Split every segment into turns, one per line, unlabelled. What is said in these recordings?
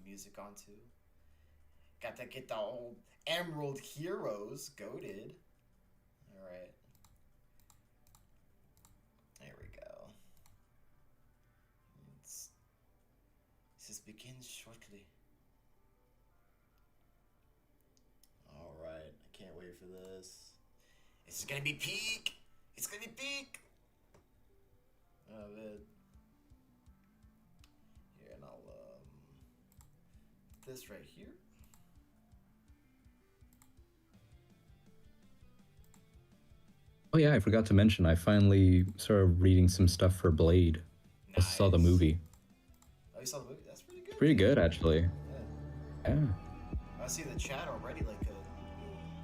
music on too. Got to get the old Emerald Heroes goated. All right. There we go. This begins shortly. All right. I can't wait for this. This is gonna be peak. It's gonna be peak. Oh man. Here, and I'll put this right here.
Oh yeah, I forgot to mention, I finally started reading some stuff for Blade.
Nice.
I saw the movie.
Oh, you saw the movie? That's pretty good.
Pretty good, actually.
Yeah.
Yeah.
I see the chat already, like a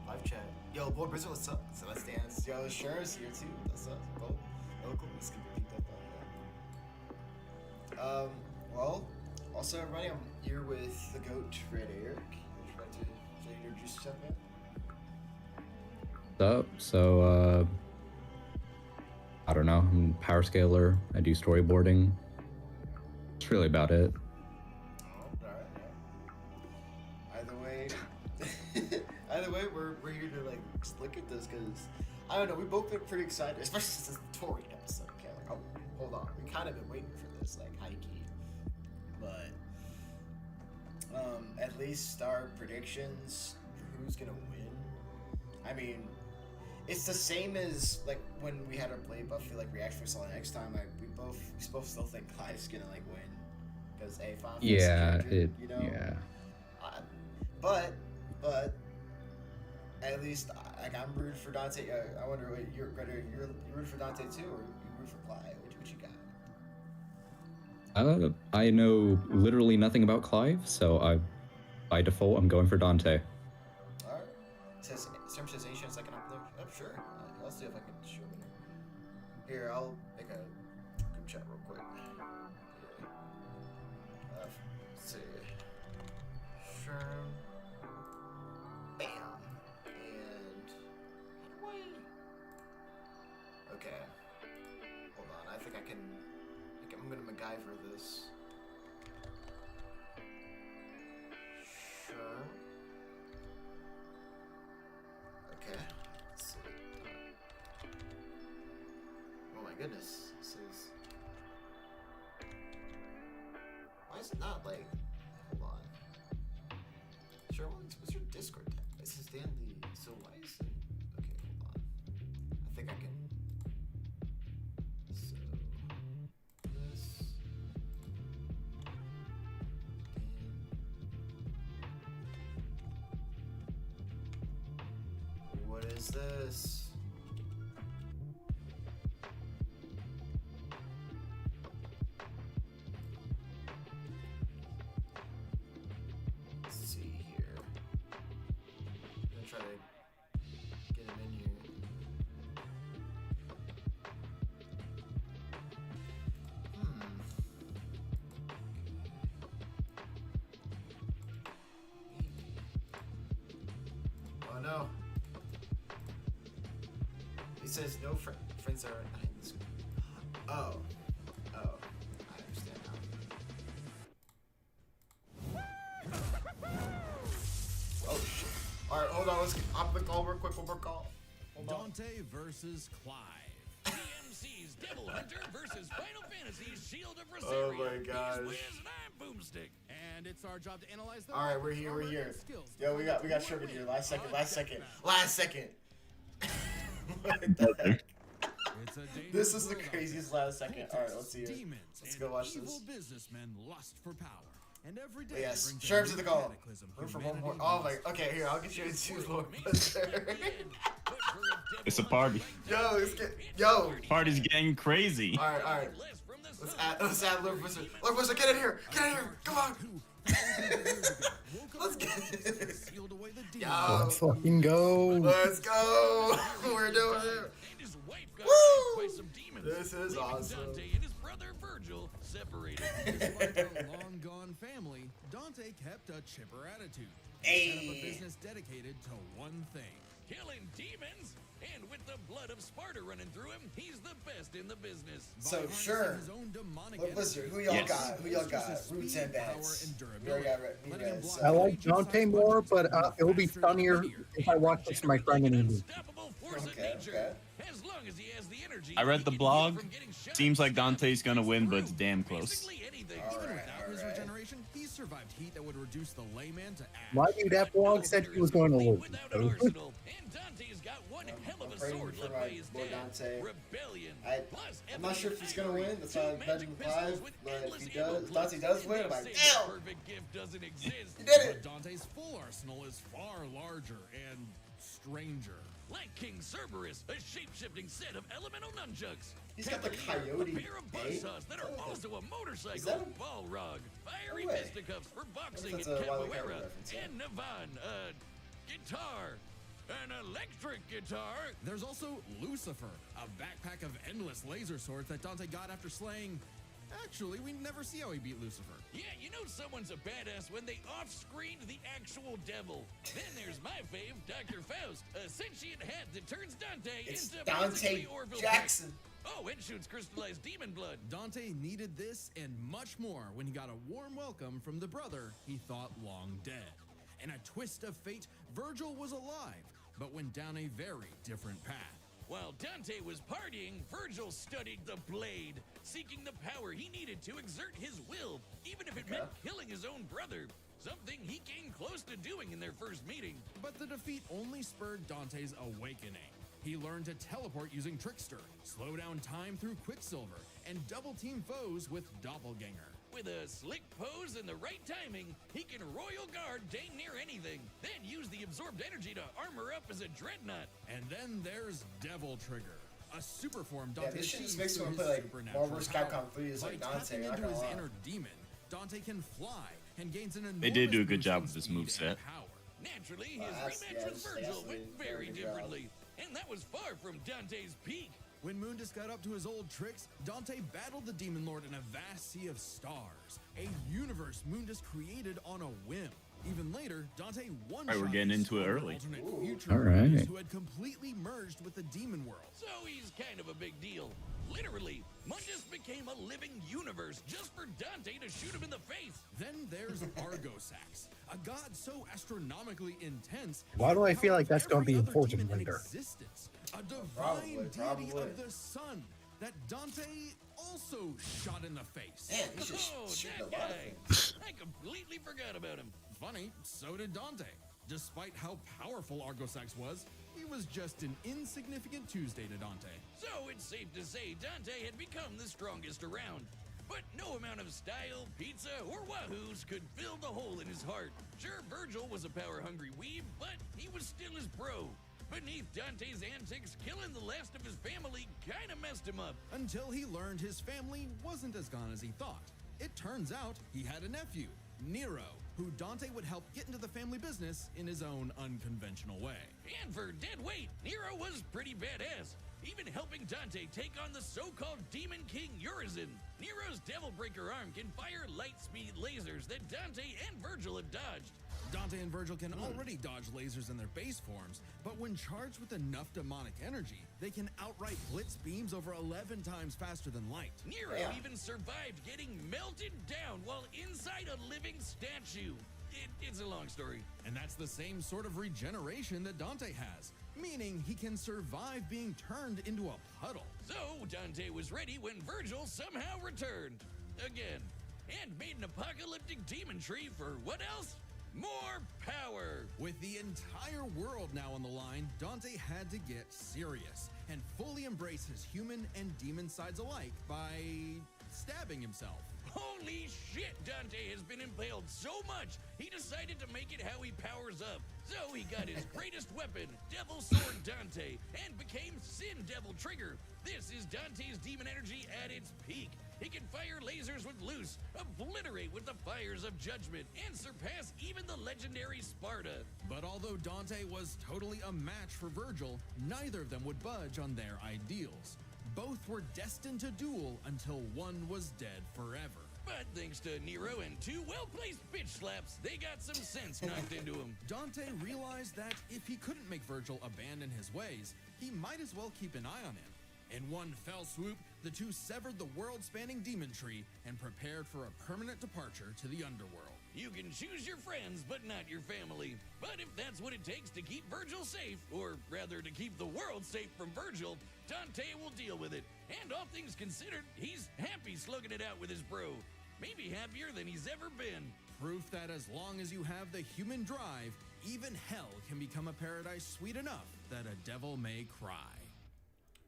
live chat. Yo, Boy Blizzard, what's up? So let's dance. Yo, Shura's here too. That's up. Cool. Oh, cool. Let's get picked up on that. Well, also everybody, I'm here with the GOAT, Red Eric. Would you like to introduce yourself, man?
What's up? So, I don't know. I'm a power scaler. I do storyboarding. That's really about it.
Oh, alright, yeah. Either way, we're here to like just look at this because I don't know. We've both been pretty excited, especially since the Tory episode. Okay, like, oh, hold on, we kind of been waiting for this, like high key. But at least our predictions for who's gonna win. I mean, it's the same as like when we had our Play Buffy like reaction we saw next time. Like we both still think Clive's gonna like win because a Final Fantasy character, you know.
Yeah.
But at least like I'm rooting for Dante. I wonder what you're rooting for Dante too, or you root for Clive? What you got?
I know literally nothing about Clive, so by default I'm going for Dante.
All right. Says Storm says Asian second up there. Oh sure. I'll see if I can show it. Here, I'll make a group chat real quick. Yeah. Let's see. Sure. Bam. And okay. Hold on. I think I'm gonna MacGyver this. Sure. Okay. Let's see. Oh my goodness. This is. Why is it not like? Hold on. Sure. What's your Discord tab? This is Stanley. So why is it? Okay, hold on. I think I can. So this. What is this? Let's see here. I'm gonna try to get him in here. Oh no. It says no friends are behind this. Oh. Oh. I understand now. Oh shit. Alright, hold on, let's hop the call real quick, one more call. Hold on.
Dante versus Clive. DMC's Devil Hunter versus Final Fantasy's Shield of Rosaria.
Oh my gosh.
He's Wiz and I'm Boomstick. And it's our job to analyze the
Alright, we're here. Yo, we got Sherman here. Last second. What the heck? This is the craziest last second. Alright, let's see it. Let's go watch this.
Businessmen lust for power. And every day
Yes, Sherm's in the call. Room for one more. Oh my. Okay, here, I'll get you into Lord Blizzard.
It's a party.
Yo, let's get. Yo.
Party's getting crazy.
Alright. Let's add Lord Blizzard. Lord Blizzard, get in here! Come on! Let's get it. Yo.
Let's fucking go.
Let's go. We're doing it. Woo! This is awesome.
Dante and his brother Virgil separated. Despite their long-gone family, Dante kept a chipper attitude.
Hey.
Set up a business dedicated to one thing: killing demons. And with the blood of Sparta running through him, he's the best in the business.
So sure. Look, listen, who y'all
Yes.
got? Who y'all got? Roots and bats. We already got Nunez.
I like Dante more, but it will be funnier if I watch this with my friend in Indy.
Okay.
As long as he has the energy,
I read
he
the
can
blog.
heal from getting shot
Seems like
and stabbed
Dante's gonna win, but it's
through
damn close.
basically anything.
All
Even
right,
without his
all right.
regeneration, he survived heat that would reduce the layman to ash.
My dude, that blog said he was going to lose.
Without an arsenal, and Dante's got one hell of a
praying
sword
for
led
my
by his
boy
dad.
Dante.
Rebellion. Plus,
I'm not sure if he's gonna win. That's why I'm
two
betting
magic pistols
5.
with
But if
endless
he
ammo
does,
clips.
Dante does win. I'm
They
like,
say the
damn!
perfect gift doesn't exist.
He did
But
it.
Dante's full arsenal is far larger and stranger.
Like King Cerberus, a shape-shifting set of elemental nunchucks.
He's got the
Cavalier,
coyote
a pair of
bait.
buzzsaws that are also a
Is
motorcycle.
that a-
Balrog, fiery
No way.
fisticuffs for boxing and
That's a Wile E. Coyote
capoeira,
reference, yeah.
and Navan, guitar, an electric guitar.
There's also Lucifer, a backpack of endless laser swords that Dante got after slaying. Actually, we never see how he beat Lucifer.
Yeah, you know someone's a badass when they off-screened the actual devil. Then there's my fave, Dr. Faust, a sentient head that turns Dante
It's
into
Dante
basically Orville
Jackson.
Peck. Oh, and shoots crystallized demon blood.
Dante needed this and much more when he got a warm welcome from the brother he thought long dead. In a twist of fate, Virgil was alive, but went down a very different path.
While Dante was partying, Virgil studied the blade, seeking the power he needed to exert his will, even if it meant killing his own brother. Something he came close to doing in their first meeting.
But the defeat only spurred Dante's awakening. He learned to teleport using Trickster, slow down time through Quicksilver, and double-team foes with Doppelganger.
With a slick pose and the right timing, he can royal guard dang near anything, then use the absorbed energy to armor up as a dreadnought.
And then there's Devil Trigger, a super form
Yeah,
Dante
this shit just
achieves
makes me
through
want
his
to play like
supernatural
Marvel vs.
power.
Capcom 3 is
By
like Dante.
tapping
I'm not
into
gonna
his
lie.
inner demon, Dante can fly and gains an enormous
They did do a good
boost
job
in
with this
speed and
moveset.
power.
Naturally, his
that's-
rematch
yeah,
with
that's-
Virgil
that's
went
a
very
good job.
differently, and that was far from Dante's peak.
When Mundus got up to his old tricks, Dante battled the Demon Lord in a vast sea of stars, a universe Mundus created on a whim. Even later, Dante one
Alright, we're getting into it early.
Alright.
Who had completely merged with the demon world.
So he's kind of a big deal. Literally, Mundus became a living universe just for Dante to shoot him in the face.
Then there's Argosax, a god so astronomically intense.
Why do I feel like that's gonna be
every other
important
demon in
later?
existence, a divine
Probably.
deity of the sun that Dante also shot in the face.
Man, he's just
Oh,
shooting
that
a lot of
guy.
things.
I completely forgot about him.
Funny, so did Dante. Despite how powerful Argosax was, he was just an insignificant Tuesday to Dante.
So it's safe to say Dante had become the strongest around. But no amount of style, pizza, or wahoos could fill the hole in his heart. Sure, Virgil was a power-hungry weeb, but he was still his bro. Beneath Dante's antics, killing the last of his family kinda messed him up.
Until he learned his family wasn't as gone as he thought. It turns out he had a nephew, Nero, who Dante would help get into the family business in his own unconventional way.
And for dead weight, Nero was pretty badass, even helping Dante take on the so-called Demon King Urizen. Nero's Devil Breaker arm can fire light-speed lasers that Dante and Virgil have dodged.
Dante and Virgil can already dodge lasers in their base forms, but when charged with enough demonic energy, they can outright blitz beams over 11 times faster than light.
Nero
Yeah.
even survived getting melted down while inside a living statue. It's a long story.
And that's the same sort of regeneration that Dante has, meaning he can survive being turned into a puddle.
So Dante was ready when Virgil somehow returned. Again. And made an apocalyptic demon tree for what else? More power!
With the entire world now on the line, Dante had to get serious and fully embrace his human and demon sides alike by stabbing himself.
Holy shit, Dante has been impaled so much, he decided to make it how he powers up. So he got his greatest weapon, Devil Sword Dante, and became Sin Devil Trigger. This is Dante's demon energy at its peak. He can fire lasers with Loose, obliterate with the fires of Judgment, and surpass even the legendary Sparta.
But although Dante was totally a match for Virgil, neither of them would budge on their ideals. Both were destined to duel until one was dead forever.
But thanks to Nero and 2 well-placed bitch slaps, they got some sense knocked into him.
Dante realized that if he couldn't make Virgil abandon his ways, he might as well keep an eye on him. In one fell swoop, the two severed the world-spanning demon tree and prepared for a permanent departure to the underworld.
You can choose your friends, but not your family. But if that's what it takes to keep Virgil safe, or rather to keep the world safe from Virgil, Dante will deal with it. And all things considered, he's happy slugging it out with his bro. Maybe happier than he's ever been.
Proof that as long as you have the human drive, even hell can become a paradise sweet enough that a devil may cry.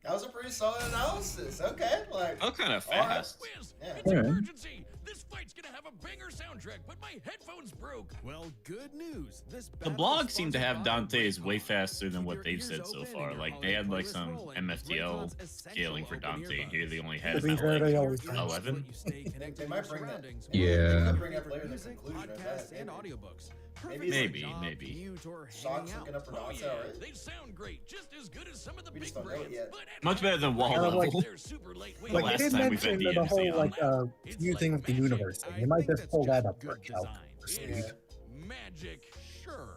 That was a pretty solid analysis. Okay, like.
Oh, kind of
all right.
fast.
Whiz,
Yeah.
it's an emergency. This fight's gonna have a banger soundtrack, but my headphones broke.
Well, good news. This
The
battle
blog
is
seemed to
sponsored
have
by
Dante's way
Raycon.
faster than
Keep
what
your
they've
ears
said so
open
far.
and
Like
your
they had
holiday
like
playlist
some
rolling with
MFTL
Raycon's essential
scaling for
open
Dante.
earbuds.
Here they only
To
had
be
about
fair, they
like
always
Your
do.
ears
11.
let you stay connected
They
to
might
your
bring that-
surroundings
Yeah.
with
They could
bring up
favorite
later the
music,
conclusion of
podcasts,
that,
and
maybe.
audiobooks.
Maybe
Perfect
it's
for
like-
job,
maybe.
commute, or
Socks
hanging
looking
out.
up for
Oh
Dante,
yeah,
alright?
they sound great, just as good as some of the
We
big
just don't know it
brands.
yet.
But at
Much better than
high
wall
Kind of
prices,
like-
they're super lightweight.
The
Like,
last
they did
time we've had
mention the
DMC
whole,
on.
like,
It's
fusing
like
with the
magic.
universe thing.
I
You might
think
just
that's
pull that
just
up for
good
a joke.
design.
It's
Yeah.
magic.
Sure.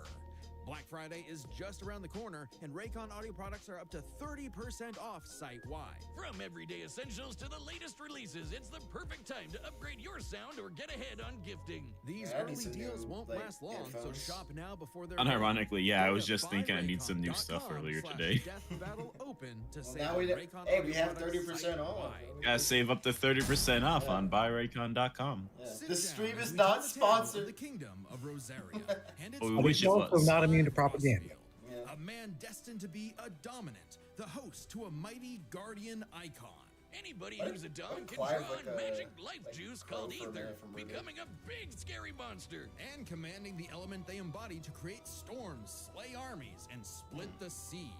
Black Friday is just around the corner, and Raycon audio products are up to 30% off site-wide.
From everyday essentials to the latest releases, it's the perfect time to upgrade your sound or get ahead on gifting.
These
Yeah, I need
early
some
deals
new,
won't
like,
last long, so
headphones.
shop now before they're
Unironically, yeah, I
Go
was
to
just thinking I need some new stuff earlier today.
buyraycon.com/deathbattleopen to
Well,
save
now
on
we
Raycon
hey,
audio
we have
products
30% off.
site-wide.
Gotta save up to 30% off
Yeah.
on buyraycon.com.
Yeah.
Sit
This
down
stream
as
is
we
not
tell the tale of
sponsored.
The kingdom of Rosaria, and its
But we
But
wish
it's
it
also
was.
not immune to
Crossfield.
propaganda.
Yeah.
A man destined to be a dominant, the host to a mighty guardian icon.
Anybody
What?
who's a dom
What
can
Clive
draw
like
on
a-
magic life
like
juice
crow
called
for a
ether,
man from Murder?
becoming a big scary monster.
And commanding the element they embody to create storms, slay armies, and split the sea.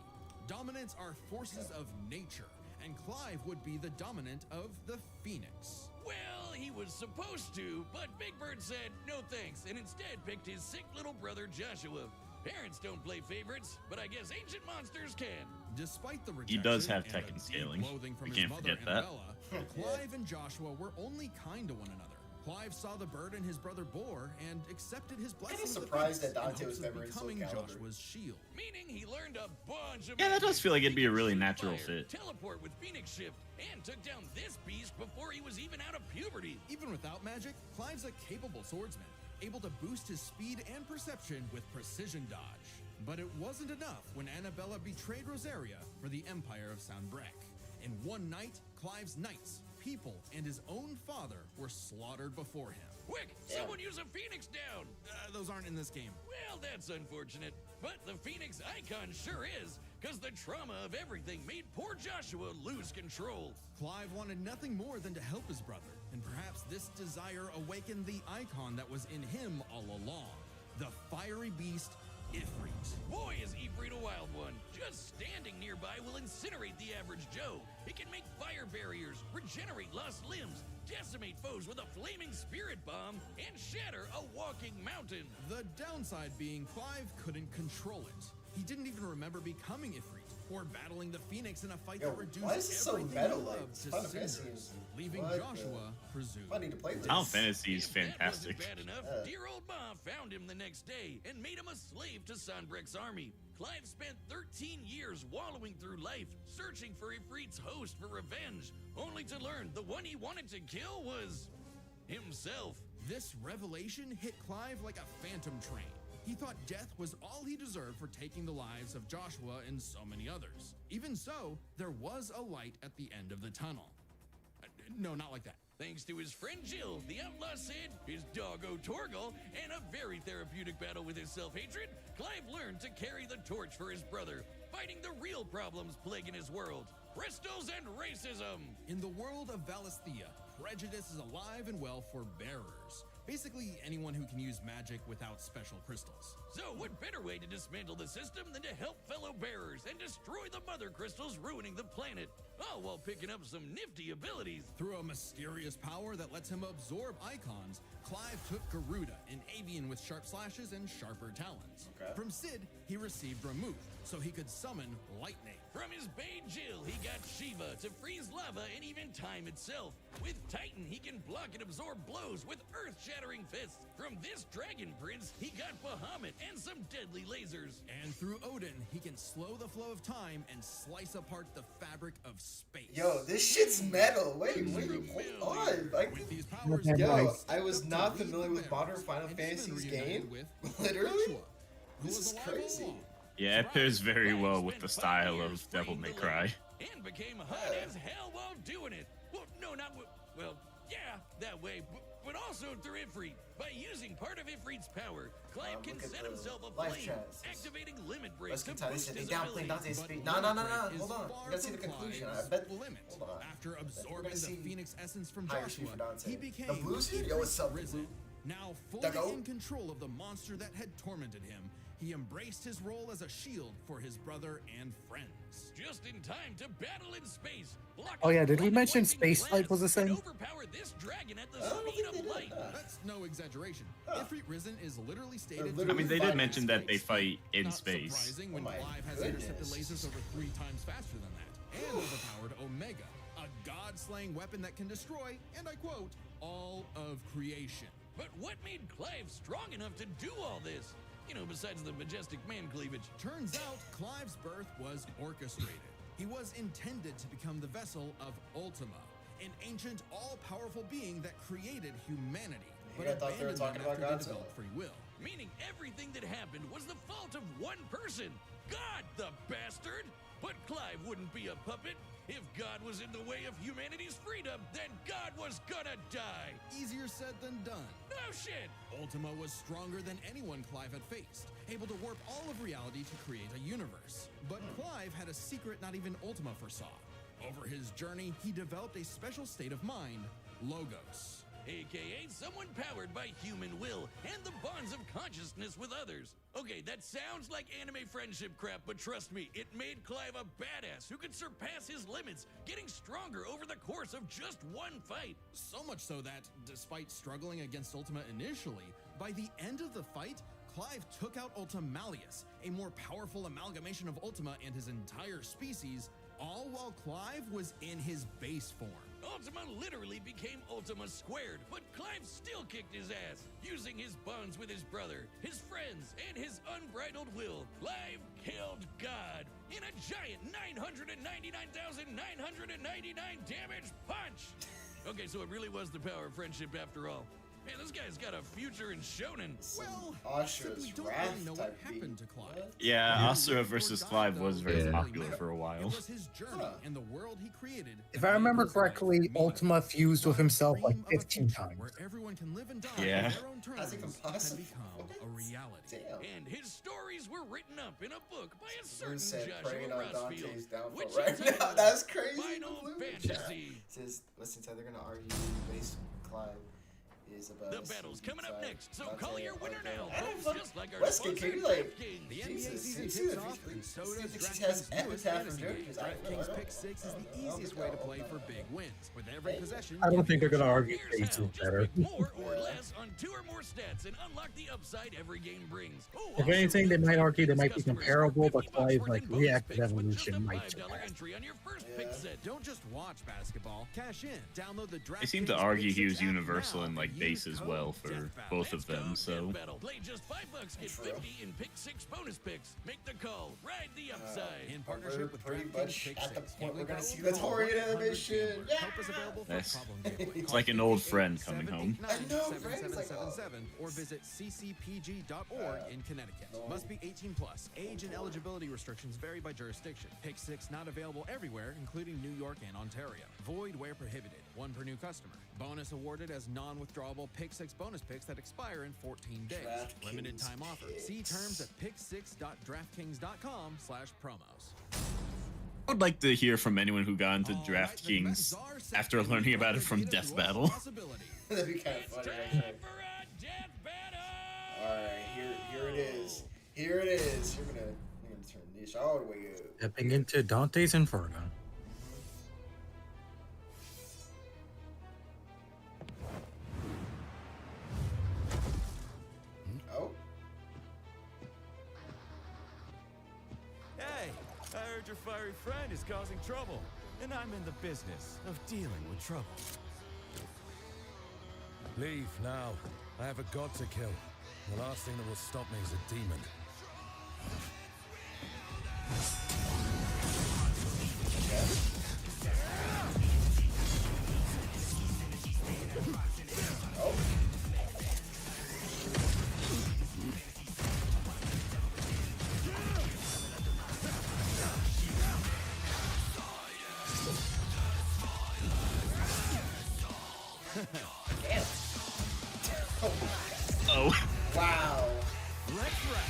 Dominants are forces of nature, and Clive would be the dominant of the Phoenix.
Well, he was supposed to, but Big Bird said no thanks and instead picked his sick little brother Joshua. Parents don't play favorites, but I guess ancient monsters can.
Despite the
He does
rejection
have
and
Tekken
the
scaling.
deep loathing from
We
his
can't
mother
forget that.
Annabella, Clive and Joshua were only kind to one another. Clive saw the bird in his brother Boar and accepted his blessings. of
surprised
peace
that Dante
in
was
hopes of
never in Soul
becoming
Calibur.
Joshua's shield.
Meaning he learned a bunch of
Yeah, that does
magic.
feel like it'd be
He
a
could
really
shoot
natural
fire,
fit.
Teleport with Phoenix Shift, and took down this beast before he was even out of puberty.
Even without magic, Clive's a capable swordsman, able to boost his speed and perception with precision dodge. But it wasn't enough when Annabella betrayed Rosaria for the Empire of Sanbreque. In one night, Clive's knights, people, and his own father were slaughtered before him.
Quick, someone use a Phoenix down.
Those aren't in this game.
Well, that's unfortunate. But the Phoenix icon sure is, because the trauma of everything made poor Joshua lose control.
Clive wanted nothing more than to help his brother, and perhaps this desire awakened the icon that was in him all along, the fiery beast, Ifrit.
Boy, is Ifrit a wild one. Just standing nearby will incinerate the average Joe. It can make fire barriers, regenerate lost limbs, decimate foes with a flaming spirit bomb, and shatter a walking mountain.
The downside being Clive couldn't control it. He didn't even remember becoming Ifrit or battling the Phoenix in a fight
Yo,
that reduced
why is this so
everything
meta,
he
like,
loved to
Final Fantasy
cinders,
is-
leaving
what the-
Joshua presumed.
I need to play this.
Final Fantasy is
If that
fantastic.
wasn't bad enough,
Yeah.
dear old Ma found him the next day and made him a slave to Sanbreque's army. Clive spent 13 years wallowing through life, searching for Ifrit's host for revenge, only to learn the one he wanted to kill was himself.
This revelation hit Clive like a phantom train. He thought death was all he deserved for taking the lives of Joshua and so many others. Even so, there was a light at the end of the tunnel. No, not like that.
Thanks to his friend Jill, the outlaw Sid, his doggo Torgal, and a very therapeutic battle with his self-hatred, Clive learned to carry the torch for his brother, fighting the real problems plaguing his world: crystals and racism.
In the world of Valisthea, prejudice is alive and well for bearers. Basically, anyone who can use magic without special crystals.
So what better way to dismantle the system than to help fellow bearers and destroy the mother crystals ruining the planet? all while picking up some nifty abilities.
Through a mysterious power that lets him absorb icons, Clive took Garuda, an avian with sharp slashes and sharper talons.
Okay.
From Sid, he received Ramuth, so he could summon lightning.
From his Bay Jill, he got Shiva to freeze lava and even time itself. With Titan, he can block and absorb blows with earth-shattering fists. From this Dragon Prince, he got Bahamut and some deadly lasers.
And through Odin, he can slow the flow of time and slice apart the fabric of space.
Yo, this shit's metal. Wait, hold on. Like,
With these powers,
Yo,
Clive
I was
took
not
to lead
familiar
the
with modern
Barons
Final
and even
Fantasy's
reunited
game.
with
Literally?
Joshua, who
This
was
is
alive all
crazy.
along.
Yeah, it pairs very well with the style of Devil May Cry.
And became hot as hell while doing it. Well, no, not well, yeah, that way, but also through Ifrit. By using part of Ifrit's power, Clive can
look at
set
the
himself
life
aflame,
chats.
activating limit
Let's
breaks to
continue.
boost
They
his
downplaying
ability.
Dante's
But
speed. No, no, no, no.
Limit Break
Hold on.
is
We
far
gotta see the
from
conclusion. I
Clive's
bet.
limit.
Hold on.
After
We're
absorbing
gonna
the
see
Phoenix essence from
higher speed
Joshua,
for Dante.
he
The
became
blue suit? Yo, what's up,
Risen.
blue?
Now fully
Ducko?
in control of the monster that had tormented him, he embraced his role as a shield for his brother and friends.
Just in time to battle in space. block
Oh, yeah,
a
did we mention
planet-wiping
Space Flight was the
blast,
same?
and overpower this dragon at the
I don't
speed
think
of
they did
light.
that.
That's no exaggeration.
Huh.
Ifrit Risen is literally stated.
literally
to
I mean, they
fight
did
in
mention that they
space.
fight in
Not
space.
surprising when
Oh my
Clive has
goodness.
intercepted lasers over 3 times faster than that, and overpowered Omega, a god-slaying weapon that can destroy, and I quote, all of creation.
But what made Clive strong enough to do all this? You know, besides the majestic man cleavage.
Turns out Clive's birth was orchestrated. He was intended to become the vessel of Ultima, an ancient, all-powerful being that created humanity, but
I thought they were
abandoned
talking
them
about
after they
Godzilla.
developed free will.
Meaning everything that happened was the fault of one person. God, the bastard! But Clive wouldn't be a puppet. If God was in the way of humanity's freedom, then God was gonna die.
Easier said than done.
Oh shit!
Ultima was stronger than anyone Clive had faced, able to warp all of reality to create a universe. But Clive had a secret not even Ultima foresaw. Over his journey, he developed a special state of mind, Logos.
AKA someone powered by human will and the bonds of consciousness with others. Okay, that sounds like anime friendship crap, but trust me, it made Clive a badass who could surpass his limits, getting stronger over the course of just one fight.
So much so that, despite struggling against Ultima initially, by the end of the fight, Clive took out Ultimalius, a more powerful amalgamation of Ultima and his entire species, all while Clive was in his base form.
Ultima literally became Ultima squared, but Clive still kicked his ass. Using his bonds with his brother, his friends, and his unbridled will, Clive killed God in a giant 999,999 damage punch. Okay, so it really was the power of friendship after all. Man, this guy's got a future in Shonen.
Well,
Asura's
except we don't
Wrath
really know
type
what happened
beat.
to Clive.
What?
Yeah, Asura versus Clive was very
Yeah.
popular for a while.
It was his journey
Huh.
and the world he created.
If
that
I
made
remember
his
correctly,
life meaningful.
Ultima fused with himself like
Dream of a
15
future
times.
Where everyone can live and die
Yeah.
on their own terms
How's it even possible?
had become a
What?
reality.
Damn.
And his stories were written up in a book by a
Blue
certain
said praying
Joshua
on
Rossfield,
Dante's downfall
which
right
is
now.
titled
That's crazy.
Final
Blue
Fantasy.
says, listen, they're gonna argue base Clive is above.
The battle's coming up next, so
Dante,
call your winner now.
I don't
Votes
fuck-
just like our
Westgate,
sponsor,
can you, like,
DraftKings.
The
Jesus,
NBA season
you see
kicks
the
off,
feature?
and so
See
does
if she has
DraftKings' newest
epitaph
fantasy
from
game.
Judges. I don't know, I
DraftKings
don't
Pick
know.
6 is the
I don't
easiest
think
way to
I'll-
play for big wins. With every possession,
I don't
you
think they're
can
gonna
choose
argue
Here's
Fates
how.
is
Just
better.
pick more or
Yeah.
less on 2 or more stats and unlock the upside every game brings. Oh,
If
also,
anything, they
new
might argue they might be
customers
comparable,
score
but
50 bucks
Clive's
worth
like
in bonus
reactive
picks with just a
evolution might
$5
surpass.
entry on your first
Yeah.
pick set.
Don't just watch basketball. Cash in. Download the DraftKings
They seem to
Pick
argue he
6
was
app
universal
now
in like
and
base
use
as
code
well for
DeathBattle.
both of
Let's
them,
go,
so
Death Battle. Play just $5, get
True.
50 in pick 6 bonus picks. Make the call. Ride the upside.
In
We're
partnership with
pretty
DraftKings
much
Pick
at the
6.
point we're
Gateway
gonna
code
see the
call
Torian
100
animation.
Gambler. Help is
Yeah.
available for
Nice.
problem gambling.
It's like an old friend coming home.
I know, right? It's like,
77777 or visit ccpg.org in Connecticut.
no.
Must be 18 plus. Age and eligibility restrictions vary by jurisdiction. Pick 6 not available everywhere, including New York and Ontario. Void where prohibited. 1 per new customer. Bonus awarded as non-withdrawable Pick 6 bonus picks that expire in 14 days.
DraftKings
Limited time offer. See
picks.
terms at pick6.draftkings.com/promos.
I would like to hear from anyone who got into
All right, the
DraftKings
bets are set
after
and
learning about it
ready
from
to
Death
do a
Battle.
possibility.
That'd be kind of
It's
funny,
time
actually.
for a death battle.
All right, here it is. Here it is. You're gonna turn this all the way up.
Stepping into Dante's Inferno.
heard your fiery friend is causing trouble, and I'm in the business of dealing with trouble.
Leave now. I have a god to kill. The last thing that will stop me is a demon.
Oh.
Wow.
Let's wrap.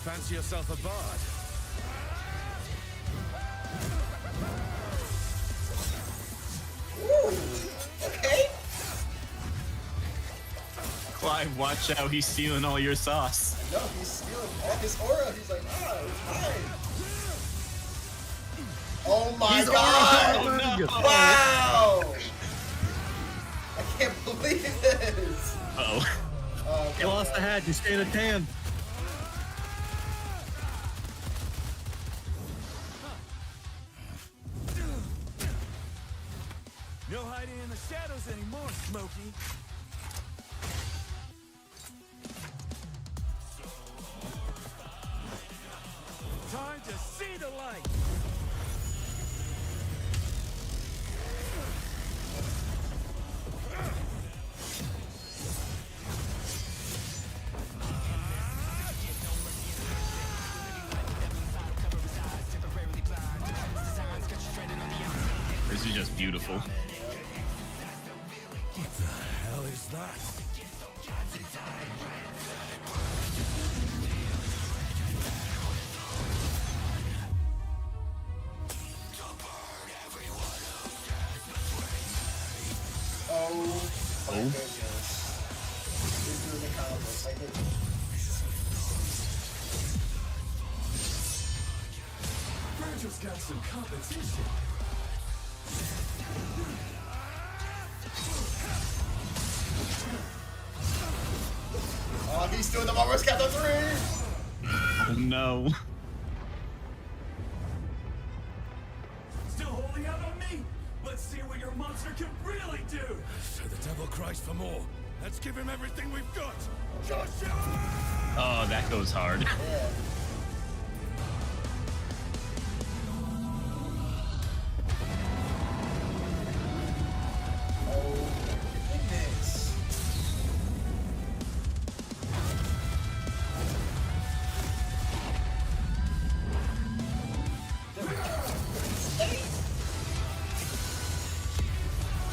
Fancy yourself a bard?
Ooh. Okay.
Clive, watch out, he's stealing all your sauce.
No, he's stealing all his aura. He's like, it's mine. Oh my god!
Oh, no.
Wow! I can't believe this.
Uh-oh.
You lost the hat. You stay in a tan.
No hiding in the shadows anymore, Smokey. Time to see the light.
This is just beautiful.
What the hell is that?
Oh my goodness. He's doing the combos. I did.
Virgil's got some competition.
Oh, he's doing the Marvel's Captain 3!
Oh no.
Still holding out on me? Let's see what your monster can really do.
So the devil cries for more. Let's give him everything we've got.
Joshua!
Oh, that goes hard.
Yeah. Oh my goodness.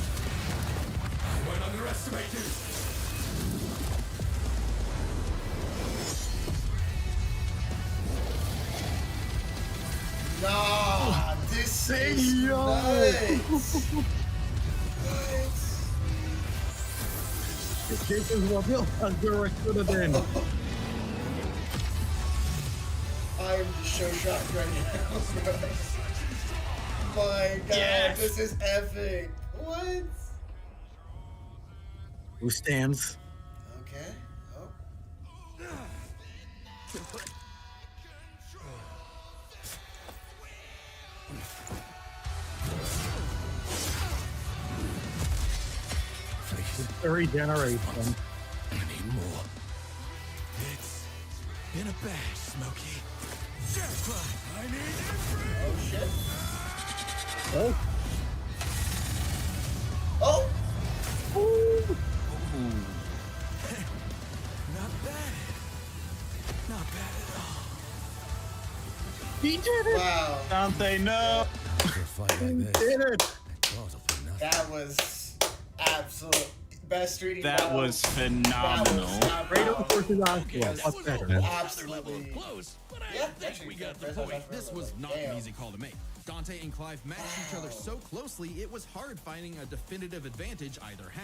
I won't underestimate you.
Nah, this is nuts. What?
This is what Bill Osborne could have been.
I am just so shocked right now. My god,
Yes.
this is epic. What?
Who stands?
Okay. Oh.
Third generation.
I need more.
It's been a bash, Smokey. Jackpot! I need it.
Oh shit.
Oh.
Oh!
Not bad. Not bad at all.
He did it!
Wow.
Dante, no.
After a fight
He
like this,
did it!
that god will be nothing.
That was absolute best reading.
That
battle.
was
That
phenomenal.
was
Kratos versus Osborne.
That
What's
was
better?
another level
Absolutely.
of close, but I
Yeah,
think
actually,
we got the
that's
point.
not
This was not
Damn.
an easy call to make. Dante and Clive matched each other so closely, it was hard finding a definitive advantage either had.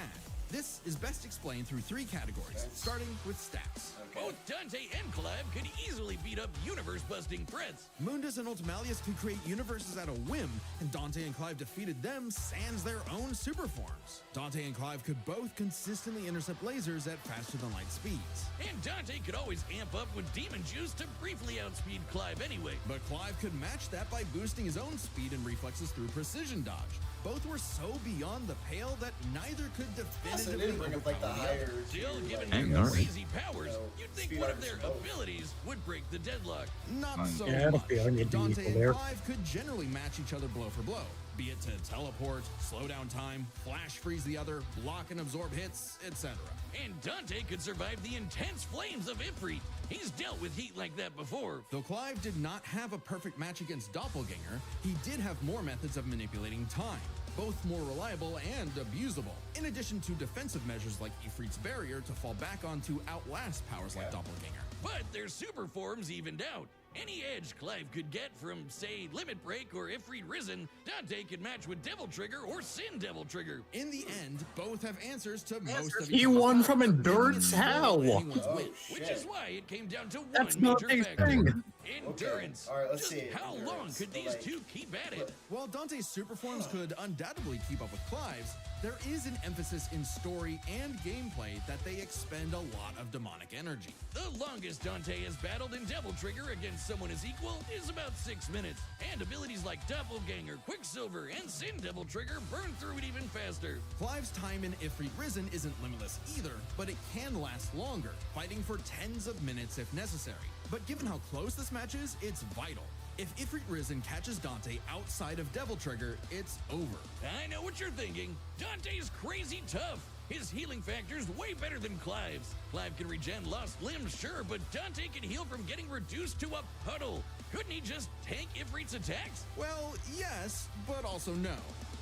This is best explained through 3 categories, starting with stats.
Both Dante and Clive could easily beat up universe-busting threats.
Mundus and Ultimalius could create universes at a whim, and Dante and Clive defeated them sans their own super forms. Dante and Clive could both consistently intercept lasers at faster-than-light speeds.
And Dante could always amp up with demon juice to briefly outspeed Clive anyway.
But Clive could match that by boosting his own speed and reflexes through precision dodge. Both were so beyond the pale that neither could definitively
bring up like the
overpower
higher.
Still, given
Hang
their
on.
crazy powers,
So,
you'd think
speed
one
up
of their
is both.
abilities would break the deadlock.
Not so
Yeah, I have a
much.
feeling it'd be
Dante
equal
and
there.
Clive could generally match each other blow for blow, be it to teleport, slow down time, flash freeze the other, block and absorb hits, etc.
And Dante could survive the intense flames of Ifrit. He's dealt with heat like that before.
Though Clive did not have a perfect match against Doppelganger, he did have more methods of manipulating time, both more reliable and abusable, in addition to defensive measures like Ifrit's barrier to fall back on to outlast powers like Doppelganger.
But their super forms evened out. Any edge Clive could get from, say, Limit Break or Ifrit Risen, Dante could match with Devil Trigger or Sin Devil Trigger.
In the end, both have answers to most of
He
each
won
other's
from
powers,
endurance?
making
How?
anyone's
Oh,
win.
Which
shit.
is why it came down to
That's
one
not
major
a
factor.
thing.
Endurance.
Okay. All right, let's
Just
see.
how long
Endurance.
could
So,
these
like,
two keep at it?
While Dante's super forms could undoubtedly keep up with Clive's, there is an emphasis in story and gameplay that they expend a lot of demonic energy.
The longest Dante has battled in Devil Trigger against someone his equal is about 6 minutes, and abilities like Doppelganger, Quicksilver, and Sin Devil Trigger burn through it even faster.
Clive's time in Ifrit Risen isn't limitless either, but it can last longer, fighting for tens of minutes if necessary. But given how close this match is, it's vital. If Ifrit Risen catches Dante outside of Devil Trigger, it's over.
I know what you're thinking. Dante's crazy tough. His healing factor's way better than Clive's. Clive can regen lost limbs, sure, but Dante can heal from getting reduced to a puddle. Couldn't he just tank Ifrit's attacks?
Well, yes, but also no.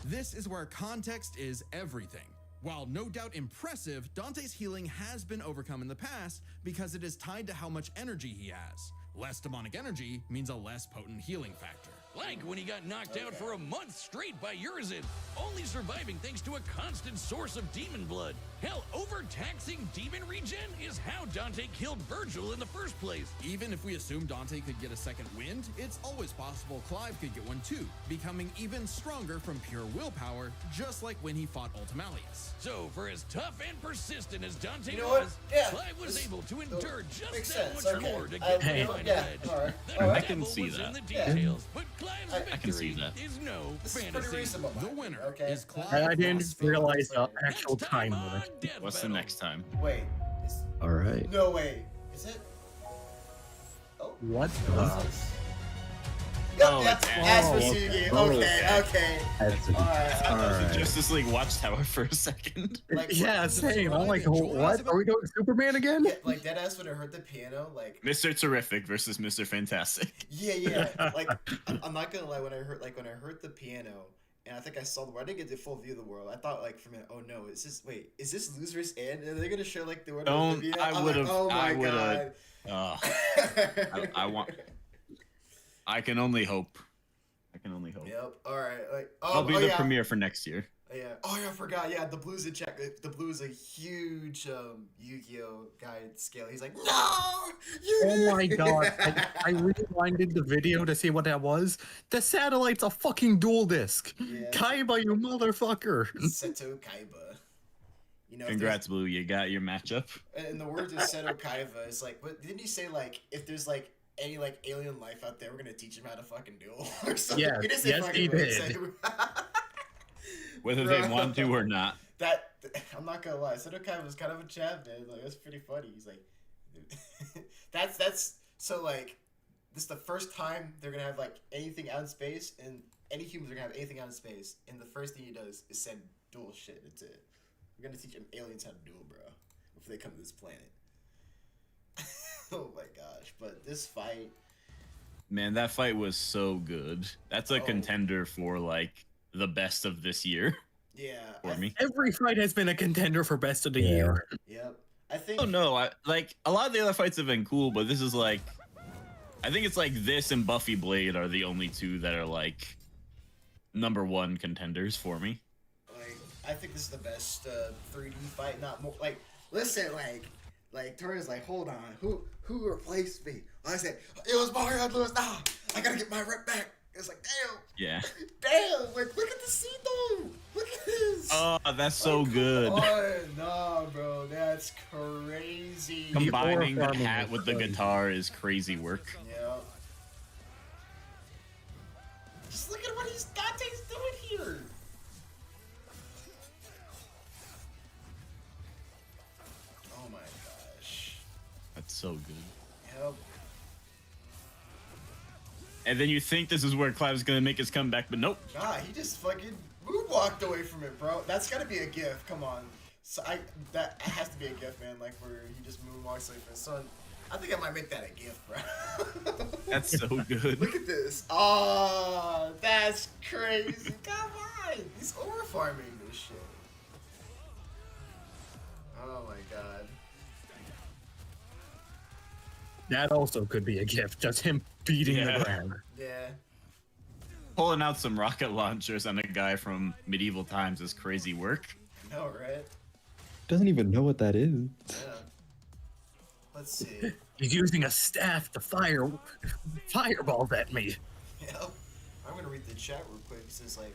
This is where context is everything. While no doubt impressive, Dante's healing has been overcome in the past because it is tied to how much energy he has. Less demonic energy means a less potent healing factor.
Like when he got knocked out for a month straight by Urizen, only surviving thanks to a constant source of demon blood. Hell, overtaxing demon regen is how Dante killed Virgil in the first place.
Even if we assume Dante could get a second wind, it's always possible Clive could get one too, becoming even stronger from pure willpower, just like when he fought Ultimalius.
So, for as tough and persistent as Dante
You know what?
was,
Yeah,
Clive was
this-
able to endure just
makes
that
sense.
much
Okay.
more to
I-
get
Hey.
the final
Yeah,
edge.
all right.
The
All right.
I can
devil
see
was
that.
in the
Yeah.
details, but Clive's
I
victory
can see that.
is no
This is pretty
fantasy.
reasonable.
The winner
Okay.
is Clive.
I didn't
Rossfeld.
realize the
Next
actual time
on
limit.
Death
What's the
Battle.
next time?
Wait. Is,
All right.
no way. Is it? Oh.
What?
What's this? Yep,
Oh,
that's
it's
Aspersugi.
Oh,
Okay, okay.
That's
Alright.
I was in
Alright.
Justice League Watchtower for a second.
Like,
Yeah, same. I'm like,
Join us
what? Are we doing Superman again?
Yeah, like deadass when I heard the piano, like
Mr. Terrific versus Mr. Fantastic.
yeah. Like I'm not gonna lie, when I heard the piano, and I think I saw the world. I didn't get the full view of the world. I thought like for a minute, oh no, is this Loser's End? And they're gonna show like the world of the
Don't.
piano?
I
I'm
would have.
like, oh my
I would
god.
have. I want. I can only hope. I can only hope.
Yep. All right. Like
I'll be the
yeah.
premiere for next year.
Yeah. Oh yeah, I forgot. Yeah, the Blue's the Blue's a huge Yu-Gi-Oh guide scale. He's like, no.
Oh my god. I rewinded the video to see what that was. The satellite's a fucking dual disc.
Yeah.
Kaiba, you motherfucker.
Seto Kaiba. You know. if
Congrats, Blue. You got your matchup.
there's- And the words of Seto Kaiba is like, what didn't you say? Like, if there's like any like alien life out there, we're gonna teach him how to fucking duel or something.
Yes,
He didn't say
yes,
fucking
he
what
did.
said.
Whether they
Bro.
want to or not.
That I'm not gonna lie, Seto Kaiba was kind of a chap, man. Like that's pretty funny. He's like, that's so like, this is the first time they're gonna have like anything out in space, and any humans are gonna have anything out in space, and the first thing he does is send duel shit. That's it. We're gonna teach them aliens how to duel, bro, before they come to this planet. Oh my gosh! But this fight,
Man, that fight was so good. That's a
Oh.
contender for like the best of this year
yeah.
for me.
Every fight has been a contender for best of the year.
Yep. I think.
Oh no, like a lot of the other fights have been cool, but this is like, I think it's like this and Buffy Blade are the only two that are like #1 contenders for me.
Like, I think this is the best 3D fight. Not more like, listen, like Tori's like, hold on, who replaced me? I said it was Mario Lewis. Nah, I gotta get my rep back. It's like, damn.
Yeah.
Damn, like, look at the scene though. Look at this.
Oh, that's so
Like,
good.
Oh, no, bro, that's crazy.
Combining the
farming
hat
is
with the
crazy.
guitar is crazy work.
Yeah. Just look at what Dante's doing here. Oh my gosh.
That's so good.
Yep.
And then you think this is where Clive's gonna make his comeback, but nope.
Nah, he just fucking moonwalked away from it, bro. That's gotta be a gift. Come on. So that has to be a gift, man. Like where he just moonwalks away from his son. I think I might make that a gift, bro.
That's so good.
Look at this. Oh, that's crazy. Come on. He's over farming this shit. Oh my god.
That also could be a gift. Just him beating
Yeah.
the ground.
Yeah.
Pulling out some rocket launchers on a guy from medieval times is crazy work.
No, right?
Doesn't even know what that is.
Yeah. Let's see.
He's using a staff to fire fireballs at me.
Yep. I'm gonna read the chat real quick. It says like,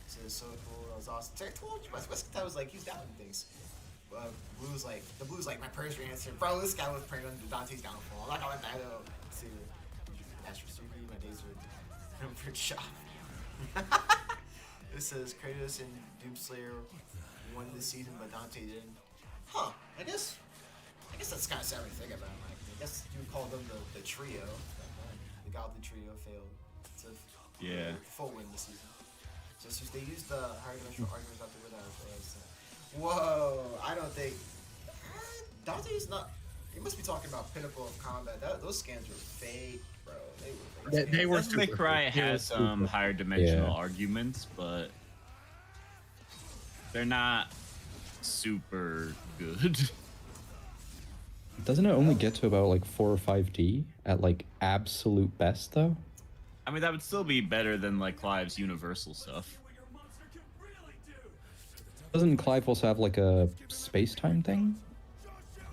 so cool. That was awesome. I told you, my was like, he's down in things. Blue's like, my prayers were answered. Bro, this guy was praying under Dante's downfall. I'm not gonna let that go. To Astro Suki, my days were for shop. It says Kratos and Doomslayer won this season, but Dante didn't. Huh? I guess that's kind of sad when you think about it. Like, I guess you would call them the trio. The Godly Trio failed to full win this season. Just they used the higher dimensional arguments not to win out. Whoa! I don't think Dante's not. You must be talking about Pinnacle of Combat. Those scans were fake, bro. They were.
They were
Devil May
super
Cry
cool.
has some higher dimensional arguments, but they're not super good.
Doesn't it only get to about like 4 or 5D at like absolute best though?
I mean, that would still be better than like Clive's Universal stuff.
Doesn't Clive also have like a space-time thing?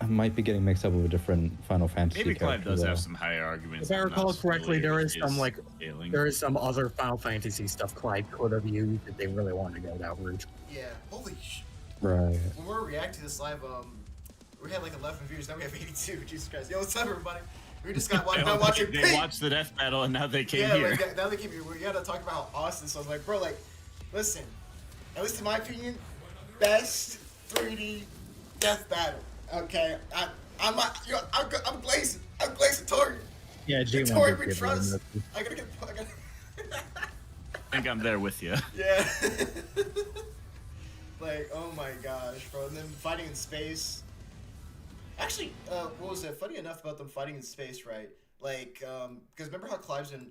I might be getting mixed up with a different Final Fantasy
Maybe Clive
character,
does
though.
have some higher arguments.
If I
I'm not
recall correctly,
familiar
there
with
is some
his
like
scaling.
there is some other Final Fantasy stuff Clive could have used if they really wanted to go that route.
Yeah. Holy sh.
Right.
When we're reacting to this live, we had like 11 viewers. Now we have 82. Jesus Christ. Yo, what's up, everybody? We just got done watching.
They watched the death battle and now they came
Yeah,
here.
like, now they came here. We gotta talk about Austin. So I was like, bro, like, listen. At least in my opinion, best 3D death battle. Okay, I'm glazing. I'm glazing Tori.
Yeah, G1
Tori,
did
we
give
trust.
them
I gotta get.
I think I'm there with you.
Yeah. Like, oh my gosh, bro. And then fighting in space. Actually, what was it? Funny enough about them fighting in space, right? Like, because remember how Clive's in,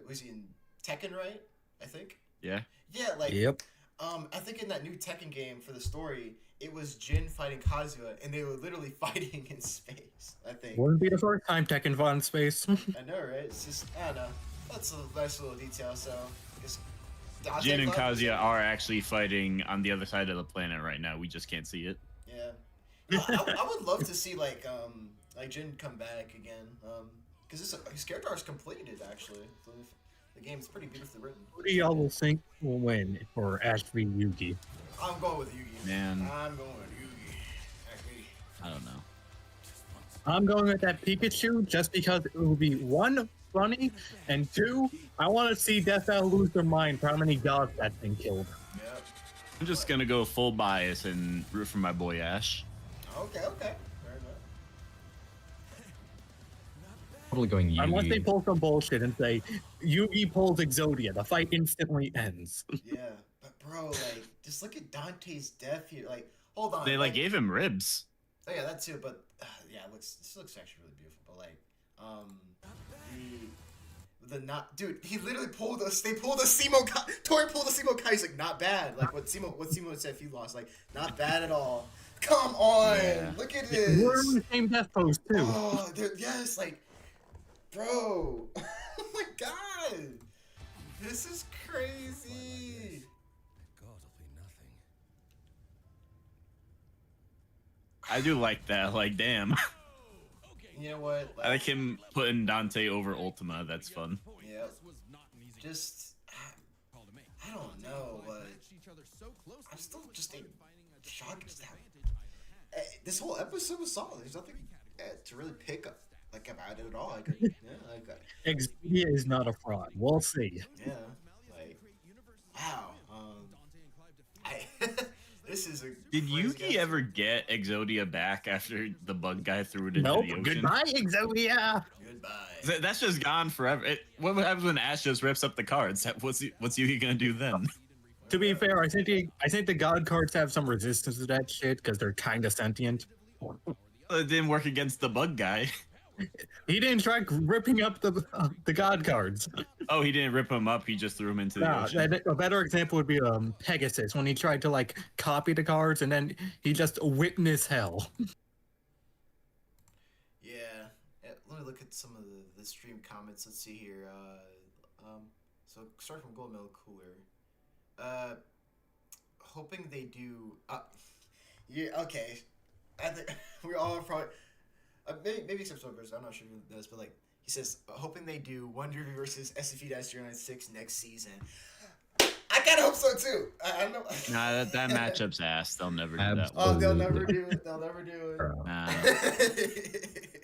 was he in Tekken, right? I think.
Yeah.
Yeah, like.
Yep.
I think in that new Tekken game for the story, it was Jin fighting Kazuya, and they were literally fighting in space. I think.
Wouldn't be the first time Tekken fought in space.
I know, right? It's just I don't know. That's a nice little detail. So, it's Dante
Jin and
Clive-
Kazuya are actually fighting on the other side of the planet right now. We just can't see it.
Yeah. No, I would love to see like Jin come back again. Because his character arc's completed actually. So the game's pretty beautifully written.
Who do y'all think will win for Ash v Yugi?
I'm going with Yugi.
Man.
I'm going with Yugi. Actually.
I don't know.
I'm going with that Pikachu just because it will be one, funny, and two, I want to see Death Battle lose their mind for how many gods that thing killed.
Yep.
I'm just gonna go full bias and root for my boy Ash.
Okay. Fair enough.
Probably going Yugi.
Unless they pull some bullshit and say, Yugi pulls Exodia, the fight instantly ends.
Yeah, but bro, like, just look at Dante's death here. Like, hold on.
They like gave him ribs.
Oh yeah, that too. But yeah, this looks actually really beautiful. But like, the not dude, he literally pulled us. They pulled a Simo. Tori pulled a Simo Kai. He's like, not bad. Like what Simo said if he lost. Like, not bad at all. Come on,
Yeah.
look at
We're in
this.
the same death pose, too.
Oh, yes, like, bro. Oh my god. This is crazy.
God'll be nothing.
I do like that. Like, damn.
You know what?
I like him putting Dante over Ultima. That's fun.
Yep. Just, I don't know, but I'm still just shocked just how this whole episode was solid. There's nothing to really pick up like about it at all.
Expedia is not a fraud. We'll see.
Yeah, like wow. This is a.
Did Yugi ever get Exodia back after the bug guy threw it into
Nope.
the ocean?
Goodbye, Exodia.
Goodbye.
That's just gone forever. What happens when Ash just rips up the cards? What's Yugi gonna do then?
To be fair, I think the god cards have some resistance to that shit because they're kind of sentient.
It didn't work against the bug guy.
He didn't try ripping up the god cards.
Oh, he didn't rip him up. He just threw him into the ocean.
A better example would be Pegasus when he tried to like copy the cards and then he just witnessed hell.
Yeah. Let me look at some of the stream comments. Let's see here. So start from Gold Medal Cooler. Hoping they do. Yeah. Okay. I think we're all probably. Maybe except Silvers. I'm not sure who does, but like he says, hoping they do Wonder versus SCP-096 next season. I kind of hope so too. I don't know.
Nah, that matchup's ass. They'll never do that.
Oh, they'll never do it. They'll never do it.
Nah.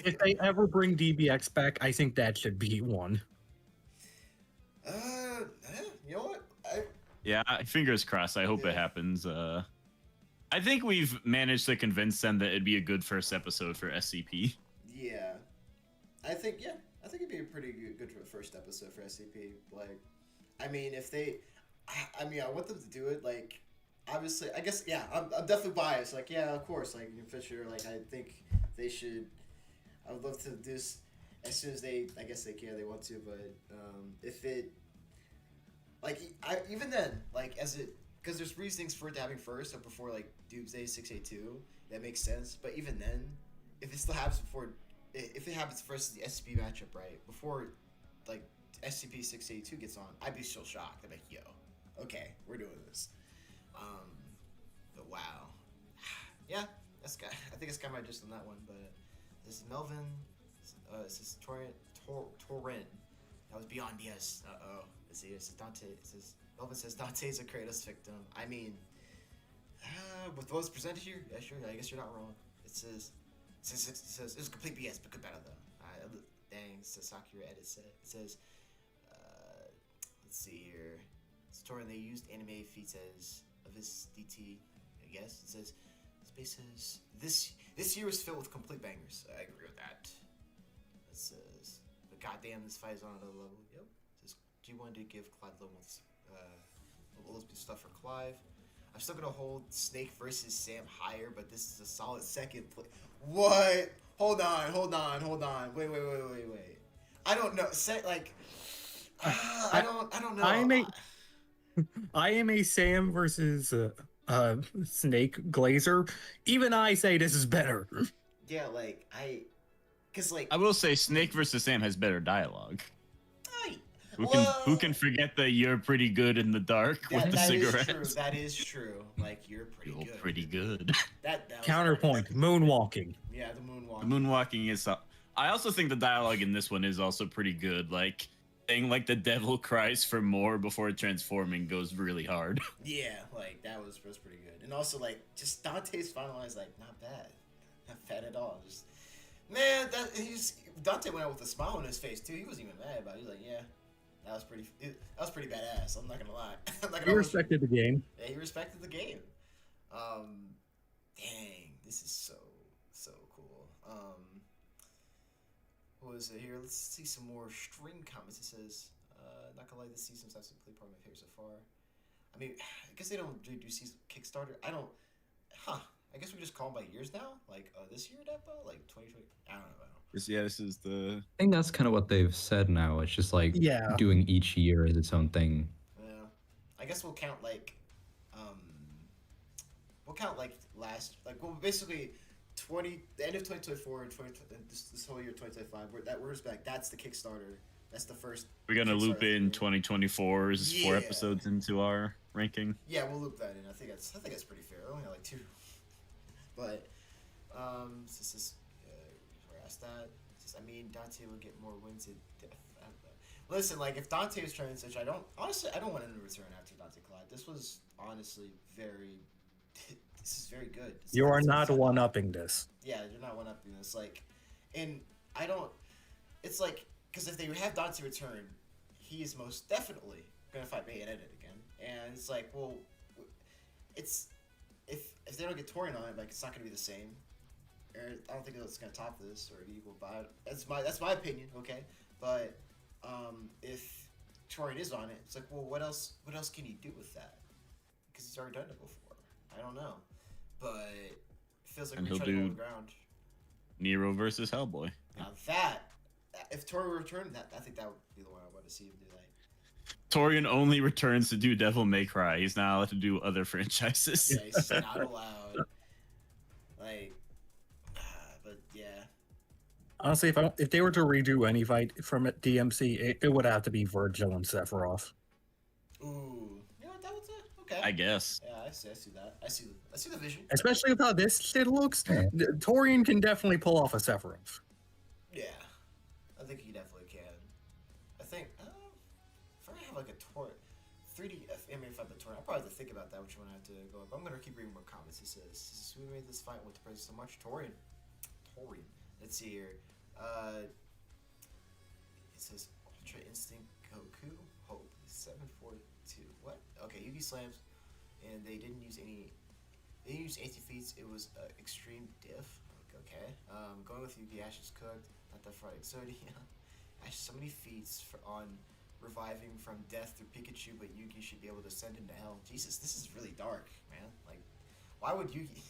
If they ever bring DBX back, I think that should be one.
You know what?
Yeah, fingers crossed. I hope it happens. I think we've managed to convince them that it'd be a good first episode for SCP.
Yeah, I think it'd be a pretty good first episode for SCP. Like, I mean, if they, I want them to do it. Like, obviously, I guess, yeah, I'm definitely biased. Like, yeah, of course, like Fisher. Like, I think they should. I would love to do this as soon as they want to. But if it, like, even then, like, because there's reasonings for it to happen first, or before like Doomsday 682, that makes sense. But even then, if it still happens if it happens first the SCP matchup, right before like SCP 682 gets on, I'd be still shocked. I'd be like, yo, okay, we're doing this. But wow, yeah, I think it's kind of just on that one. But this is Melvin. This is Torin. That was Beyond BS. This is Dante. Melvin says Dante's a Kratos victim. I mean, with those presented here, yeah, sure. I guess you're not wrong. It says it's complete BS, but good battle though. Dang, Sakura edit said. It says, let's see here. Story they used anime feats of his DT. I guess it says Space says this year was filled with complete bangers. I agree with that. It says, but goddamn, this fight is on another level. Yep. It says G1 did give Clive little stuff for Clive. I'm still gonna hold Snake versus Sam higher, but this is a solid second place. What? Hold on. Wait. I don't know. I don't know.
I am a Sam versus Snake Glazer. Even I say this is better.
Yeah,
I will say Snake versus Sam has better dialogue. Who can forget that you're pretty good in the dark with the cigarettes?
That is true. Like, you're pretty good. That
Counterpoint: moonwalking.
Yeah, the moonwalking.
The moonwalking is. I also think the dialogue in this one is also pretty good. Like, saying like the devil cries for more before transforming goes really hard.
Yeah, like that was pretty good. And also like just Dante's final line is like not bad at all. Just man, Dante went out with a smile on his face too. He wasn't even mad about it. He was like, yeah. That was pretty badass. I'm not gonna lie.
He respected the game.
Yeah, he respected the game. Dang, this is so cool. What was it here? Let's see some more stream comments. It says, not gonna lie, this season's absolutely part of my favorite so far. I mean, I guess they don't do season Kickstarter. I guess we just call them by years now. Like this year, Depo, like 2020. I don't know.
This is the.
I think that's kind of what they've said now. It's just like doing each year as its own thing.
Yeah, I guess we'll count basically the end of 2024 and this whole year 2025. We're just like that's the Kickstarter That's the first.
We're gonna loop in
Kickstarter
2024's 4 episodes into our ranking.
Yeah, we'll loop that in. I think that's pretty fair. I only have like 2, but since this we're asked that, I mean Dante will get more wins at death. I don't know. Listen, like if Dante was trying such, I don't want him to return after Dante Clive. This was honestly very. This is very good.
You are not one-upping this.
Yeah, you're not one-upping this. Like, and I don't. It's like because if they have Dante return, he is most definitely gonna fight Bayonetta again, and it's like, well, it's if they don't get Torian on it, like it's not gonna be the same. Or I don't think it's gonna top this or equal. But that's my opinion, okay? But if Torian is on it, it's like, well, what else can he do with that? Because he's already done it before. I don't know, but it feels like we're trying to go on the ground.
Nero versus Hellboy.
Now that, if Torian returned, I think that would be the one I want to see him do. Like,
Torian only returns to do Devil May Cry. He's not allowed to do other franchises.
Yeah, he's not allowed. Like, but yeah.
Honestly, if they were to redo any fight from DMC, it would have to be Virgil and Sephiroth.
Ooh, you know what? That was okay.
I guess.
Yeah, I see that. I see the vision.
Especially with how this shit looks, Torian can definitely pull off a Sephiroth.
Yeah, I think he definitely can. I think if I have like a 3D, I mean, if I have the Torian, I'll probably have to think about that. Which one I have to go. But I'm gonna keep reading more comments. It says, "We made this fight with the presence so much Torian." Let's see here. It says Ultra Instinct Goku Hope 742. What? Okay, Yugi slams, and they didn't use any. They didn't use anti-feats. It was extreme diff. Okay. Going with Yugi, Ash is cooked. Not that Friday. So yeah, Ash so many feats on reviving from death through Pikachu, but Yugi should be able to send him to hell. Jesus, this is really dark, man. Like, why would Yugi?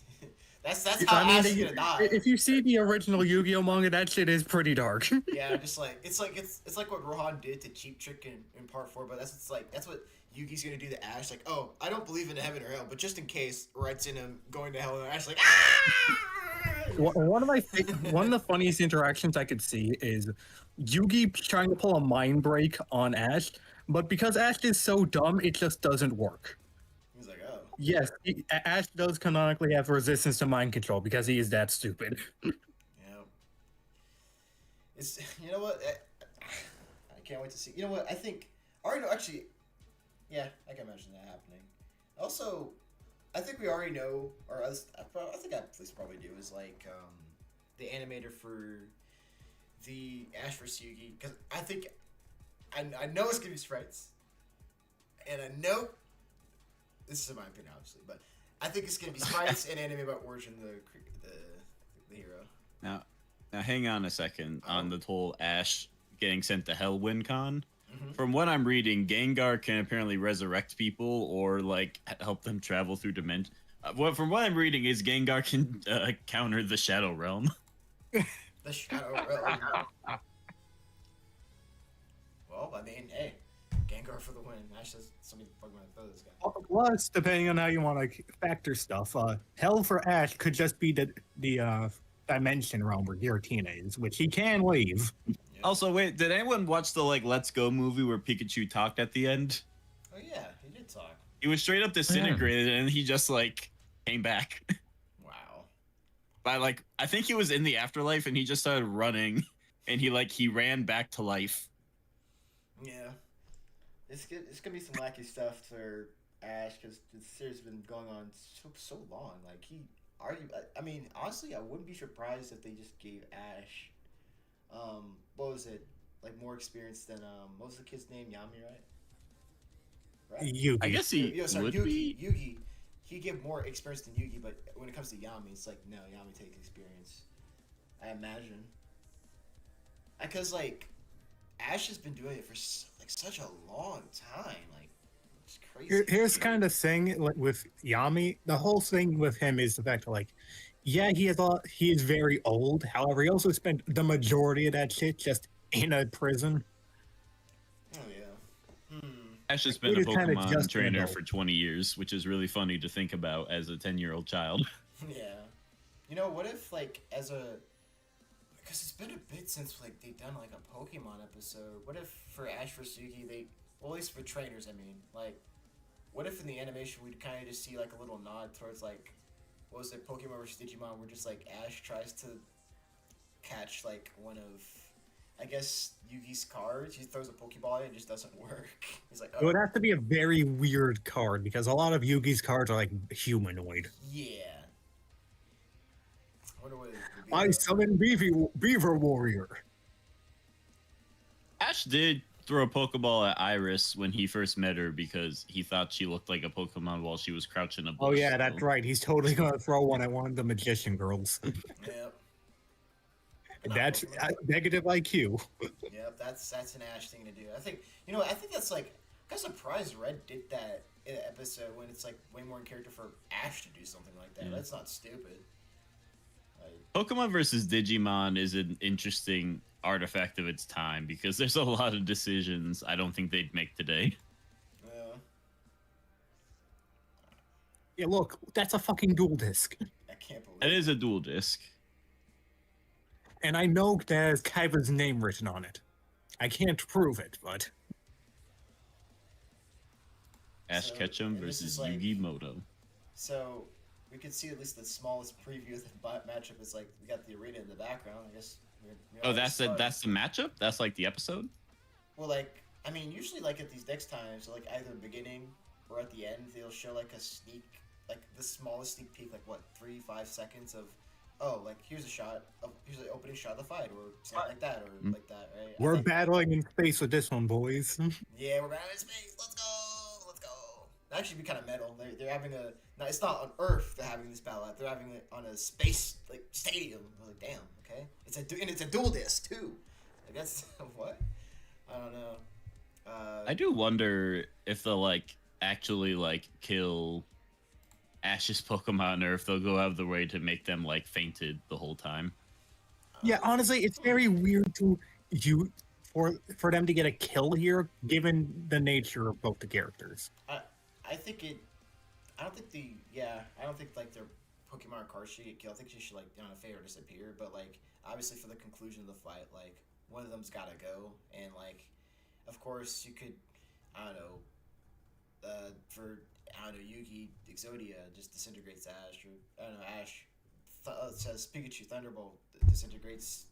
that's how Ash is gonna die.
If you see the original Yu-Gi-Oh manga, that shit is pretty dark.
Yeah, just like it's like what Rohan did to Cheap Trick in part 4, but that's what Yugi's gonna do to Ash. Like, oh, I don't believe in heaven or hell, but just in case, writes in him going to hell, and Ash like, ah!
One of the funniest interactions I could see is Yugi trying to pull a mind break on Ash, but because Ash is so dumb, it just doesn't work.
He's like, oh.
Yes, Ash does canonically have resistance to mind control because he is that stupid.
Yeah. It's, you know what? I can't wait to see. You know what? I think. Already know, actually. Yeah, I can imagine that happening. Also, I think we already know, or I think I at least probably do, is like the animator for the Ash vs. Yugi, because I think I know it's gonna be sprites, and I know this is in my opinion, obviously, but I think it's gonna be sprites and animated by Origin, the hero.
Now hang on a second on the whole Ash getting sent to Hell WinCon. Mm-hmm. From what I'm reading, Gengar can apparently resurrect people or like help them travel through dimensions. From what I'm reading, is Gengar can counter the Shadow Realm.
The Shadow Realm. Well, I mean, hey, Gengar for the win. Ash says somebody fucking want to throw this guy.
Plus, depending on how you want to factor stuff, Hell for Ash could just be the dimension realm where Giratina is, which he can leave.
Also, wait, did anyone watch the Let's Go movie where Pikachu talked at the end?
Oh yeah, he did talk.
He was straight up disintegrated and he just came back.
Wow.
By I think he was in the afterlife and he just started running and he ran back to life.
Yeah. It's gonna be some wacky stuff for Ash because the series has been going on so long. I mean, honestly, I wouldn't be surprised if they just gave Ash what was it? More experience than what was the kid's name? Yami, right?
Yugi.
I guess he would be.
Yugi. He gave more experience than Yugi, but when it comes to Yami, it's like no, Yami takes experience. I imagine. Because Ash has been doing it for such a long time. It's crazy.
Here's kind of thing with Yami. The whole thing with him is the fact that yeah, he is very old. However, he also spent the majority of that shit just in a prison.
Oh yeah.
Ash has been a Pokemon trainer for 20 years, which is really funny to think about as a 10-year-old child.
Yeah. You know, what if Because it's been a bit since like they've done like a Pokemon episode. What if for Ash vs Yugi they, well, at least for trainers, I mean, like, what if in the animation we'd kind of just see like a little nod towards like, what was it, Pokemon vs Digimon, where just like Ash tries to catch like one of, I guess, Yugi's cards. He throws a Pokeball and it just doesn't work. He's like,
It would
oh,
have to be a very weird card because a lot of Yugi's cards are like humanoid.
yeah. I wonder what it would be.
I
though.
summon Beaver Warrior.
Ash did throw a Pokeball at Iris when he first met her because he thought she looked like a Pokemon while she was crouching in a bush.
Oh yeah, that's right. He's totally gonna throw one at one of the magician girls.
Yep.
That's negative IQ.
Yep, that's an Ash thing to do. I think I think that's like, I'm kind of surprised Red did that in an episode when it's like way more in character for Ash to do something like that.
Yeah.
That's not stupid. Like,
Pokemon versus Digimon is an interesting artifact of its time because there's a lot of decisions I don't think they'd make today.
Yeah, look, that's a fucking dual disc.
I can't believe
It is a dual disc.
And I know there's Kaiba's name written on it. I can't prove it, but
Ash
So,
Ketchum
and this
versus
is like-
Yugi Moto.
So we could see at least the smallest preview of the matchup is like we got the arena in the background. I guess.
Oh, that's the matchup? That's like the episode?
Well, like, I mean, usually like at these next times, like either beginning or at the end, they'll show like a sneak, like the smallest sneak peek, like what, 3-5 seconds of, oh, like here's a shot of, here's the opening shot of the fight, or something like that, or like that, right? I
we're
think-
battling in space with this one, boys.
Yeah, we're battling in space. Let's go. Let's go. That actually be kind of metal. They're having a. No, it's not on Earth. They're having this battle at. They're having it on a space like stadium. I was like, damn. Okay. It's a dual disc too. Like that's what? I don't know.
I do wonder if they'll like actually like kill Ash's Pokemon or if they'll go out of the way to make them like fainted the whole time.
Yeah, honestly, it's very weird for them to get a kill here, given the nature of both the characters.
I think it. I don't think the. Yeah, I don't think like their Pokemon cards should get killed. I think she should like on a fade or disappear. But like obviously for the conclusion of the fight, like one of them's gotta go, and like of course you could. I don't know. Yugi Exodia just disintegrates Ash, or I don't know, Ash says Pikachu Thunderbolt disintegrates,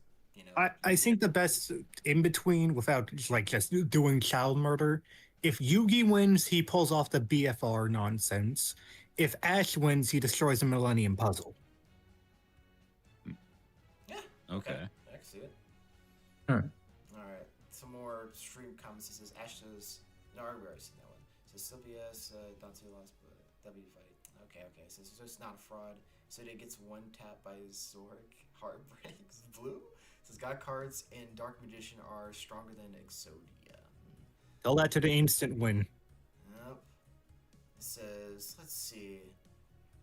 I think the best in between, without just doing child murder, if Yugi wins, he pulls off the BFR nonsense. If Ash wins, he destroys the Millennium Puzzle.
Yeah.
Okay.
I can see it.
Alright.
Alright. Some more stream comments. It says Ash says, no, I've already seen that one. It says Sylvia's Dante lost, but W fight. Okay. It says so it's not a fraud. So it gets one tap by his Zork. Heartbreaks. Blue? It says God cards and Dark Magician are stronger than Exodia.
Tell that to the instant win.
Yep. It says, let's see.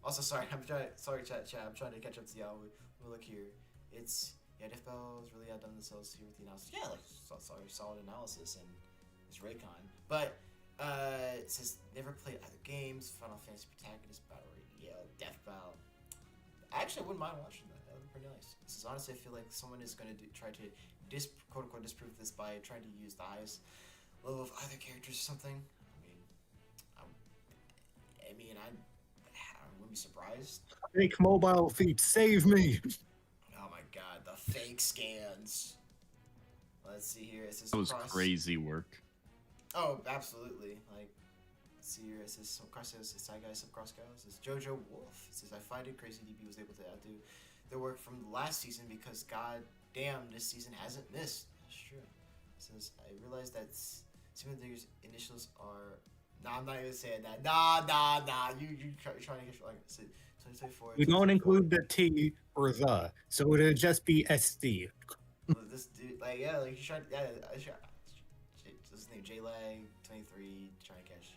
Also, sorry, chat. I'm trying to catch up to y'all. We'll look here. It's, Diff Bell's really outdone themselves here with the analysis. Yeah, like, solid analysis and it's Raycon. But, it says, never played either games, Final Fantasy Protagonist, Battle Royale, Death Bell. Actually, I wouldn't mind watching that. That would be pretty nice. This is honestly, I feel like someone is going to try to quote unquote disprove this by trying to use the highest level of either characters or something. I wouldn't be surprised.
Fake mobile feet, save me!
Oh my god, the fake scans. Let's see here. It says
That was crazy work.
Oh, absolutely. Like, let's see here. It says some cross side guys, some cross guys. It says Jojo Wolf. It says I find it crazy DB was able to outdo their work from last season because god damn, this season hasn't missed. That's true. It says I realized that some of their initials are. Nah, I'm not even saying that. Nah. You're trying to get like 2024.
We don't include the T or the, so it'll just be SD.
This dude, like, yeah, like he's trying. Yeah, his name JLag 23. He's trying to catch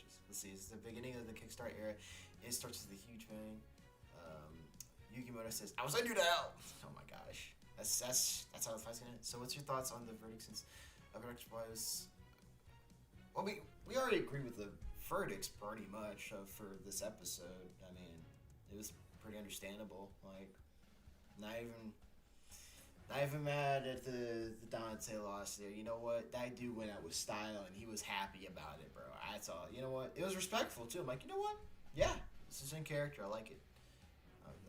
this. Let's see. It's the beginning of the Kickstart era. It starts with a huge bang. Yukimoto says, "I was under the hell." Oh my gosh, that's how the fight's gonna end. So, what's your thoughts on the verdict? Since verdict was, well, we already agree with the verdicts pretty much for this episode. I mean, it was pretty understandable. Like, not even. Not even mad at the Dante loss there. You know what? That dude went out with style, and he was happy about it, bro. That's all. You know what? It was respectful too. I'm like, you know what? Yeah, this is in character. I like it.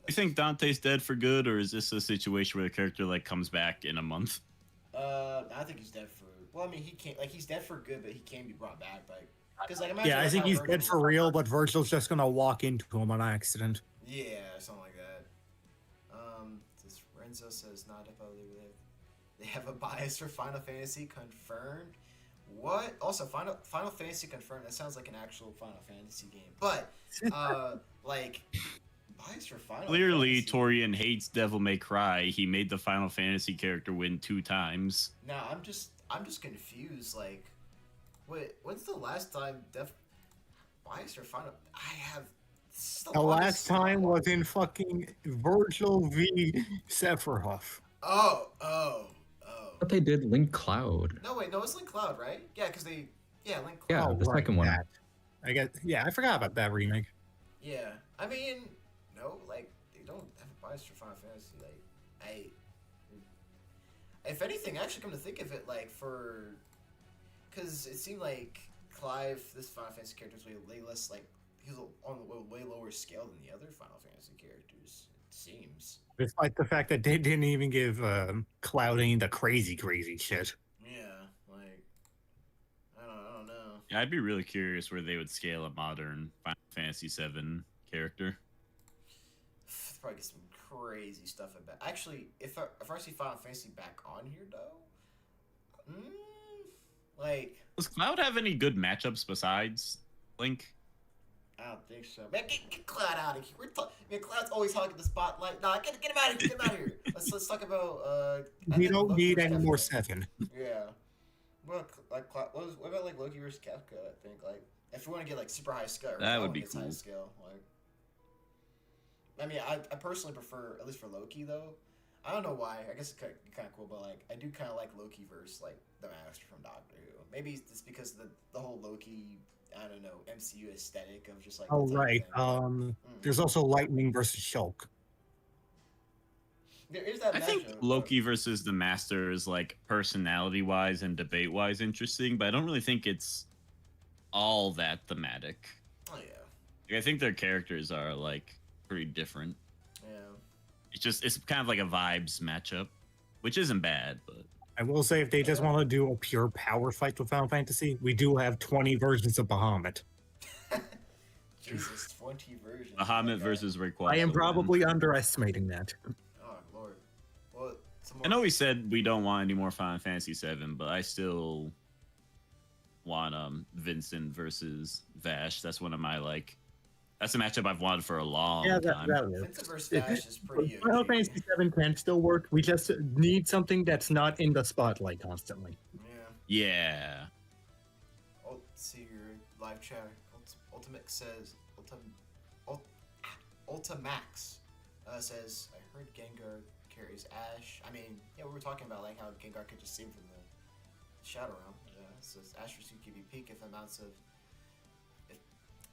You think Dante's dead for good, or is this a situation where the character like comes back in a month?
I think he's dead for. Well, I mean, he can't. Like, he's dead for good, but he can be brought back. Like, because like, imagine
Yeah, I
like
think
how
he's
Virgil
dead
was-
for real, but Virgil's just gonna walk into him on accident.
Yeah, something like that. This Renzo says not about they have a bias for Final Fantasy confirmed. What? Also, Final Fantasy confirmed. That sounds like an actual Final Fantasy game, but like bias for Final.
Clearly,
Fantasy.
Torian hates Devil May Cry. He made the Final Fantasy character win 2 times.
Nah, I'm just confused. Like, when's the last time bias for Final? I have.
The last time was in fucking Virgil v. Sephiroth.
Oh.
But they did Link Cloud.
No, wait, no, it's Link Cloud, right? Yeah, because Link Cloud.
Yeah, the second one.
that. I guess. Yeah, I forgot about that remake.
Yeah, I mean, no, like, they don't have a bias for Final Fantasy. Like, if anything, actually, come to think of it, like, because it seemed like Clive, this Final Fantasy character, was way less, like, he was on a way lower scale than the other Final Fantasy characters, it seems.
Despite the fact that they didn't even give Cloud any of the crazy shit.
Yeah, like, I don't know.
Yeah, I'd be really curious where they would scale a modern Final Fantasy VII character.
Probably get some crazy stuff about. Actually, if I see Final Fantasy back on here though, like,
Does Cloud have any good matchups besides Link?
I don't think so. Man, get Cloud out of here. Man, Cloud's always hogging the spotlight. Nah, get him out of here. Get him out of here. Let's talk about. I
We
think
don't
Loki
need
versus
any more
Kafka.
7.
Yeah. Well, like what about like Loki versus Kafka? I think like if you want to get like super high scale,
That would be
high
cool.
scale. Like, I mean, I personally prefer, at least for Loki though. I don't know why. I guess it's kind of cool, but like I do kind of like Loki versus like the Master from Doctor Who. Maybe it's because the whole Loki, I don't know, MCU aesthetic of just like.
Oh
the type of
right.
thing.
There's also Lightning versus Shulk.
There is that.
I think
matchup,
Loki versus the Master is like personality-wise and debate-wise interesting, but I don't really think it's all that thematic.
But, oh yeah.
Like, I think their characters are like pretty different.
Yeah.
It's kind of like a vibes matchup, which isn't bad, but
I will say, if they just want to do a pure power fight with Final Fantasy, we do have 20 versions of Bahamut.
Jesus, 20 versions.
Bahamut
Okay.
versus Rayquaza.
I am
wins.
probably underestimating that.
Oh lord. Well, some more.
I know we said we don't want any more Final Fantasy VII, but I still want Vincent versus Vash. That's one of my like. That's a matchup I've wanted for a long time.
that works.
Vincent versus Vash is pretty.
Final
OG.
Fantasy 7 can still work. We just need something that's not in the spotlight constantly.
Yeah.
Yeah.
Oh, let's see your live chat. Ultimate says Ultimax says, I heard Gengar carries Ash. I mean, yeah, we were talking about like how Gengar could just save from the Shadow Realm. Yeah, so Ash Pursuit could be peak if amounts of. If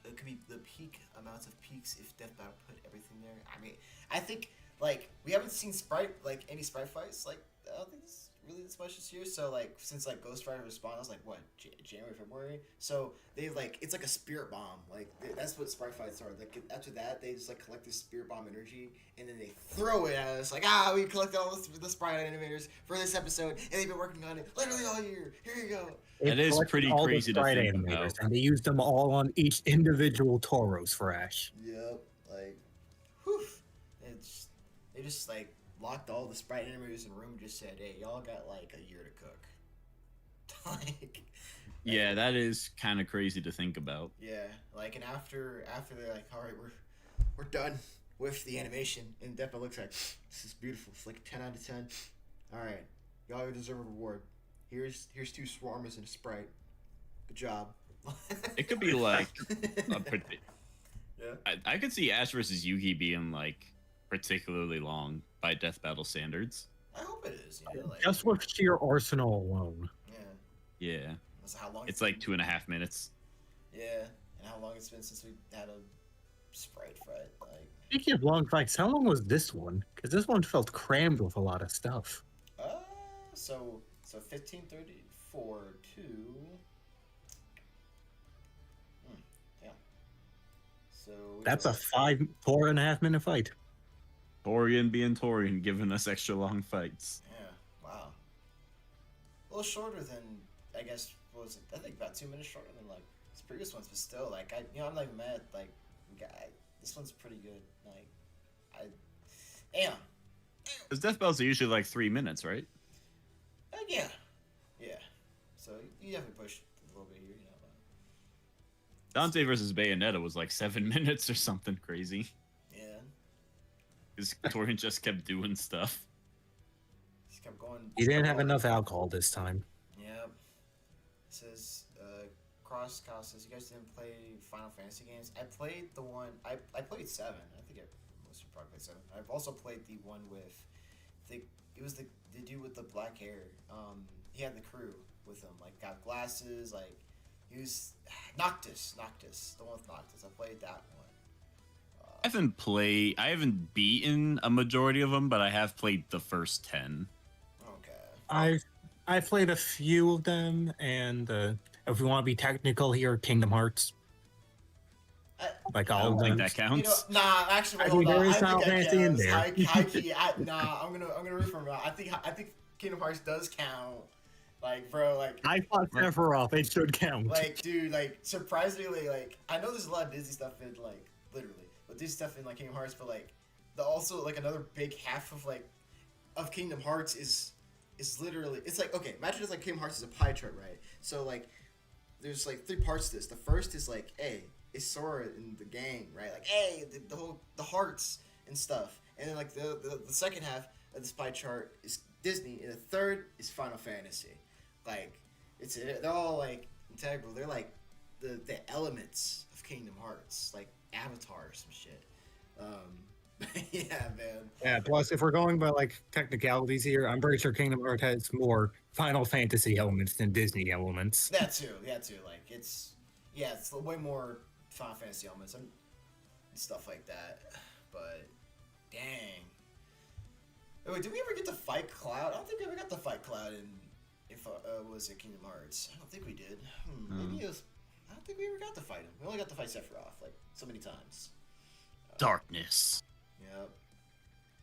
it could be the peak amounts of peaks if Death Battle put everything there. I mean, I think like we haven't seen any sprite fights. Like I don't think this really this much this year. So like since like Ghost Rider spawned, was like what January, February. So they like it's like a spirit bomb. Like that's what sprite fights are. Like after that, they just like collect this spirit bomb energy and then they throw it at us. Like we collected all the sprite animators for this episode, and they've been working on it literally all year. Here you go.
That
They
is
collected
pretty
all the
crazy to
sprite
think
animators,
about.
and they used them all on each individual Tauros for Ash.
Yep. Like, whew. They just like locked all the sprite animators in the room and just said, hey, y'all got like a year to cook. like.
Yeah, that is kind of crazy to think about.
Yeah, like, and after they're like, all right, we're done with the animation, and Depa looks like, this is beautiful. It's like 10 out of 10. All right, y'all deserve a reward. Here's 2 swarmers and a sprite. Good job.
It could be like
Yeah.
I could see Ash versus Yugi being like particularly long by Death Battle standards.
I hope it is. You know, like,
Just with sheer arsenal alone.
yeah.
Yeah,
That's how long
it's like 2.5 minutes.
Yeah, and how long it's been since we had a sprite fight. Like,
Speaking of long fights, how long was this one? Because this one felt crammed with a lot of stuff.
So 1534 to. Yeah. So
That's a 4.5 minute fight.
Torian being Torian, giving us extra long fights.
Yeah. Wow. A little shorter than I guess. What was it? I think about 2 minutes shorter than like his previous ones, but still, like I'm not even mad. Like, this one's pretty good. Like, damn.
Because death bells are usually like 3 minutes, right?
Yeah. So you definitely pushed a little bit here, But...
Dante versus Bayonetta was like 7 minutes or something crazy.
Yeah.
Because Torian just kept doing stuff.
Just kept going.
He didn't have enough alcohol this time.
Yep. It says, Cross Kyle says, you guys didn't play Final Fantasy games? I played the one, I played 7. I think most of you probably played 7. I've also played the one with, it was the dude with the black hair. He had the crew with him, like, got glasses, like, he was, Noctis, the one with Noctis. I played that one.
I haven't beaten a majority of them, but I have played the first 10.
Okay.
I played a few of them, and if we want to be technical here, Kingdom Hearts. Like
I
all
don't
of them.
think that counts.
Nah, actually,
I
hold
think
on.
there is
I
Final
think that
Fantasy in
counts.
there.
High key, I'm gonna root for him. I think Kingdom Hearts does count. Like, bro, like
I fought Sephiroth. It should count.
like, dude, like, surprisingly, like, I know there's a lot of Disney stuff in, like, literally, but Disney stuff in, like, Kingdom Hearts, but, like, also, like, another big half of, like, of Kingdom Hearts is literally, it's like, okay, imagine it's like Kingdom Hearts is a pie chart, right? So, like, there's, like, 3 parts to this. The first is, like, hey, it's Sora and the gang, right? Like, hey, the hearts and stuff. And then, like, the second half of this pie chart is Disney, and the third is Final Fantasy. Like, they're all, like, integral. They're, like, the elements of Kingdom Hearts. Like, Avatar or some shit. Yeah, man.
Yeah, plus, if we're going by, like, technicalities here, I'm pretty sure Kingdom Hearts has more Final Fantasy elements than Disney elements.
That too. Like, it's way more Final Fantasy elements and stuff like that. But, dang. Wait, did we ever get to fight Cloud? I don't think we ever got to fight Cloud in... was it Kingdom Hearts? I don't think we did. Maybe it was. I don't think we ever got to fight him. We only got to fight Sephiroth like so many times.
Darkness.
Yep.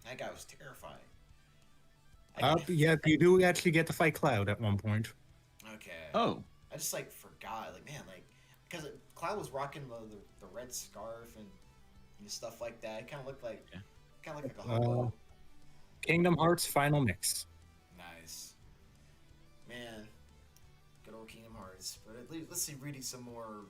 That guy was terrifying.
Yeah, you do actually get to fight Cloud at one point.
Okay.
Oh.
I just like forgot, like, man, like, because Cloud was rocking the red scarf and stuff like that. It kind of looked like a hobo.
Kingdom Hearts Final Mix.
Nice. Man, good old Kingdom Hearts. But at least let's see, reading some more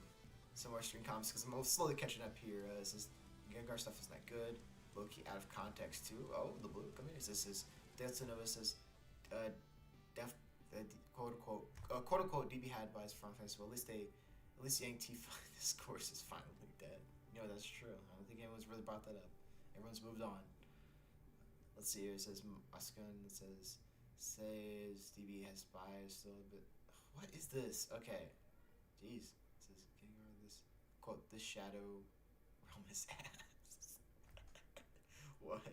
stream comments because I'm slowly catching up here. This Gengar stuff is not good. Low key out of context too. Oh, the blue community. This is Delta Nova says, quote unquote DB had by his front fence. Well, at least Yang T this course is finally dead. You know, that's true. I don't think anyone's really brought that up. Everyone's moved on. Let's see here. It says Muskin. It says DB has bias a little bit. What is this? Okay. Jeez. It says Gengar this quote this shadow realm is ass. What?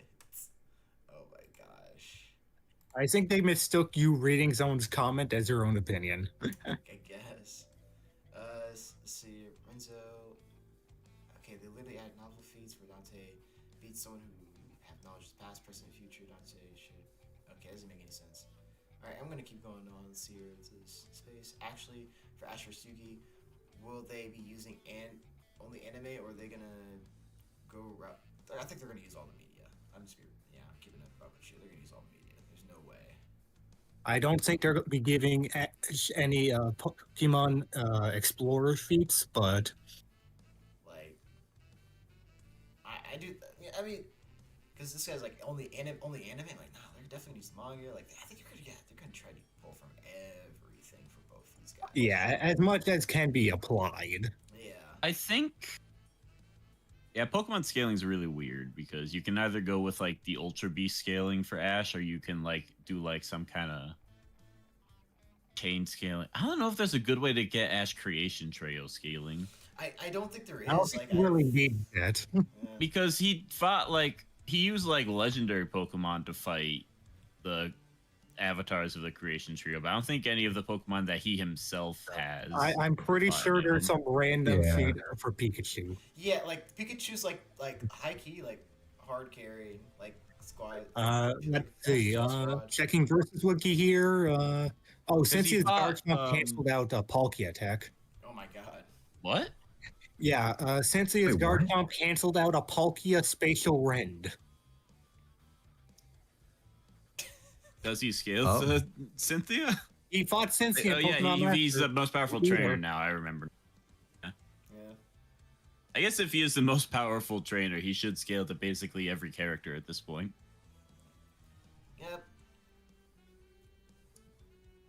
Oh my gosh.
I think they mistook you reading someone's comment as your own opinion.
I guess. Let's see. Renzo. Okay, they literally add novel feats where Dante beats someone who have knowledge of the past, present, and future. Dante should. Okay, doesn't make any sense. Alright, I'm gonna keep going on. Let's see here. It's this space. Actually, for Ash vs. Yugi, will they be using only anime, or are they gonna go? I think they're gonna use all the media. I'm keeping it up with you. They're gonna use all the media. There's no way.
I don't think they're going to be giving any Pokemon Explorer feats, but
Like, I do. I mean, because this guy's like only anime. Like, nah, they're definitely use manga. Like, I think they're gonna try to pull from everything for both these guys.
yeah, as much as can be applied.
Yeah.
I think. Yeah, Pokemon scaling is really weird because you can either go with like the Ultra Beast scaling for Ash, or you can like do like some kind of chain scaling. I don't know if there's a good way to get Ash Creation Trail scaling.
I don't think there is.
I don't think you really need that.
Because he used like legendary Pokemon to fight the avatars of the creation trio, but I don't think any of the Pokemon that he himself has.
I'm pretty
fire
sure there's
damage.
some random
Yeah.
feed for Pikachu.
Yeah, like Pikachu's like high key, like hard carry, like squad.
Let's see.
Squad.
Checking versus wiki here. Since
he
his
fought,
Garchomp canceled out Palkia attack.
Oh my god.
What?
Yeah, Sensei's
Wait, what?
Garchomp canceled out a Palkia Spatial Rend.
Does he scale
Oh.
to Cynthia?
He fought Sensei.
Oh
in
yeah,
Pokemon
he's
Master.
the most powerful
Yeah.
trainer now. I remember.
Yeah.
I guess if he is the most powerful trainer, he should scale to basically every character at this point.
Yep.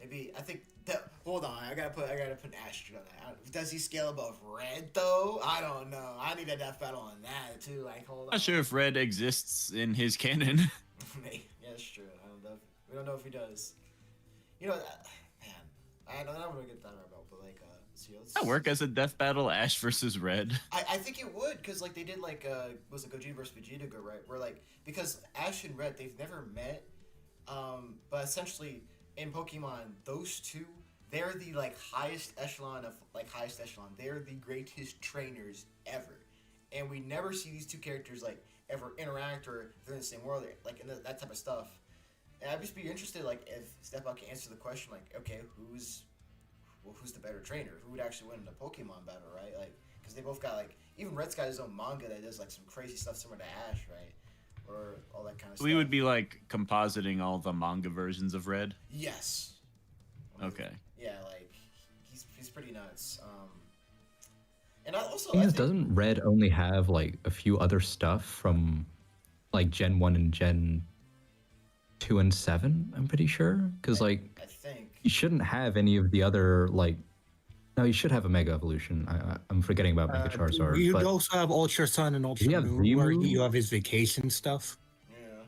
Maybe I think that. Hold on, I gotta put an asterisk on that. Does he scale above Red though? I don't know. I need a death battle on that too. Like, hold on.
Not sure if Red exists in his canon.
Yeah, that's true. I don't know. We don't know if he does. You know, man. I don't want to get that about, but like, see, let's.
That work as a death battle, Ash versus Red.
I think it would, because like they did like was it Gogeta versus Vegeta go right? Where like because Ash and Red they've never met, but essentially in Pokemon those two they're the like highest echelon. They're the greatest trainers ever, and we never see these two characters like ever interact or they're in the same world like in that type of stuff. And I'd just be interested like if Step Out can answer the question like okay who's the better trainer? Who would actually win in a Pokemon battle, right? Like, because they both got like even Red's got his own manga that does like some crazy stuff similar to Ash, right? Or all that kind of stuff.
We would be like compositing all the manga versions of Red.
Yes.
Okay.
Yeah, like he's pretty nuts. And I also
Thing
I
is,
think,
doesn't Red only have like a few other stuff from like Gen 1 and Gen 2 and 7? I'm pretty sure. Because like
I think
you shouldn't have any of the other like. No, you should have a Mega Evolution. I'm forgetting about Mega Charizard.
You
but
also have Ultra Sun and Ultra
you have
Moon, where
Rimu?
you have his vacation stuff.
yeah.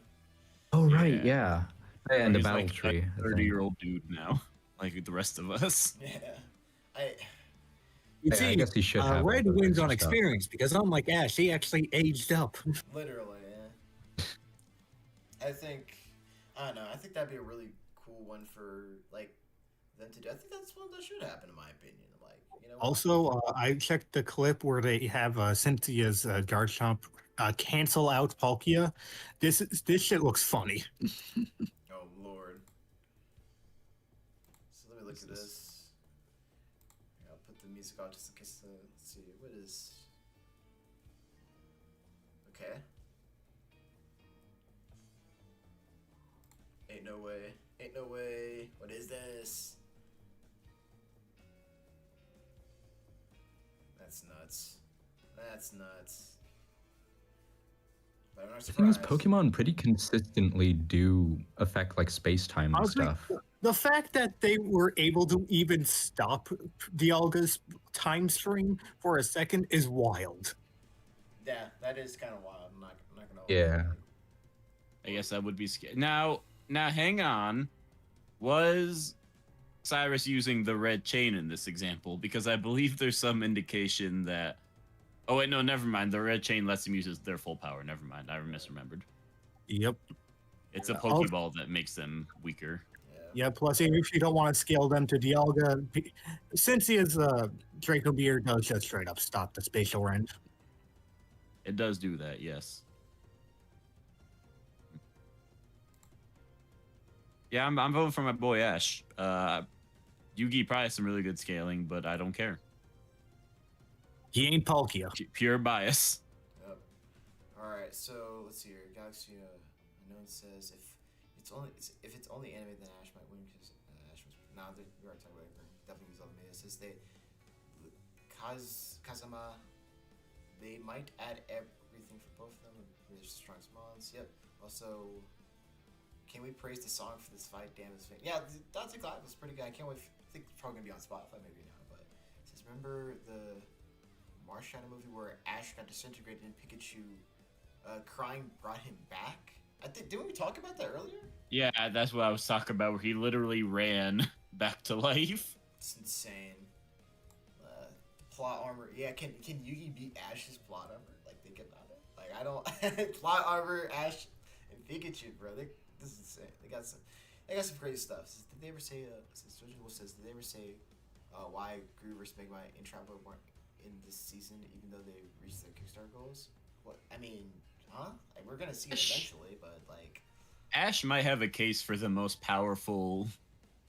oh right, yeah, and the
He's
battle
like
tree.
a 30-year-old dude now, like the rest of us.
Yeah.
You
Yeah, I
see,
guess he should have
Red
all the
wins
extra
on
stuff.
experience because unlike Ash, he actually aged up.
Literally, yeah. I think I don't know. I think that'd be a really cool one for like them to do. I think that's one that should happen in my opinion. Like, you know.
Also, I checked the clip where they have Cynthia's Garchomp cancel out Palkia. This shit looks funny.
Oh lord. So let me look at this. I'll put the music on just in case. Let's see. What is? Okay. Ain't no way. Ain't no way. What is this? That's nuts. That's nuts. But I'm not
The thing is,
surprised.
Pokemon pretty consistently do affect like space time and
Honestly,
stuff.
The fact that they were able to even stop Dialga's time stream for a second is wild.
Yeah, that is kind of wild. I'm not gonna.
Yeah.
I guess that would be scary. Now, hang on. Was Cyrus using the red chain in this example? Because I believe there's some indication that. Oh wait, no, never mind. The red chain lets him use their full power. Never mind. I misremembered.
Yep.
It's a Pokeball that makes them weaker.
Yeah, plus if you don't want to scale them to Dialga, since he is Draco Beer does just straight up stop the spatial rend.
It does do that, yes. Yeah, I'm voting for my boy Ash. Yugi probably has some really good scaling, but I don't care.
He ain't Palkia.
Pure bias.
Yep. All right, so let's see here. Galaxy Unknown says if it's only anime, then Ash might win because Ash was. Now we already talked about it. Definitely use all the media. It says Kazama. They might add everything for both of them. Really strong spawns. Yep. Also, can we praise the song for this fight? Damn, this thing. Yeah, Dante Clive was pretty good. I can't wait. I think it's probably gonna be on Spotify maybe now. But it says remember the Marshall movie where Ash got disintegrated and Pikachu crying brought him back. Didn't we talk about that earlier?
Yeah, that's what I was talking about, where he literally ran back to life.
It's insane. Plot armor. Yeah, can Yugi beat Ash's plot armor? Like, think about it. Like, I don't. Plot armor, Ash, and Pikachu, bro. This is insane. They got some. They got some crazy stuff. Did they ever say? Says, did they ever say why Gru vs Megami and Traveler weren't in this season, even though they reached their Kickstarter goals? What I mean, huh? Like, we're gonna see it eventually, but like,
Ash might have a case for the most powerful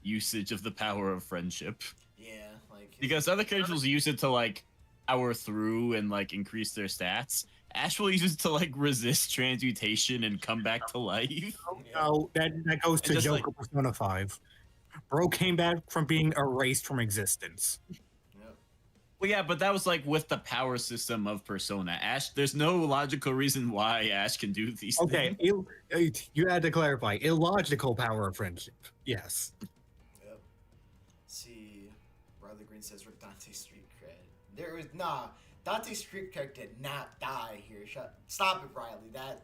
usage of the power of friendship.
yeah, like
Because other characters use it to like power through and like increase their stats. Ash will use it to like resist transmutation and come back to life.
No, that goes to
just,
Joker Persona 5. Bro came back from being erased from existence.
Yep.
Well, yeah, but that was like with the power system of Persona. Ash, there's no logical reason why Ash can do these
Okay,
things.
you had to clarify. Illogical power of friendship. Yes.
Yep. See, Riley Green says Rick Dante street cred. There was Dante street cred did not die here. Stop it, Riley. That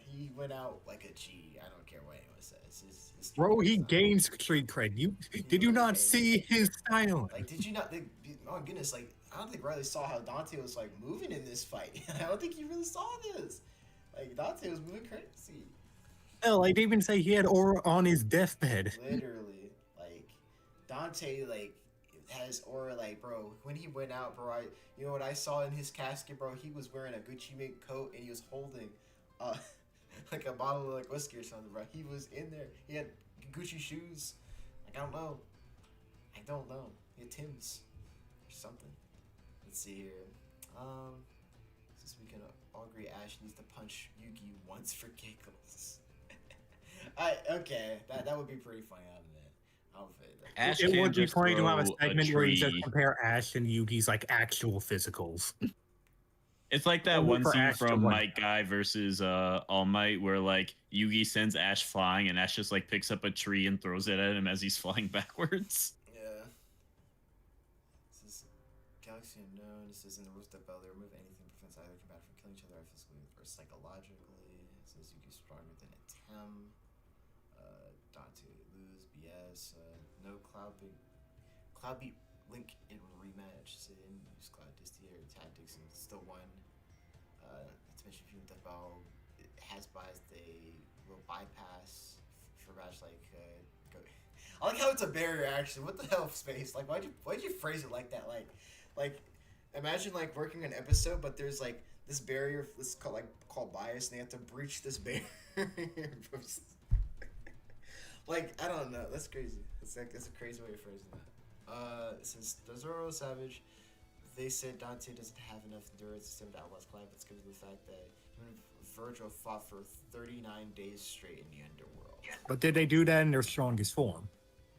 he went out like a G. I don't care what anyone says. His
Bro, he
gained.
gained street cred. Did you not see his style?
Like, did you not? Oh goodness! Like, I don't think Riley saw how Dante was like moving in this fight. I don't think he really saw this. Like, Dante was moving crazy.
Hell, I'd even say he had aura on his deathbed.
Literally, like Dante, like has aura. Like, bro, when he went out, bro, you know what I saw in his casket, bro? He was wearing a Gucci mink coat and he was holding, like a bottle of like whiskey or something, bro. He was in there. He had Gucci shoes. Like, I don't know. He had Tim's or something. Let's see here. Since we can all agree, Ash needs to punch Yugi once for giggles. Okay, that would be pretty funny out of that outfit.
Ash
It
can
would be
just
funny to have a
throw
segment where you just
tree.
compare Ash and Yugi's like actual physicals.
It's like that
Only
one
for
scene
Ash to
from
win.
Might Guy versus All Might where like Yugi sends Ash flying and Ash just like picks up a tree and throws it at him as he's flying backwards.
Yeah. This is Galaxy Unknown. This is in the Rules of Bell. They remove anything that prevents either combatant from killing each other physically or psychologically. It says you get stronger than a Tem. Dante lose BS. No Cloud beat Link in rematch. So they didn't use Cloud Disty or tactics and still won. Not to mention if you the bell, it has buys they will bypass for match like go. I like how it's a barrier action. What the hell, Space? Like, why'd you phrase it like that? Like, imagine like working an episode, but there's like this barrier. This is called bias, and they have to breach this barrier. Like, I don't know. That's crazy. It's a crazy way of phrasing that. Since Zoro Savage, they said Dante doesn't have enough endurance to stand with Outlast Clive. It's because of the fact that Virgil fought for 39 days straight in the underworld.
But did they do that in their strongest form?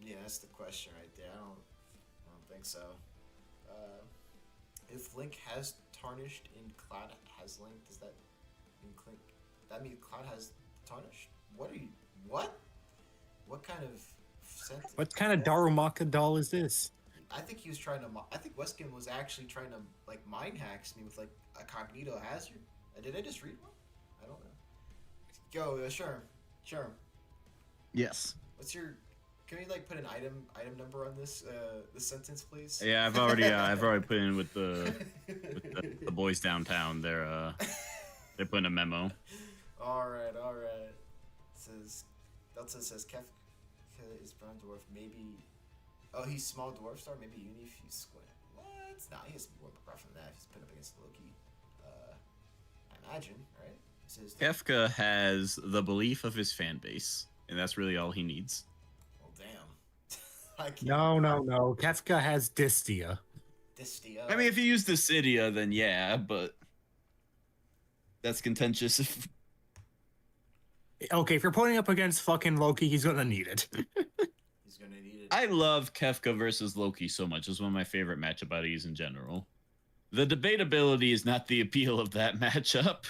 Yeah, that's the question right there. I don't think so. If Link has tarnished and Cloud has Link, does that mean Clink? That means Cloud has tarnished? What kind of sentence?
What kind of Darumaka doll is this?
I think he was trying to. I think Westkin was actually trying to like mind hacks me with like a cognito hazard. Did I just read one? I don't know. Go, sure.
Yes.
What's your? Can we like put an item number on this sentence, please?
Yeah, I've already put in with the boys downtown. They're putting a memo.
All right. Says Delta says Kefka is brown dwarf. Maybe. Oh, he's small dwarf star. Maybe Uni if you squint. What? Nah, he has more rough than that. He's put up against Loki. I imagine, right? It says
Kefka has the belief of his fan base, and that's really all he needs.
Well, damn. I can't.
No. Kefka has Dystia.
Dystia.
I mean, if you use Dissidia, then yeah, but that's contentious.
Okay, if you're putting up against fucking Loki, he's gonna need it.
He's gonna need it.
I love Kefka versus Loki so much. It's one of my favorite matchup buddies in general. The debatability is not the appeal of that matchup.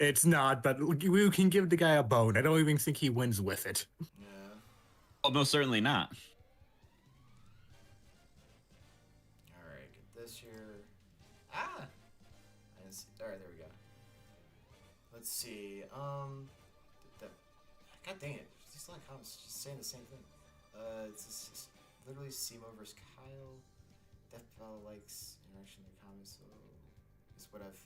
It's not, but we can give the guy a bone. I don't even think he wins with it.
Yeah.
Oh, most certainly not.
All right, get this here. I didn't see. All right, there we go. Let's see. God dang it! These like comments just saying the same thing. It's literally Simo versus Kyle. Deathbell likes interaction in the comments, so is what I've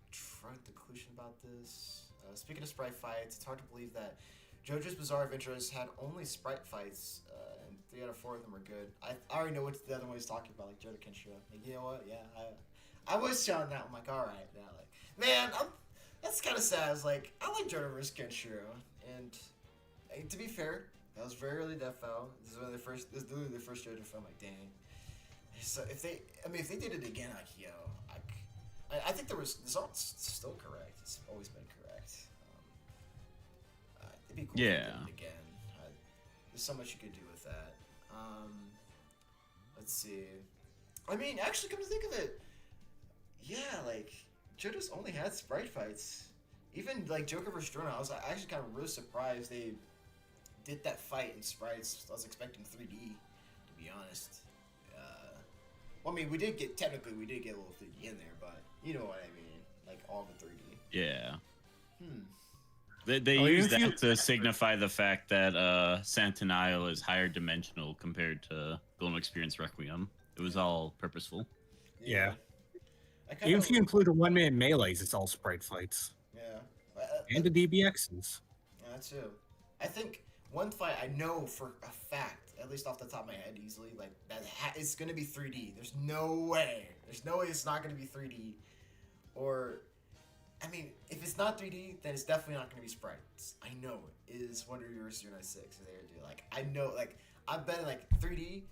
tried to conclusion about this. Speaking of sprite fights, it's hard to believe that JoJo's Bizarre Adventures had only sprite fights, and 3 out of 4 of them were good. I already know what the other one he's talking about, like Jodo Kenshiro. Like, you know what? Yeah, I was showing that. I'm like, all right, now, like, man, that's kind of sad. I was like, I like Jodo vs Kenshiro, and to be fair, that was very early Death Battle. This is one of the first. This is literally the first JoJo film. Like, dang. So if they did it again, like, yo, I think the result's still correct. It's always been correct. It'd be cool if they did it again. There's so much you could do with that. Let's see. I mean, actually, come to think of it, yeah, like JoJo's only had sprite fights. Even like Joker vs. Drona, I was actually kind of really surprised they did that fight in sprites. I was expecting 3D, to be honest. Well, I mean, we did get a little 3D in there, but you know what I mean, like all the 3D.
Yeah. They use that
you...
to signify the fact that Santanile is higher dimensional compared to Golem Experience Requiem. It was all purposeful.
Yeah. Even if you include the 1-minute melees, it's all sprite fights.
Yeah.
And the DBXs.
Yeah, too. I think one fight I know for a fact, at least off the top of my head, easily, like that it's gonna be 3D. There's no way. There's no way it's not gonna be 3D. Or, I mean, if it's not 3D, then it's definitely not gonna be sprites. I know it is Wonder Universe 096. They're gonna do like I know like I've been like 3D,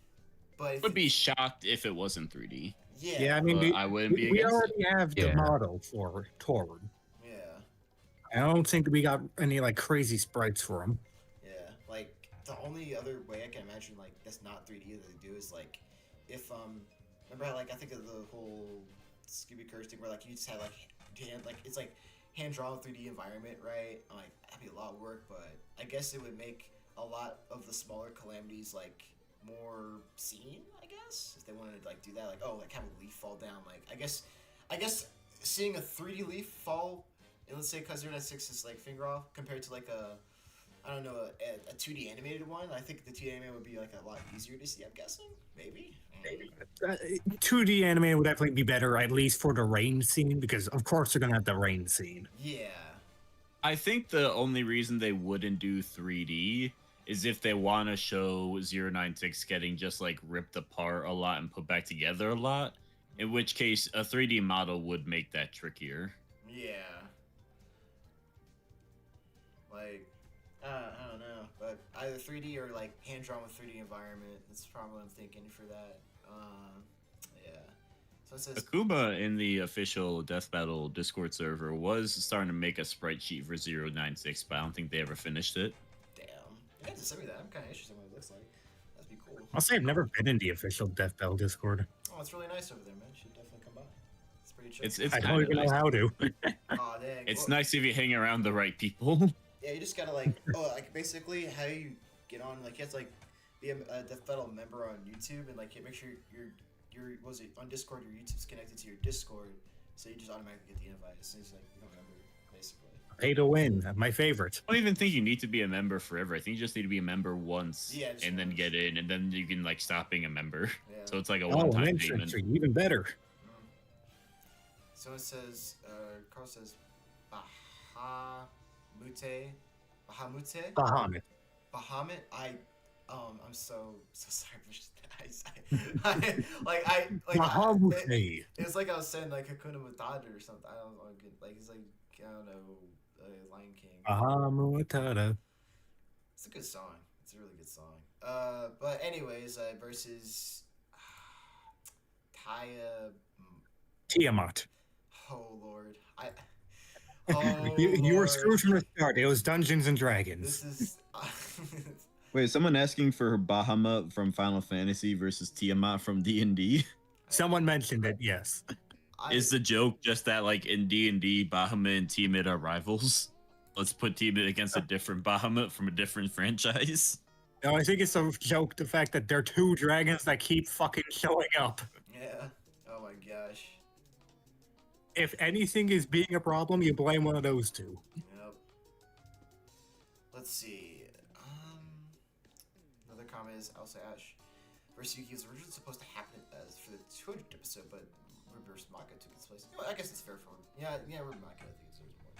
but
I would be shocked if it wasn't 3D.
Yeah.
Yeah, I mean,
I wouldn't be
we
against
already have the model for Torward.
Yeah.
I don't think we got any like crazy sprites for him.
Yeah, like the only other way I can imagine like that's not 3D that they do is like if remember how like I think of the whole Scooby Curse thing where like you just had like hand like it's like hand drawn 3D environment, right? I'm like that'd be a lot of work, but I guess it would make a lot of the smaller calamities like more seen, I guess, if they wanted to like do that, like like have a leaf fall down, like I guess seeing a 3D leaf fall, and let's say because 096 is like finger off compared to like I don't know, a 2D animated one, I think the 2D animated would be like a lot easier to see, I'm guessing, maybe.
2D animated would definitely be better, at least for the rain scene, because of course they're gonna have the rain scene.
Yeah.
I think the only reason they wouldn't do 3D is if they want to show 096 getting just like ripped apart a lot and put back together a lot, in which case a 3D model would make that trickier.
Yeah. Like, I don't know, but either 3D or like hand drawn with 3D environment. That's probably what I'm thinking for that. Yeah. So it says
Akuma in the official Death Battle Discord server was starting to make a sprite sheet for 096, but I don't think they ever finished it.
Yeah, just send me that. I'm kind of interested in what it looks like. That'd be cool.
I'll say I've never been in the official Death Battle Discord.
Oh, it's really nice over there, man. You should definitely come by. It's pretty chill.
It's
I don't even know how to.
Aw, dang.
It's nice if you hang around the right people.
Yeah, you just gotta like, like basically how you get on, like you have to like be a Death Battle member on YouTube and like make sure your was it on Discord, your YouTube's connected to your Discord, so you just automatically get the invite as soon as like you become a member, basically.
Pay to win, my favorite.
I don't even think you need to be a member forever. I think you just need to be a member once,
Yeah,
and then get in, and then you can like stop being a member.
Yeah.
So it's like a
Oh,
one-time
an
payment.
entry, even better.
So it says, Carl says, Bahamut.
Bahamut.
I'm so sorry for
Bahamut.
it's like I was saying like Hakuna Matata or something. I don't know, like it's like I don't know, Lion King.
Bahamut.
It's a good song. It's a really good song. But anyways, versus Taya.
Tiamat.
Oh Lord,
You were
Lord.
screwed from the start. It was Dungeons and Dragons.
This is.
Wait, someone asking for Bahamut from Final Fantasy versus Tiamat from D&D?
Someone mentioned it, yes.
Is the joke just that like in D&D, Bahamut and Tiamat are rivals? Let's put Tiamat against a different Bahamut from a different franchise.
No, I think it's a joke, the fact that they're two dragons that keep fucking showing up.
Yeah. Oh my gosh.
If anything is being a problem, you blame one of those two.
Yep. Let's see. Another comment is also Ash versus Yuki was originally supposed to happen as for the 200th episode, but Reverse Maka took its place. You know, I guess it's fair for him. Yeah, Reverse Maka I think it's more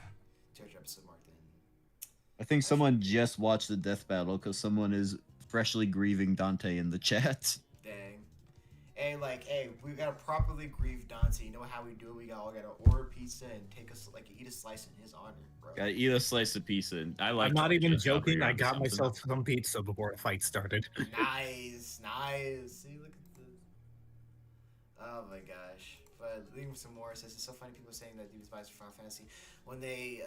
200th episode mark than
I think someone just watched the death battle because someone is freshly grieving Dante in the chat.
Dang. Hey, like, hey, we gotta properly grieve Dante. You know how we do it? We gotta order pizza and take us like eat a slice in his honor, bro.
Gotta eat a slice of pizza. And I like.
I'm not even joking. I
on
got
something.
myself some pizza before the fight started.
Nice, nice. See, look at this. Oh my gosh. But leaving some more, it says it's so funny people saying that he was biased for Final Fantasy when they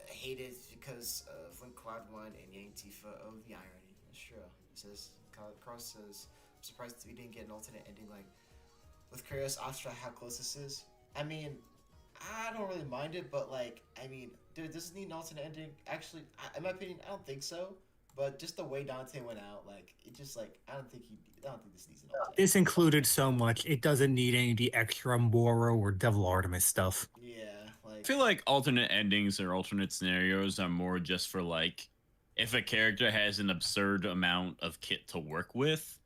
hate it because of when Cloud won and Yang Tifa. Oh, the irony. That's true. It says, Cross says, I'm surprised we didn't get an alternate ending like with Curious Astra how close this is. I mean, I don't really mind it, but like, I mean, dude, does it need an alternate ending? Actually, in my opinion, I don't think so. But just the way Dante went out, like, it just like I don't think this needs an alternate.
This included so much. It doesn't need any of the extra Moro or Devil Artemis stuff.
Yeah, like
I feel like alternate endings or alternate scenarios are more just for like if a character has an absurd amount of kit to work with.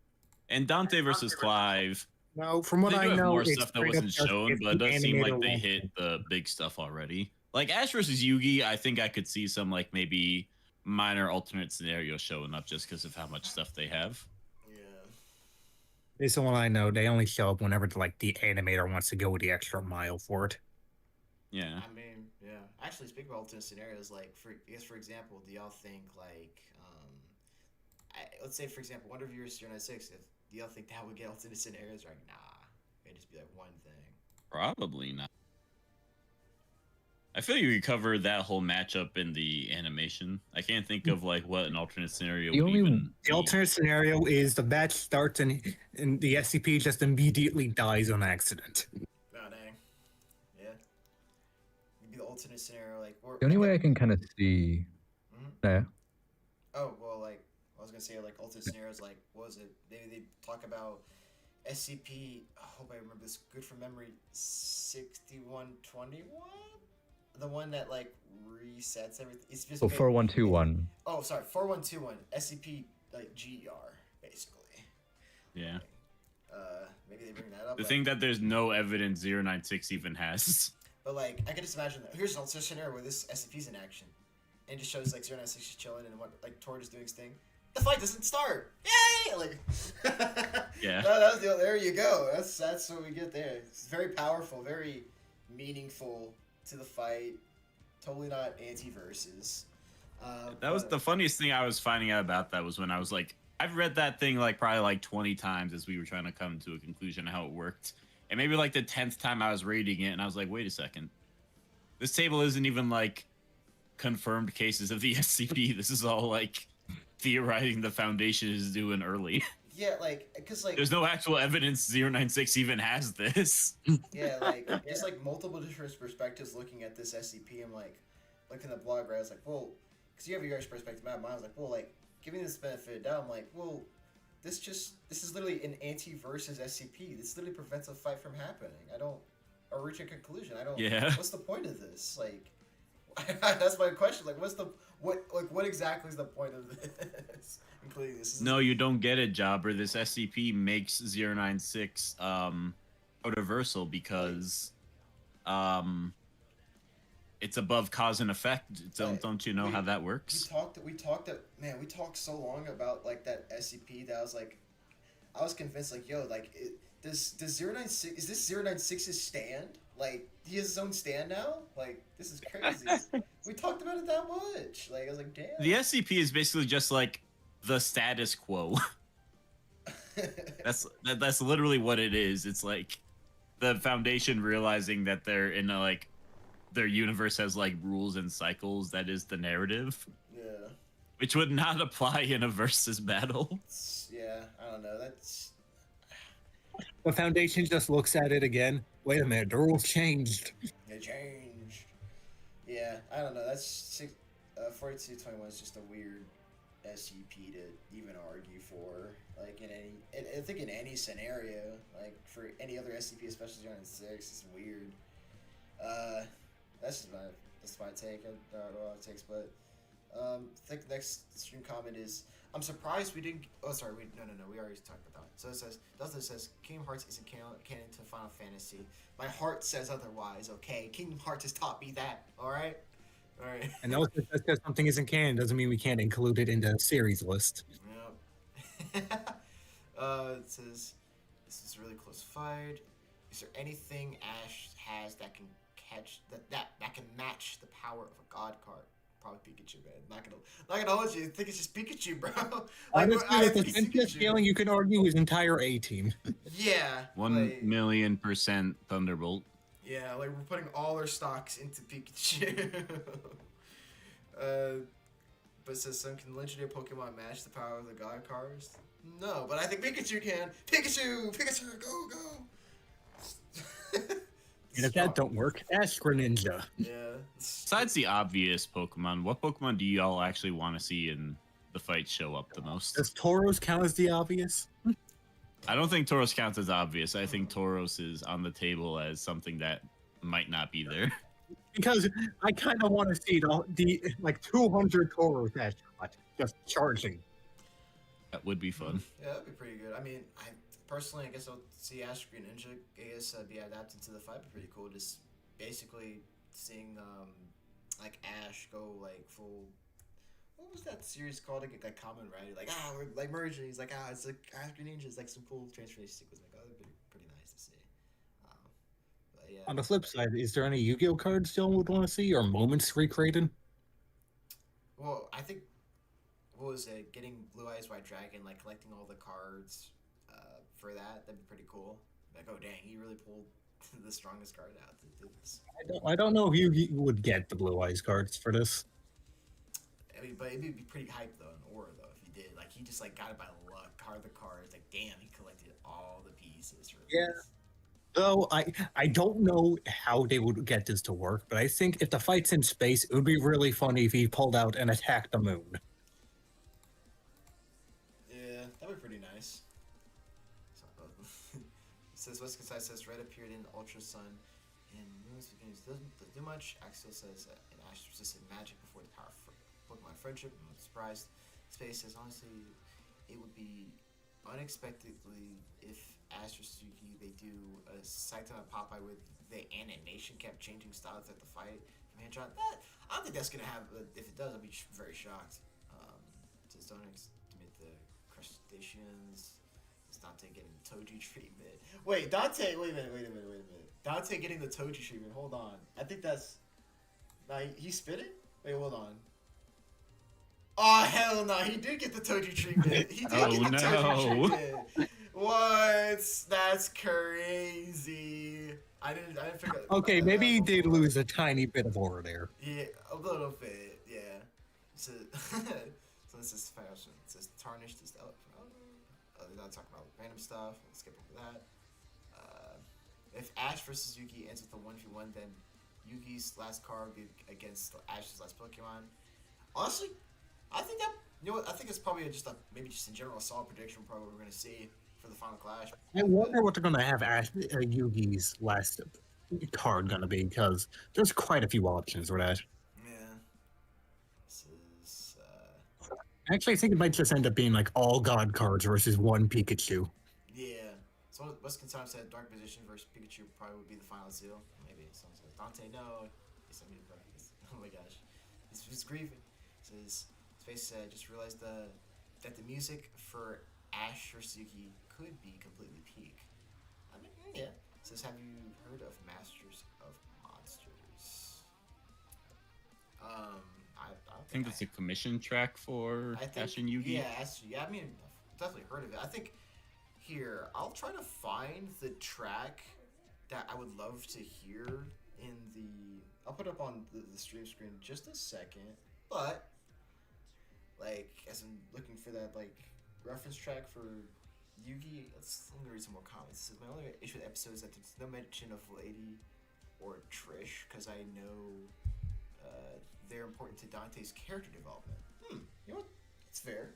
And Dante versus Clive,
No, from what
they
I
do have
know,
more
it's
stuff that
straight up
wasn't
just
shown,
if
but it
the
does seem like
animator
they
wants
hit the big stuff already. Like Ash versus Yugi, I think I could see some like maybe minor alternate scenarios showing up just because of how much stuff they have.
yeah.
Based on what I know, they only show up whenever like the animator wants to go the extra mile for it.
Yeah.
I mean, yeah. Actually, speaking of alternate scenarios, like for example, do y'all think like let's say for example, Wonder Viewers 096, if do y'all think that would get alternate scenarios? Right? Nah, it'd just be like one thing.
Probably not. I feel you could cover that whole matchup in the animation. I can't think of like what an alternate scenario
The
would
only-
even
The
be.
alternate scenario is the match starts and the SCP just immediately dies on accident.
Oh dang. Yeah. It'd be the alternate scenario, like
The only way I can kind of see.
Mhm.
Yeah.
Oh well, like I was gonna say, like alternate scenarios, like what was it? Maybe they talk about SCP. I hope I remember this good from memory. 6121, the one that like resets everything. It's just
So 4121.
Oh, sorry, 4121 SCP like GER basically.
Yeah.
Maybe they bring that up.
The
like-
thing that there's no evidence 096 even has.
But like, I can just imagine that. Here's an alternate scenario where this SCP's in action, and it just shows like 096 is chilling and what like Tord is doing his thing. The fight doesn't start. Yay! Like,
Yeah.
That's there you go. That's what we get there. It's very powerful, very meaningful to the fight. Totally not anti-verses.
That was
but-
the funniest thing I was finding out about that was when I was like, I've read that thing like probably like 20 times as we were trying to come to a conclusion of how it worked. And maybe like the 10th time I was reading it and I was like, wait a second. This table isn't even like confirmed cases of the SCP. This is all like theorizing the Foundation is doing early.
Yeah, like, cause like
There's no actual evidence 096 even has this.
yeah, like just like multiple different perspectives looking at this SCP. I'm like, looking at the blog, right? I was like, well, because you have your guys' perspective. Mine was like, well, like giving this benefit of doubt. I'm like, well, this is literally an anti-versus SCP. This literally prevents a fight from happening. Or reach a conclusion.
Yeah.
What's the point of this? Like, that's my question. Like, what exactly is the point of this? Including this.
No, you don't get it, Jobber. This SCP makes 096 universal because it's above cause and effect. Don't you know how that works?
We talked so long about like that SCP that I was convinced like, yo, like does 096 is this 096's stand? Like he has his own stand now? Like this is crazy. We talked about it that much. Like I was like, damn.
The SCP is basically just like the status quo. That's literally what it is. It's like the Foundation realizing that they're in a like their universe has like rules and cycles. That is the narrative.
Yeah.
Which would not apply in a versus battle.
Yeah, I don't know. That's
The Foundation just looks at it again. Wait a minute, the rules changed.
They changed. Yeah, I don't know. That's 4221 is just a weird SCP to even argue for. Like I think in any scenario, like for any other SCP, especially 096, it's weird. That's my take. I don't know what it takes, but I think the next stream comment is, I'm surprised we didn't. Oh, sorry. No. We already talked about that. So it says, Dante says, Kingdom Hearts isn't canon to Final Fantasy. My heart says otherwise. Okay, Kingdom Hearts has taught me that. All right. All right.
And also, just because something isn't canon doesn't mean we can't include it in the series list.
Yep. It says this is a really close fight. Is there anything Ash has that can catch that can match the power of a God card? Probably Pikachu, man. Not gonna hold you. I think it's just Pikachu, bro.
Honestly,
I
with the
think it's
senseless
Pikachu.
feeling, you can argue his entire A team.
Yeah.
1,000,000% Thunderbolt.
Yeah, like we're putting all our stocks into Pikachu. But it says some can legendary Pokemon match the power of the God cards. No, but I think Pikachu can. Pikachu, go, go.
And if that don't work, ask Greninja.
Yeah.
Besides the obvious Pokemon, what Pokemon do y'all actually want to see in the fight show up the most?
Does Tauros count as the obvious?
I don't think Tauros counts as obvious. I think Tauros is on the table as something that might not be there.
Because I kind of want to see the like 200 Tauros Jackpot just charging.
That would be fun.
Yeah, that'd be pretty good. I mean, I personally, I guess I'll see Ash Greninja, I guess, be adapted to the fight. Be pretty cool. Just basically seeing like Ash go like full. What was that series called? Like Common Rider, like we're like merging. He's like it's like Ash Greninja is like some cool transformation sequence. Like that'd be pretty nice to see. But yeah.
On the flip side, is there any Yu-Gi-Oh cards y'all would want to see or moments recreated?
Well, I think what was it? Getting Blue Eyes White Dragon, like collecting all the cards for that. That'd be pretty cool. Like, oh dang, he really pulled the strongest card out to do this.
I don't know if you would get the Blue Eyes cards for this.
I mean, but it'd be pretty hype though in Aura though if he did. Like he just like got it by luck, card the cards. Like damn, he collected all the pieces. For
Yeah.
this.
Though I don't know how they would get this to work, but I think if the fight's in space, it would be really funny if he pulled out and attacked the moon.
Yeah, that'd be pretty nice. It says West Side says Red appeared in Ultra Sun and Moon's beginnings doesn't do much. Axel says in Ash resisted magic before the power of Pokemon friendship. I'm not surprised. Space says honestly it would be unexpectedly if Ash or Suzuki they do a Saitama Popeye with the animation kept changing styles at the fight from Handshot. That I don't think that's gonna have. If it does, I'll be very shocked. Says don't estimate the crustaceans. Is Dante getting the Toji treatment? Wait, Dante. Wait a minute. Dante getting the Toji treatment. Hold on. I think that's. Nah, he's spitting. Wait, hold on. Oh hell no! He did get the Toji treatment. He did get the Toji treatment. What? That's crazy. I didn't figure.
Okay, maybe he did lose a tiny bit of aura there.
Yeah, a little bit. Yeah. So, so this is fashion. It says tarnished is they're not talking about random stuff. Let's skip over that. If Ash versus Yugi ends with a 1v1, then Yugi's last card would be against Ash's last Pokemon. Honestly, I think that I think it's probably maybe just in general a solid prediction. Probably what we're gonna see for the final clash.
I wonder what they're gonna have Yugi's last card gonna be, because there's quite a few options for that.
Yeah. This is.
I actually think it might just end up being like all God cards versus one Pikachu.
Yeah. So Weston Time said Dark Position versus Pikachu probably would be the final seal. Maybe someone says Dante no. Oh my gosh. He's grieving. Says Space said just realized that the music for Ash or Suzuki could be completely peak. I mean yeah. Says have you heard of Masters of Monsters? I
think that's a commission track for Ash and Yugi.
Yeah, I mean, I've definitely heard of it. I think here, I'll try to find the track that I would love to hear in the. I'll put it up on the stream screen in just a second. But, like, as I'm looking for that, like, reference track for Yugi, let me read some more comments. It says, my only issue with the episode is that there's no mention of Lady or Trish, because I know they're important to Dante's character development. You know what? It's fair.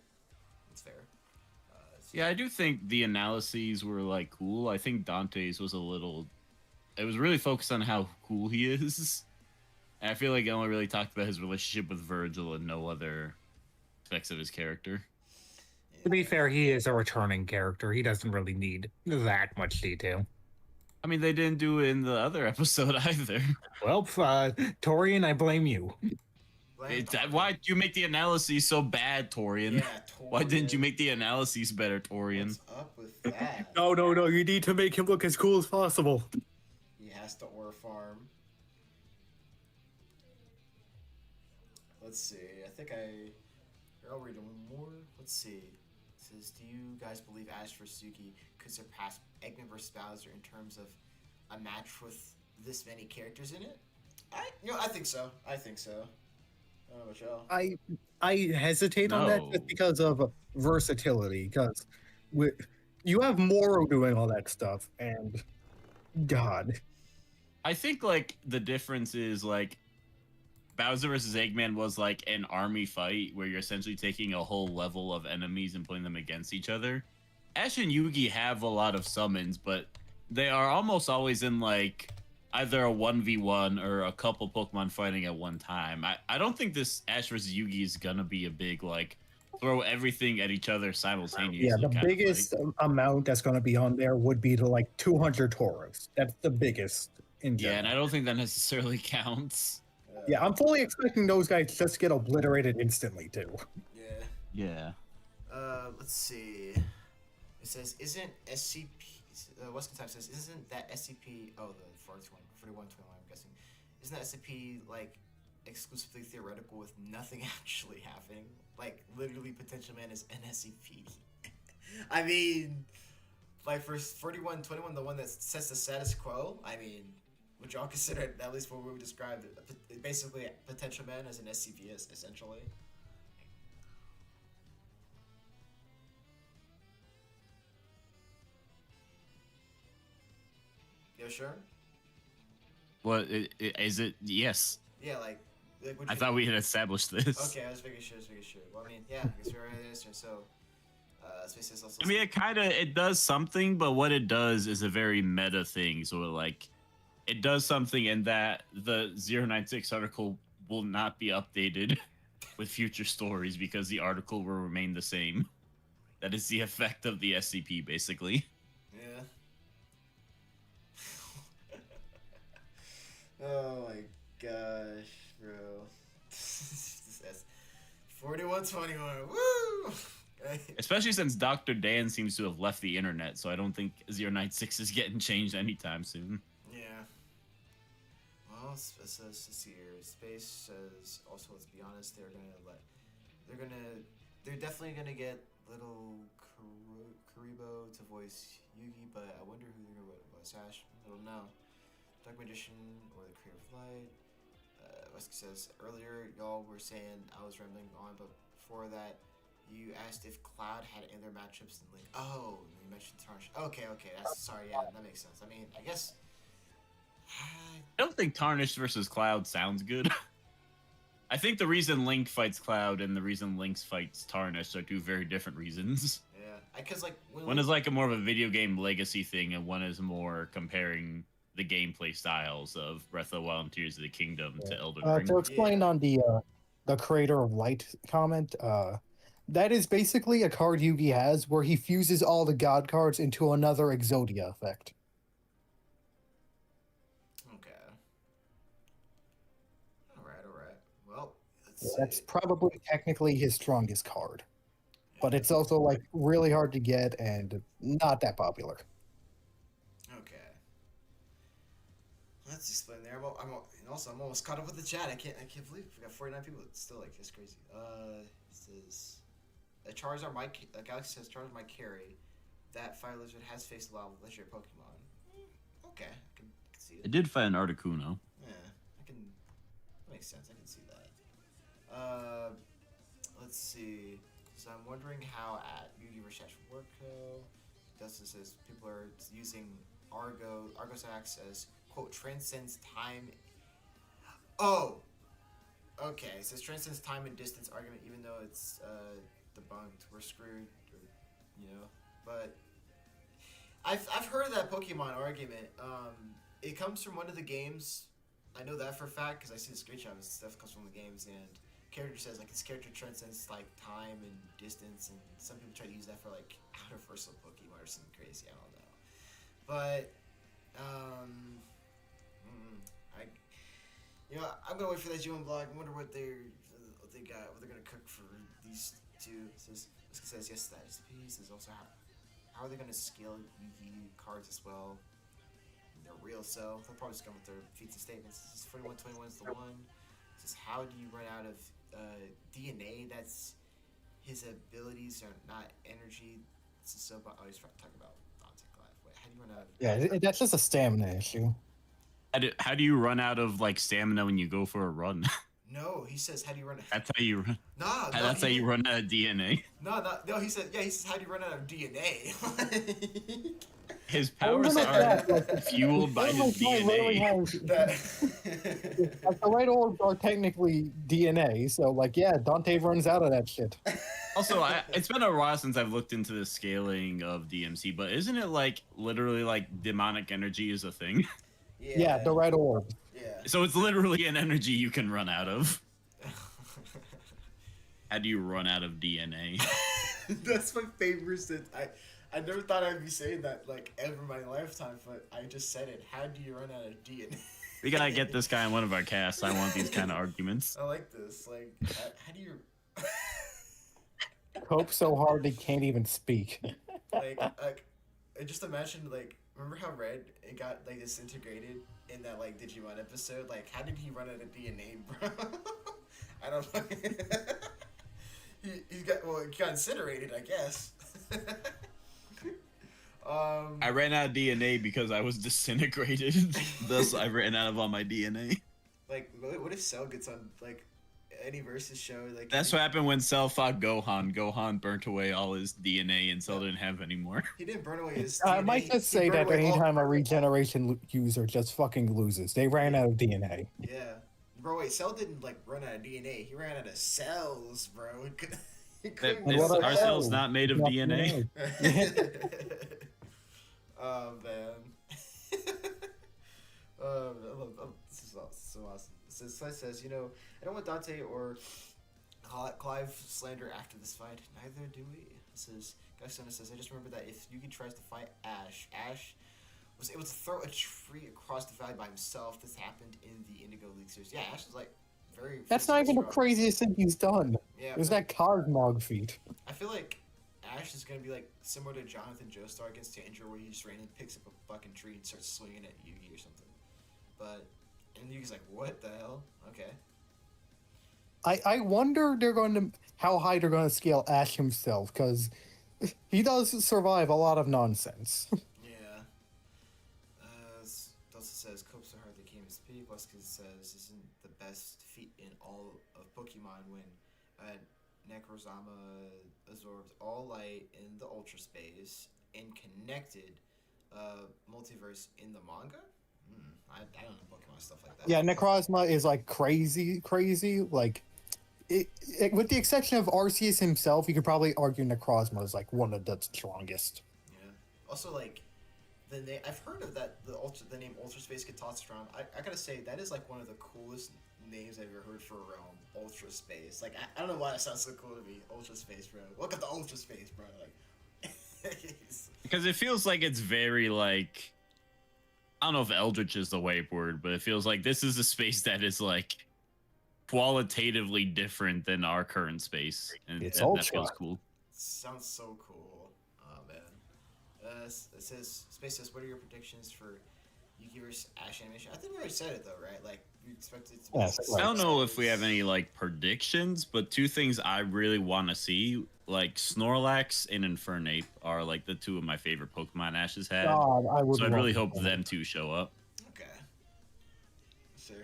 It's fair.
Yeah, I do think the analyses were like cool. I think Dante's was a little. It was really focused on how cool he is. And I feel like it only really talked about his relationship with Virgil and no other aspects of his character.
To be fair, he is a returning character. He doesn't really need that much detail.
I mean, they didn't do it in the other episode either.
Well, Torian, I blame you.
Blame
Why did you make the analyses so bad, Torian?
Yeah,
Why didn't you
Torian.
make the analyses better, Torian?
What's up with that?
No, no, no. You need to make him look as cool as possible.
He has to ore farm. Let's see. I think I'll read one more. Let's see. It says, do you guys believe Ash vs. Yugi could surpass Eggman vs. Bowser in terms of a match with this many characters in it? I think so. I think so. I don't know about y'all.
I hesitate on that just
No.
because of versatility. Because you have Moro doing all that stuff, and God,
I think like the difference is like Bowser versus Eggman was like an army fight where you're essentially taking a whole level of enemies and putting them against each other. Ash and Yugi have a lot of summons, but they are almost always in like either a 1v1 or a couple Pokemon fighting at one time. I don't think this Ash versus Yugi is gonna be a big like throw everything at each other simultaneously.
yeah, the
kind of
biggest
fight.
amount that's going to be on there would be to like 200 Tauros. That's the biggest in
Yeah,
general.
and I don't think that necessarily counts.
Yeah, I'm fully expecting those guys just to get obliterated instantly too.
Yeah.
Yeah.
Let's see. It says, isn't SCP... Western Time says, isn't that SCP... Oh, the 4121, I'm guessing. Isn't that SCP, like, exclusively theoretical with nothing actually happening? Like, literally, Potential Man is an SCP. I mean, like, for 4121, the one that sets the status quo, I mean, would y'all consider it, at least what we would describe, basically, Potential Man as an SCP, essentially? You sure?
What is it? Yes.
Yeah, like would
I
you-
thought we had established this.
Okay, I was making sure. Well, I mean, yeah, I guess we're right answer. So, Space is also.
I mean, it does something, but what it does is a very meta thing. So, like, it does something in that the 096 article will not be updated with future stories because the article will remain the same. That is the effect of the SCP, basically.
Yeah. Oh my gosh, bro. 4121. Woo!
Especially since Dr. Dan seems to have left the internet, so I don't think 096 is getting changed anytime soon.
Yeah. Well, it says this here. Space says also. Let's be honest. They're definitely gonna get little Karibo to voice Yugi, but I wonder who they're gonna voice Ash. I don't know. Dark Magician or the Creator of Light. Wesley says earlier y'all were saying I was rambling on, but before that you asked if Cloud had any other matchups than Link. Oh, you mentioned Tarnish. Okay, that's sorry. Yeah, that makes sense. I mean, I guess.
I don't think Tarnished versus Cloud sounds good. I think the reason Link fights Cloud and the reason Link fights Tarnished are two very different reasons.
Yeah, because like
One is like a more of a video game legacy thing, and one is more comparing the gameplay styles of Breath of the Wild and Tears of the Kingdom to Elden Ring.
To explain on the Creator of Light comment, that is basically a card Yugi has where he fuses all the God cards into another Exodia effect.
Okay. All right. Well,
That's probably technically his strongest card, but it's also like really hard to get and not that popular.
Okay. Let's explain there. And also I'm almost caught up with the chat. I can't believe we got 49 people. It's still like it's crazy. This is a Charizard might Galaxy says Charizard might carry. That Fire Lizard has faced a lot of legendary Pokemon. Okay, I can see it.
It did fight an Articuno.
Yeah, that makes sense. I can see that. Let's see. So I'm wondering how at Yugi vs. Ash would work. Dustin says people are using Argos Axe as quote transcends time. Oh, okay. It says transcends time and distance argument, even though it's debunked. We're screwed, But I've heard of that Pokemon argument. It comes from one of the games. I know that for a fact because I see the screenshot of stuff comes from the games, and character says like his character transcends like time and distance, and some people try to use that for like universal Pokemon or something crazy. I don't know, but I'm gonna wait for that G1 blog. I wonder what what they're gonna cook for these two. It says yes, that is the piece. There's also how are they gonna scale Yugi cards as well? Their real self. They'll probably just come with their feats and statements. This is 4121 is the one. It says how do you run out of DNA? That's his abilities are not energy. This is so. Oh, he's talking about Dante Clive. Wait, how do you run out of?
Yeah, that's just a stamina issue.
How do you run out of like stamina when you go for a run?
No, he says how do you run?
That's how you run.
Nah,
That's how you run out of DNA.
No. He said how do you run out of DNA?
His powers are fueled by his DNA.
Like, the right orbs are technically DNA, so like yeah, Dante runs out of that shit.
Also, it's been a while since I've looked into the scaling of DMC, but isn't it like literally like demonic energy is a thing?
Yeah, the red orb.
Yeah.
So it's literally an energy you can run out of. How do you run out of DNA?
That's my favorite sentence. I never thought I'd be saying that like ever in my lifetime, but I just said it. How do you run out of DNA?
We gotta get this guy in one of our casts. I want these kind of arguments.
I like this. Like, how do you
Cope so hard he can't even speak.
like I just imagine like remember how Red it got like disintegrated in that like Digimon episode? Like how did he run out of DNA, bro? I don't know. he got incinerated, I guess.
I ran out of DNA because I was disintegrated. Thus, I ran out of all my DNA.
Like, what if Cell gets on like any versus show? Like
That's what happened when Cell fought Gohan. Gohan burnt away all his DNA, and Cell didn't have any more.
He didn't burn away his.
I
DNA.
might just say that anytime a regeneration user just fucking loses, they ran out of DNA.
Yeah, bro. Wait, Cell didn't like run out of DNA. He ran out of cells, bro.
Our cell's not made of DNA.
Oh man. This is so awesome. Slice says, I don't want Dante or Clive slander after this fight. Neither do we. It says, Gaisona says, I just remember that if Yugi tries to fight Ash was able to throw a tree across the valley by himself. This happened in the Indigo League series. Yeah, Ash is like very.
That's not even the craziest thing he's done.
Yeah,
it was that Cosmog feat.
I feel like Ash is gonna be like similar to Jonathan Joestar against Danger, where he just randomly picks up a fucking tree and starts swinging at Yugi or something. But and Yugi's like, what the hell? Okay.
I wonder how high they're going to scale Ash himself, because he does survive a lot of nonsense.
Yeah. Dulce says, Cope so hard they can't even speak. Wesker says, isn't the best feat in all of Pokemon when Necrozama absorbs all light in the Ultra Space and connected multiverse in the manga? I don't know Pokemon stuff like that.
Yeah, Necrozma is like crazy. Like, with the exception of Arceus himself, you could probably argue Necrozma is like one of the strongest.
Yeah. Also, like, I've heard of that. The name Ultra Space get tossed around. I gotta say that is like one of the coolest names I've ever heard for a realm. Ultra Space. Like, I don't know why that sounds so cool to me. Ultra Space, bro. Welcome to Ultra Space, bro. Like,
because it feels like it's very like. I don't know if Eldritch is the right word, but it feels like this is a space that is like qualitatively different than our current space, and
it's
that feels cool.
Sounds so cool. Oh man. It says Space says, what are your predictions for Yugi vs Ash animation? I think we already said it though, right? Like we expect it to be.
Yeah,
I don't know if we have any like predictions, but two things I really want to see, like Snorlax and Infernape, are like the two of my favorite Pokemon Ash has had.
God,
so I really hope them two show up.
Okay. Fair.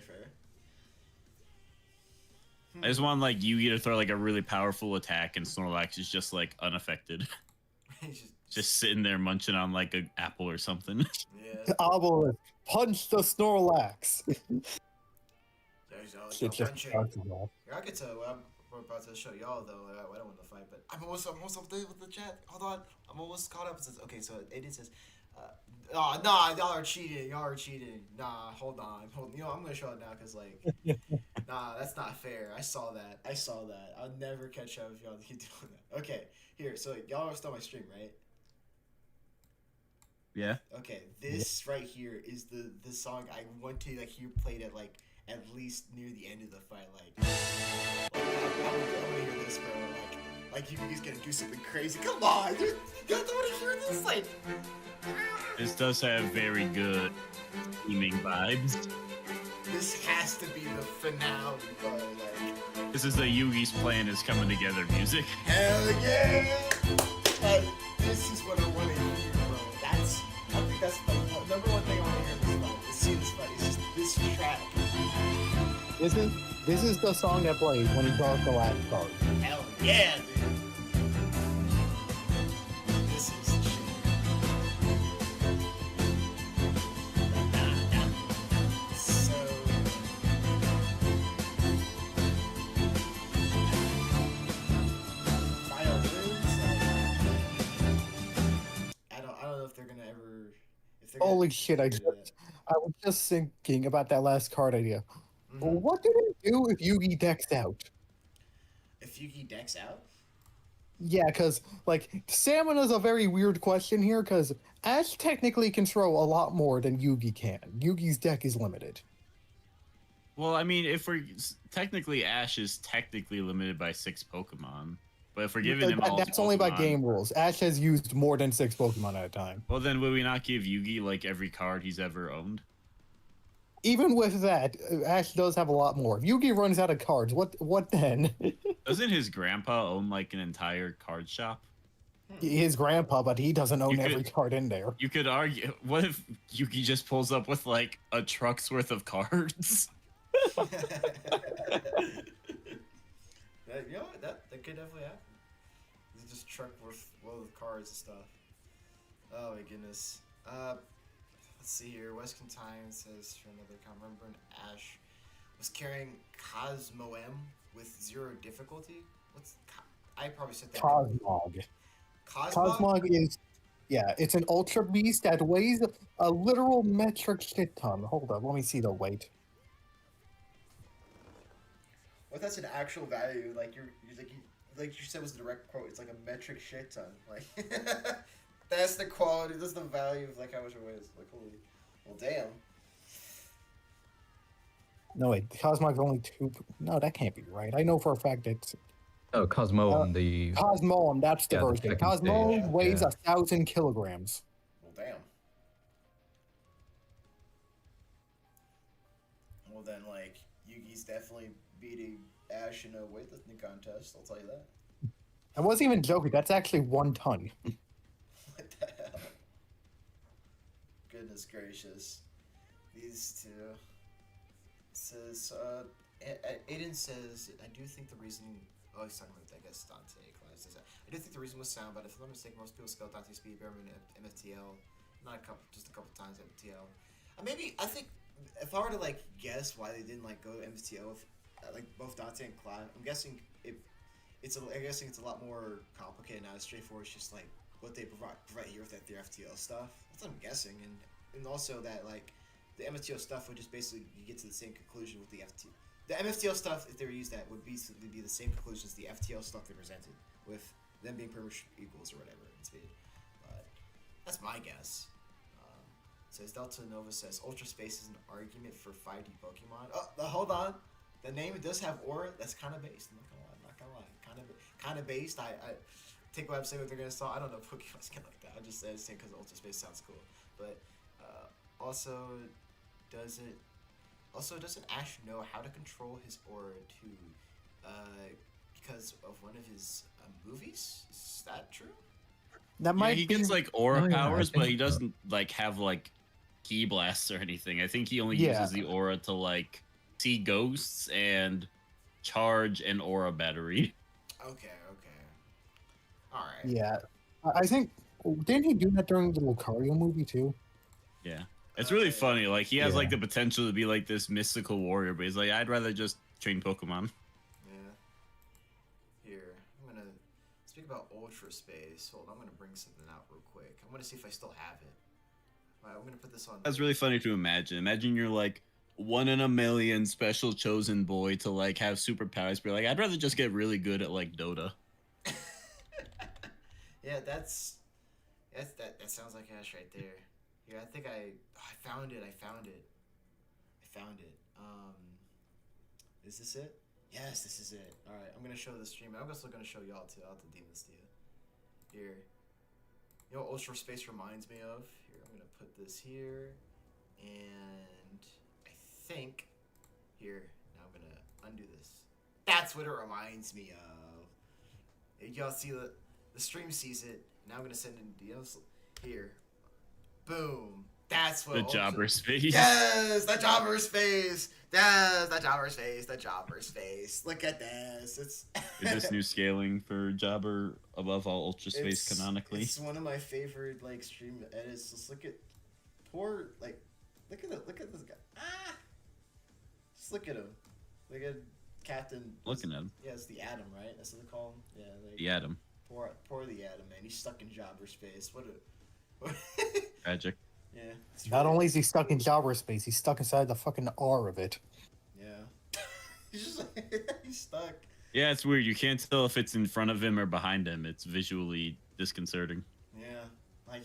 I just want like Yugi to throw like a really powerful attack, and Snorlax is just like unaffected, just sitting there munching on like an apple or something.
Yeah.
Obelisk, punch the Snorlax.
I'll get to what I'm about to show y'all though. I don't want to fight, but I'm almost up there with the chat. Hold on, I'm almost caught up. It says, okay, so Aiden says, oh nah, y'all are cheating. Nah, hold on. I'm gonna show it now because like, nah, that's not fair. I saw that. I'll never catch up if y'all keep doing that. Okay, here. So y'all are still on my stream, right?
Yeah.
Okay, this right here is the song I want to like hear played at like at least near the end of the fight. Like I'm like Yugi's gonna do something crazy. Come on, dude. You guys don't want to hear this? Like,
This does have very good theming vibes.
this has to be the finale, bro. Like,
This is the Yugi's plan is coming together music.
hell yeah! Like, this is what I want to hear, bro. I think that's the number one thing I want to hear in this fight. To see this fight. It's just this track.
This is the song that plays when he draws the last card.
Hell yeah, dude. This is shit. So. Violins. I don't know if they're gonna ever. If they're
Holy
gonna
shit!
do that.
I was just thinking about that last card idea.
Mhm.
What do they do if Yugi decks out?
If Yugi decks out.
Yeah, because like Stamina's a very weird question here, because Ash technically can throw a lot more than Yugi can. Yugi's deck is limited.
Well, I mean, if we're technically Ash is technically limited by 6 Pokemon, but if we're giving him all his
That's only by
Pokemon-
game rules. Ash has used more than 6 Pokemon at a time.
Well, then would we not give Yugi like every card he's ever owned?
Even with that, Ash does have a lot more. If Yugi runs out of cards, what then?
Doesn't his grandpa own like an entire card shop?
His grandpa, but he doesn't own
You could-
every card in there.
You could argue, what if Yugi just pulls up with like a truck's worth of cards?
You know what? That could definitely happen. It's just truck worth load of cards and stuff. Oh my goodness. Let's see here. Western Time says for another comment. Remember when Ash was carrying Cosmo M with 0 difficulty? I probably said that.
Cosmog.
Cosmog?
Cosmog is, yeah, it's an ultra beast that weighs a literal metric shit ton. Hold up, let me see the weight.
What that's an actual value? Like like you said was the direct quote. It's like a metric shit ton. Like that's the quality. That's the value of like how much it weighs. Like holy, well damn.
No wait, Cosmog's only 2. No, that can't be right. I know for a fact it's
Oh, Cosmo on the
Cosmon. That's the
Yeah, the
version.
second
Cosmo
stage,
weighs
yeah.
1,000 kilograms.
Well damn. Well then, like Yugi's definitely beating Ash in a weightlifting contest. I'll tell you that.
I wasn't even joking. That's actually 1 ton.
What the hell? Goodness gracious. These two. Says, Aiden says, I do think the reason. Oh, he's talking about, I guess, Dante. Clive says that. I do think the reason was sound, but if I'm not mistaken, most people scale Dante's speed better than MFTL. Just a couple times MFTL. Maybe, I think, if I were to, like, guess why they didn't, like, go MFTL with, like, both Dante and Clive, I'm guessing it's a lot more complicated, not as straightforward. It's just, like, what they provide here with their FTL stuff. That's what I'm guessing. And also that, like, the MFTL stuff would just basically get to the same conclusion with the FTL. The MFTL stuff, if they were used that, would basically be the same conclusion as the FTL stuff they presented, with them being pretty much equals or whatever in speed. But that's my guess. Says Delta Nova says Ultra Space is an argument for 5D Pokemon. Oh, hold on. The name does have aura. That's kind of based. I'm not gonna lie. Kind of based. I take what I'm saying. What they're gonna sell. I don't know Pokemon's kind of like that. I just said it because Ultra Space sounds cool. But also, doesn't Ash know how to control his aura too? Because of one of his movies. Is that true?
That
Yeah,
might
he
be.
gets like aura
Oh, yeah, I
powers, but
think
he
so.
doesn't like have like key blasts or anything. I think he only
Yeah.
uses the aura to like see ghosts and charge an aura battery.
Okay. All right.
Yeah. I think. Didn't he do that during the Lucario movie too?
Yeah. It's really funny. Like he has
Yeah.
like the potential to be like this mystical warrior, but he's like, I'd rather just train Pokemon.
Yeah. Here, I'm gonna speak about Ultra Space. Hold on, I'm gonna bring something out real quick. I'm gonna see if I still have it. Alright, I'm gonna put this on.
That's really funny to imagine. Imagine you're like 1 in a million special chosen boy to like have superpowers, but like I'd rather just get really good at like Dota.
Yeah, that sounds like Ash right there. Here, I think I found it. Is this it? Yes, this is it. All right, I'm gonna show the stream. I'm also gonna show y'all too. I'll have to DM this to you. Here. You know what Ultra Space reminds me of? Here, I'm gonna put this here, and I think here. Now I'm gonna undo this. That's what it reminds me of. Y'all see the stream sees it. Now I'm gonna send in DMs here. Boom. That's what
The jobber's face.
Yes, the jobber's face. Yes, the jobber's face. The jobber's face. Look at this. It's
Is this new scaling for Jobber above all Ultra Space canonically?
It's one of my favorite like stream edits. Just look at poor like look at this guy. Ah, just look at him. Look at Captain.
Looking at him.
Yeah, it's the Atom, right? That's what they call him. Yeah, like,
The Atom.
Poor the Atom, man. He's stuck in Jobber's face. What a
Tragic.
yeah. It's
Not
really-
only is he stuck in Jobber space, he's stuck inside the fucking R of it.
Yeah. He's just like, he's stuck.
Yeah, it's weird. You can't tell if it's in front of him or behind him. It's visually disconcerting.
Yeah. Like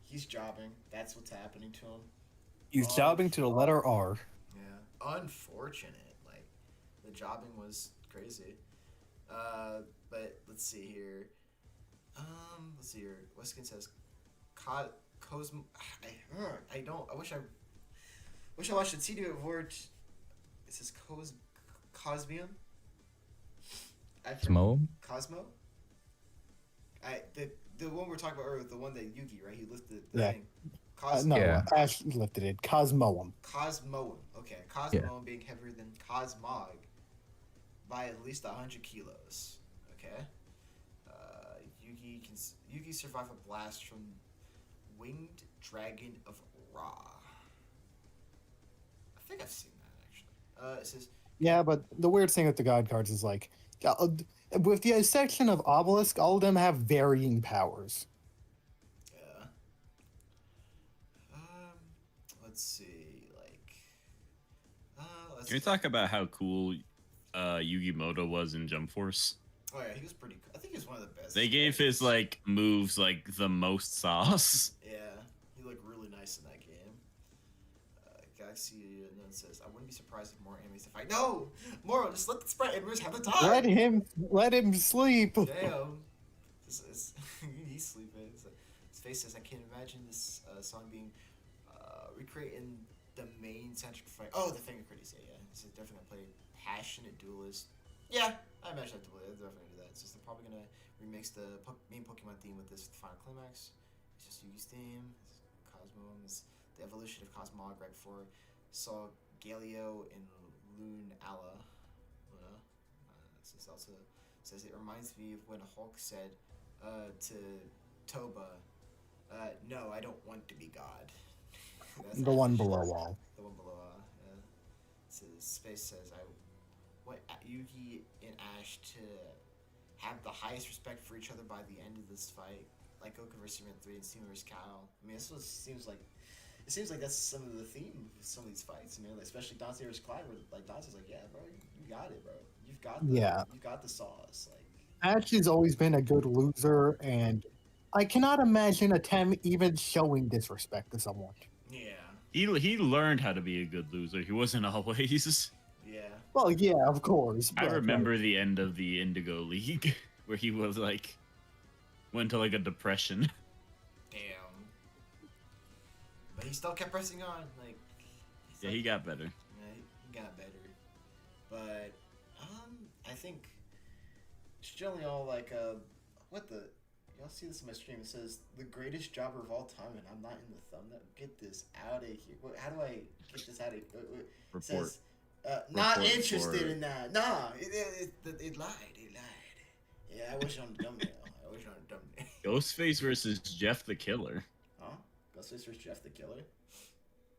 he's jobbing. That's what's happening to him.
He's
Oh,
jobbing to the letter R.
Yeah. Unfortunate. Like the jobbing was crazy. But let's see here. Let's see here. Weskin says Cosmo I don't I wish I watched the TD word. It says Cosmium.
Smo?
Cosmo? The one we're talking about earlier, the one that Yugi, right? He lifted the
Yeah.
thing.
No,
Yeah.
Ash lifted it. Cosmoem.
Cosmoem. Okay. Cosmoem being heavier than Cosmog by at least 100 kilos. Okay. Yugi survived a blast from Winged Dragon of Ra. I think I've seen that actually. It says
Yeah, but the weird thing with the God cards is like, with the exception of Obelisk, all of them have varying powers.
yeah. Let's see, like, let's
Can we talk about how cool Yugi Moto was in Jump Force?
Oh yeah, he was pretty. I think he was one of the best.
They gave his like moves like the most sauce.
Yeah, he looked really nice in that game. Galaxy and then says, "I wouldn't be surprised if more enemies to fight." No, Moro, just let the sprite enemies have the time.
Let him sleep.
Damn. He's sleeping. His face says, "I can't imagine this song being recreating the main centric fight." Oh, the finger critics. Yeah. This is definitely gonna play Passionate Duelist. Yeah, I imagine they'll definitely do that. It's just they're probably gonna remix the main Pokemon theme with this final climax. It's just Yugi's theme. Cosmo is the evolution of Cosmog right before saw Galio and Luna. This also says it reminds me of when Hulk said to Toba, "No, I don't want to be God."
The one below all.
The one below. Says Space says I want Yugi and Ash to have the highest respect for each other by the end of this fight, like Goku vs. Superman 3 and Steven vs. Kyle. I mean, seems like that's some of the theme of some of these fights. You know, like, especially Dante vs. Clive, where like Dante's like, "Yeah, bro, you got it, bro. You've got the sauce." Like
Ash has always been a good loser, and I cannot imagine a Tem even showing disrespect to someone.
yeah,
He learned how to be a good loser. He wasn't always.
yeah.
Well, yeah, of course.
I
but,
remember the end of the Indigo League where he was like went to like a depression.
Damn. But he still kept pressing on. Like,
Yeah, he got better.
Yeah, he got better. But I think it's generally all like what the y'all see this in my stream. It says the greatest jobber of all time, and I'm not in the thumbnail. Get this out of here. How do I get this out of here? It
Report.
says not
Report
interested
for-
in that. Nah, it lied. It lied. Yeah, I wish on the thumbnail.
Ghostface versus Jeff the Killer.
Huh? Ghostface vs. Jeff the Killer.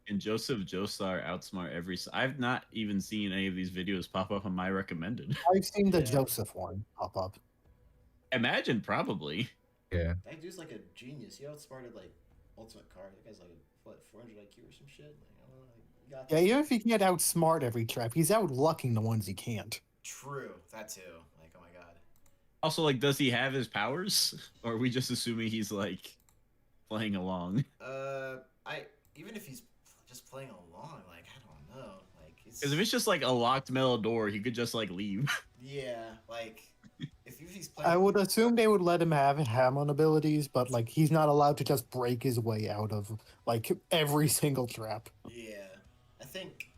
And Joseph Joestar outsmart every. I've not even seen any of these videos pop up on my recommended.
I've seen the
Yeah.
Joseph one pop up.
Imagine probably.
Yeah.
That dude's like a genius. He outsmarted like Ultimate Card. That guy's like what 400 IQ or some shit. Like, I don't know. Like, he got
Yeah,
this.
even if he can't outsmart every trap, he's outlucking the ones he can't.
True. That too. Like, oh my god.
Also, like, does he have his powers, or are we just assuming he's like playing along?
Even if he's just playing along, like I don't know. Like,
Because if it's just like a locked metal door, he could just like leave.
yeah, like if he's playing.
I would assume they would let him have Hamon abilities, but like he's not allowed to just break his way out of like every single trap.
Yeah, I think.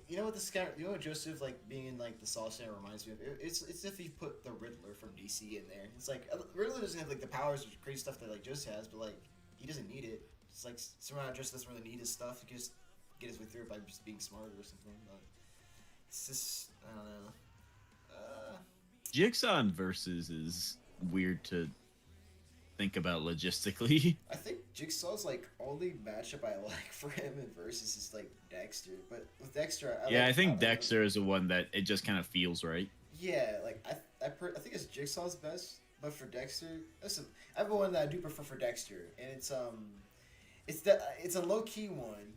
You know what this guy? You know what Joseph like being in like the Saw Center reminds me of? It's if he put the Riddler from DC in there. It's like Riddler doesn't have like the powers or crazy stuff that like Joseph has, but like he doesn't need it. It's like somehow just doesn't really need his stuff. He can just get his way through it by just being smarter or something. But it's just I don't know.
Jigsaw in Versus is weird to think about logistically.
I think Jigsaw's like only matchup I like for him in Versus is like Dexter, but with Dexter,
I think Dexter is the one that it just kind of feels right.
Yeah, like I think it's Jigsaw's best, but for Dexter, listen, I have one that I do prefer for Dexter, and it's a low key one,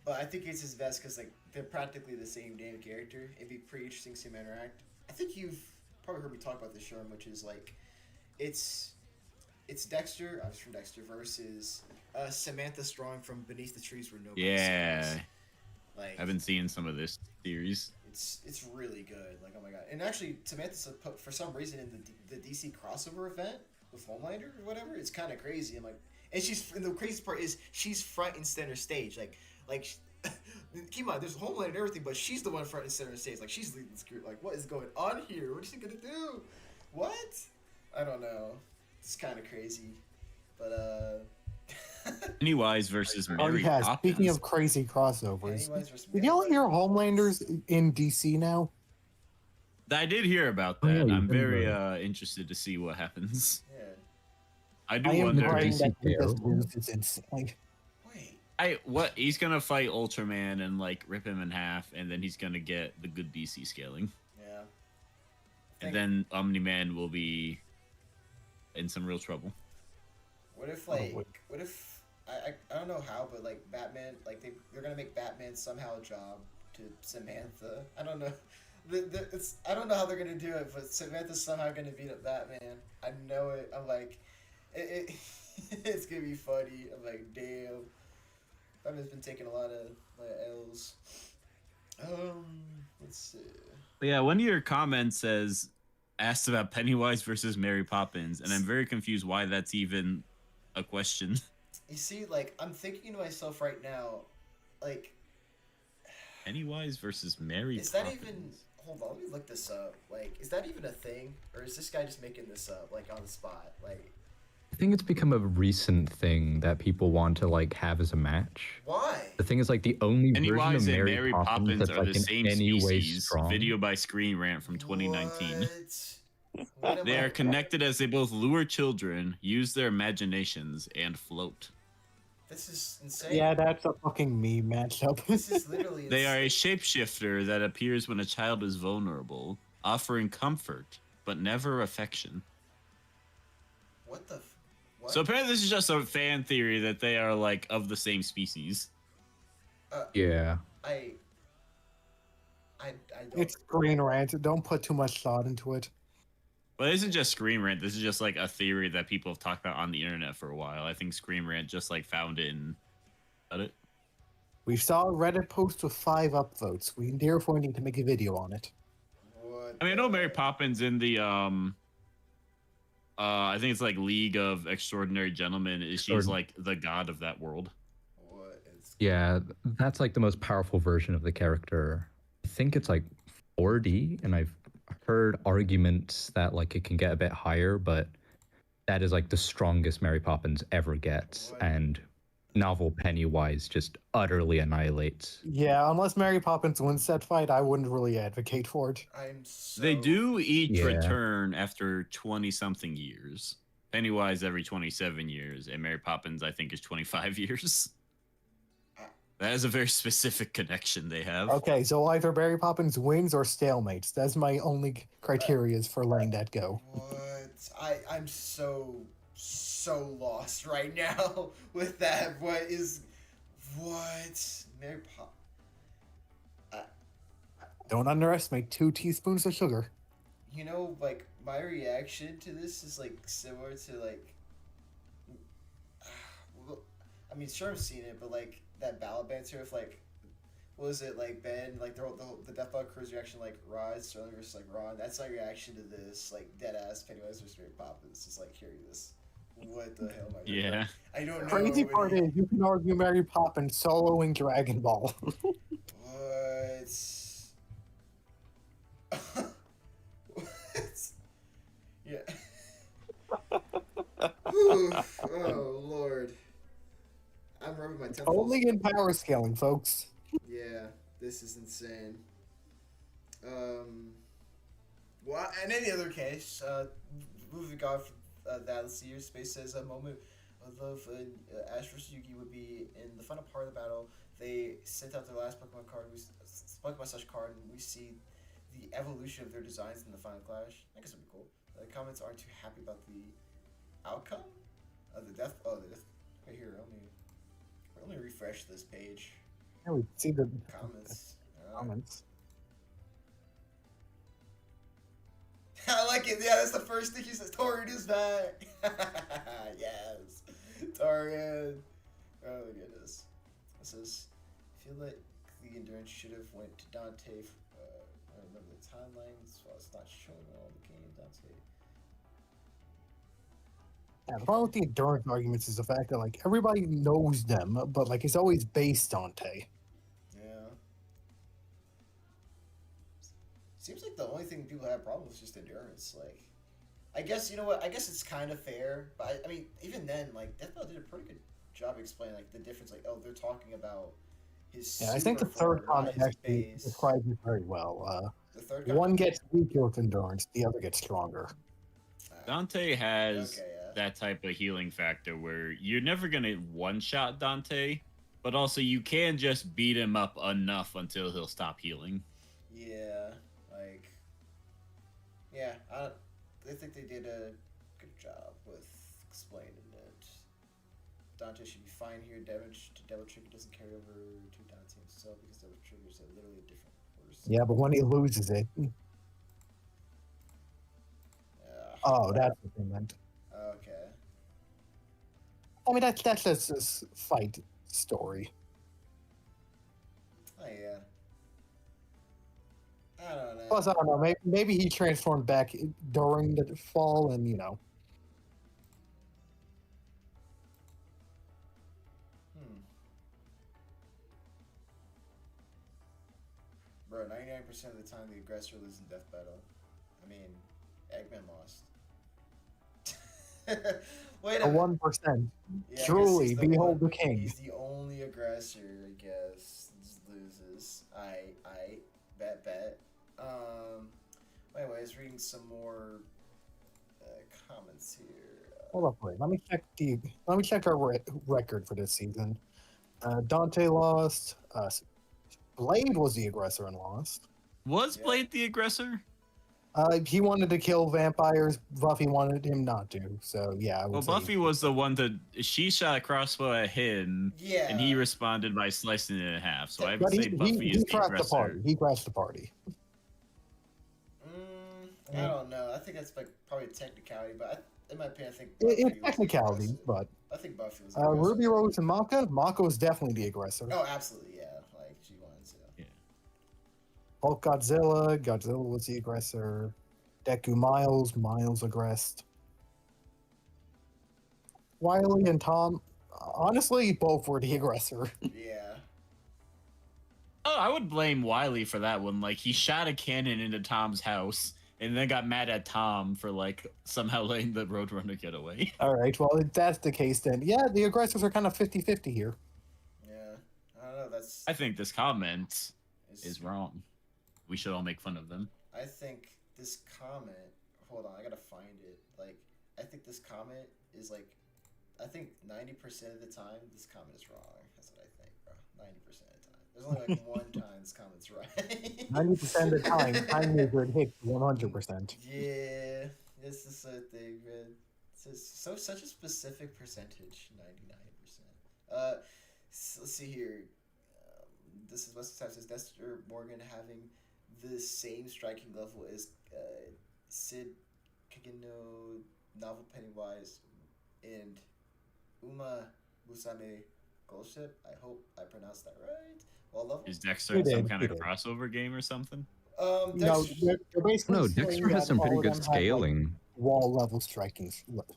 but I think it's his best because like they're practically the same damn character. It'd be pretty interesting to see them interact. I think you've probably heard me talk about this, Sherm, which is like it's Dexter, I was from Dexter versus Samantha Strong from Beneath the Trees Where Nobody Sleeps. Like
I've been seeing some of this series.
It's really good. Like oh my god! And actually, Samantha's for some reason in the DC crossover event with Homelander or whatever. It's kind of crazy. I'm like, and the craziest part is she's front and center stage. Like keep in mind, there's Homelander and everything, but she's the one front and center stage. Like she's leading this group. Like what is going on here? What is she gonna do? What? I don't know. It's kind of crazy, but
Pennywise versus Mary
yeah,
Poppins.
speaking of crazy crossovers,
Pennywise versus
did y'all hear Homelander's in DC now?
I did hear about
Oh,
that.
yeah, you've
I'm
been
very
there.
interested to see what happens.
yeah.
I do
I am
wonder.
praying that he
DC
just
terrible?
loses instantly.
Wait.
He's gonna fight Ultraman and like rip him in half, and then he's gonna get the good DC scaling,
Yeah.
and then Omni-Man will be in some real trouble.
What if
wait.
what if I don't know how, but like Batman, like they're gonna make Batman somehow a job to Samantha. I don't know. I don't know how they're gonna do it, but Samantha's somehow gonna beat up Batman. I know it. I'm like, it's gonna be funny. I'm like, damn. Batman's been taking a lot of L's. Let's see.
But yeah, one of your comments says asked about Pennywise versus Mary Poppins, and I'm very confused why that's even a question.
You see, like I'm thinking to myself right now, like,
Pennywise versus Mary
is
Poppins.
that even? Hold on, let me look this up. Like, is that even a thing, or is this guy just making this up, like on the spot? Like,
I think it's become a recent thing that people want to like have as a match.
why?
The thing is, like, the only version of
Pennywise and
Mary,
Mary
Poppins
Poppins
that's
are
like
the
in
same
any way
species.
strong.
Video by Screen Rant from 2019.
What am
They
I-
are connected as they both lure children, use their imaginations, and float.
This is insane.
Yeah, that's a fucking meme matchup.
This is literally.
They are a
insane.
shapeshifter that appears when a child is vulnerable, offering comfort, but never affection.
What the? What?
So apparently this is just a fan theory that they are like of the same species.
Yeah.
I don't.
It's Green Rant. Don't put too much thought into it.
But this isn't just Screen Rant. This is just like a theory that people have talked about on the internet for a while. I think Screen Rant just like found it and got it.
We saw a Reddit post with 5 upvotes. We therefore need to make a video on it.
What
I mean, I know Mary Poppins in the I think it's like League of Extraordinary Gentlemen. She's like the god of that world.
What is?
Yeah, that's like the most powerful version of the character. I think it's like 4D, and I've heard arguments that like it can get a bit higher, but that is like the strongest Mary Poppins ever gets,
What?
and novel Pennywise just utterly annihilates.
Yeah, unless Mary Poppins wins that fight, I wouldn't really advocate for it.
I'm so.
They do each
Yeah.
return after 20-something years. Pennywise every 27 years, and Mary Poppins, I think, is 25 years. That is a very specific connection they have.
Okay, so either Mary Poppins wins or stalemates. That's my only criteria for letting that go.
What? I'm so lost right now with that. What? Mary Pop.
Don't underestimate 2 teaspoons of sugar.
You know, like my reaction to this is like similar to like. Well, I mean, sure, I've seen it, but like that ballad banter of like what was it like Ben? Like the Deathbot crew's reaction, like Rod Sterling versus like Ron. That's my reaction to this. Like dead ass Pennywise versus Mary Poppins. It's just like hearing this. What the hell am I doing?
Yeah.
I don't know.
Crazy part is you can argue Mary Poppins soloing Dragon Ball.
What? What? Yeah. Whew. Oh Lord. I'm rubbing my temples.
Only in power scaling, folks.
Yeah, this is insane. Well, in any other case, moving on from that, let's see here. Space says a moment of love. Ash vs. Yugi would be in the final part of the battle. They sent out their last Pokemon card. Pokemon / card, and we see the evolution of their designs in the final clash. I guess it'd be cool. The comments aren't too happy about the outcome of the death. Oh, the death. Right here. Let me refresh this page.
Yeah, we see the
Comments.
comments.
I like it. Yeah, that's the first thing he says. Torian is back. Yes, Torian. Oh my goodness. It says, I feel like the endurance should have went to Dante. I remember the timelines, so it's not showing all the game. Dante.
Yeah, the problem with the endurance arguments is the fact that like everybody knows them, but like it's always based on Dante.
Yeah. Seems like the only thing people have problems with is just endurance. Like, I guess, you know what? I guess it's kind of fair, but I mean, even then, like, Deathbell did a pretty good job explaining like the difference. Like, oh, they're talking about his.
Yeah, I think the
super
third
form, not
comment
his
actually
base.
describes it very well.
The third
One
comment?
gets weaker with endurance, the other gets stronger.
Dante has
Okay, yeah.
that type of healing factor where you're never gonna one-shot Dante, but also you can just beat him up enough until he'll stop healing.
Yeah, like, yeah, I think they did a good job with explaining it. Dante should be fine here. Damage to Devil Trigger doesn't carry over to Dante himself because Devil Trigger is literally a different horse.
Yeah, but when he loses it, oh, that's what they meant.
Okay.
I mean, that's just this fight story.
Oh yeah. I don't know.
Plus, I don't know. Maybe he transformed back during the fall, and you know.
Bro, 99% of the time the aggressor loses in death battle. I mean, Eggman lost. Wait a minute.
1%.
Yeah, I guess
Truly,
he's the
behold
one-
the king.
He's the only aggressor, I guess. Just loses. I bet. Anyways, reading some more comments here.
Hold up, wait. Let me check our record for this season. Dante lost. Blade was the aggressor and lost.
Was
Yeah.
Blade the aggressor?
He wanted to kill vampires. Buffy wanted him not to. So yeah, I would
Well,
say
Buffy was the one that she shot a crossbow at him,
Yeah.
and he responded by slicing it in half. So I would
But
say Buffy is the
crashed the
aggressor.
party. He crashed the party.
I don't know. I think that's like probably a technicality, but in my opinion, I think
It's
Buffy was the
technicalities,
aggressor.
but
I think Buffy was the aggressor.
Ruby Rose and Mako was definitely the aggressor.
Oh, absolutely, yeah. Like she wanted to.
Hulk Godzilla was the aggressor. Deku Miles aggressed. Wily and Tom, honestly, both were the aggressor.
Yeah.
Oh, I would blame Wiley for that one. Like, he shot a cannon into Tom's house and then got mad at Tom for, like, somehow letting the Roadrunner get away.
All right, well, if that's the case, then yeah, the aggressors are kind of 50-50 here.
Yeah. I don't know. That's.
I think this comment is wrong. We should all make fun of them.
I think this comment. Hold on, I gotta find it. Like, I think this comment is like. I think 90% of the time this comment is wrong. That's what I think, bro. 90% of the time. There's only like one time this comment's right.
90% of the time, time measure hits 100%.
Yeah, this is the thing, man. It's such a specific percentage, 99%. Let's see here. This is Western Time says Dexter Morgan having the same striking level as Sid Kageno, Novel Pennywise, and Uma Musame Goldship. I hope I pronounced that right. All level?
Is Dexter
He
in some
did,
kind
he
of
did.
crossover game or something?
No,
Dexter's-
they're basically
No,
saying
Dexter has
that
some
all
pretty
of
good
them have, like,
scaling.
wall level striking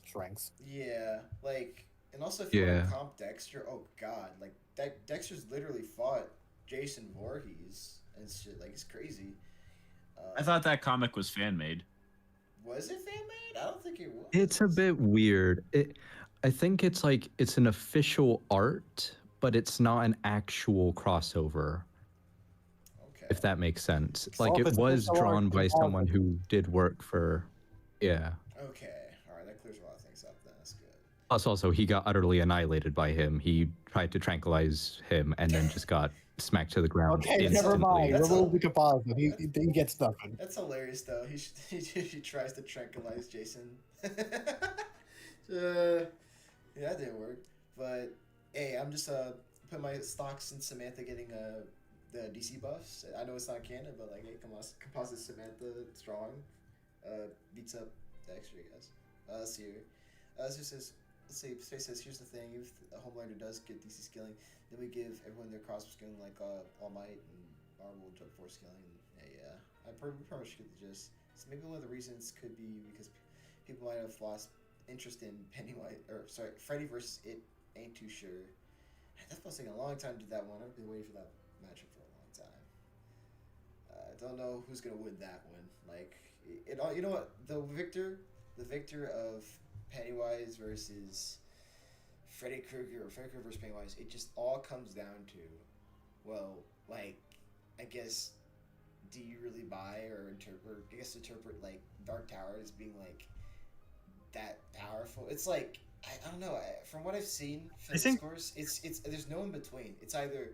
strengths.
Yeah, like, and also if you want
Yeah.
to comp Dexter, oh god, like Dexter's literally fought Jason Voorhees and shit. Like, it's crazy.
I thought that comic was fan made.
Was it fan made? I don't think it was.
It's a bit weird. I think it's like it's an official art, but it's not an actual crossover.
Okay.
If that makes sense.
Well,
Like
if
it
it's
was
official art,
drawn by
it's all
someone
good.
who did work for, yeah.
Okay. All right. That clears a lot of things up. Then that's good.
Plus, also he got utterly annihilated by him. He tried to tranquilize him and then just got smacked to the ground
Okay,
instantly.
never mind.
That's
Remove
a-
the composite. He gets nothing.
That's hilarious, though. He tries to tranquilize Jason. Yeah, that didn't work. But hey, I'm just putting my stocks in Samantha getting the DC buffs. I know it's not canon, but like, hey, come on, composite Samantha strong beats up Dexter, I guess. Let's see here. So it says, let's see. Space says, here's the thing: if a Homelander does get DC scaling, then we give everyone their crossbow scaling, like All Might and Marvel Jump Force scaling. Yeah. I pretty much get the gist. So maybe one of the reasons could be because people might have lost interest in Pennywise, or sorry, Freddy versus It. Ain't too sure. That's supposed to take a long time to do that one. I've been waiting for that matchup for a long time. I don't know who's gonna win that one. Like, you know what? The victor of Pennywise versus Freddy Krueger, or Freddy Krueger versus Pennywise, it just all comes down to, well, like, I guess, do you really buy or interpret like Dark Tower as being like that powerful? It's like, I don't know. From what I've seen from
I think-
discourse, it's there's no in between. It's either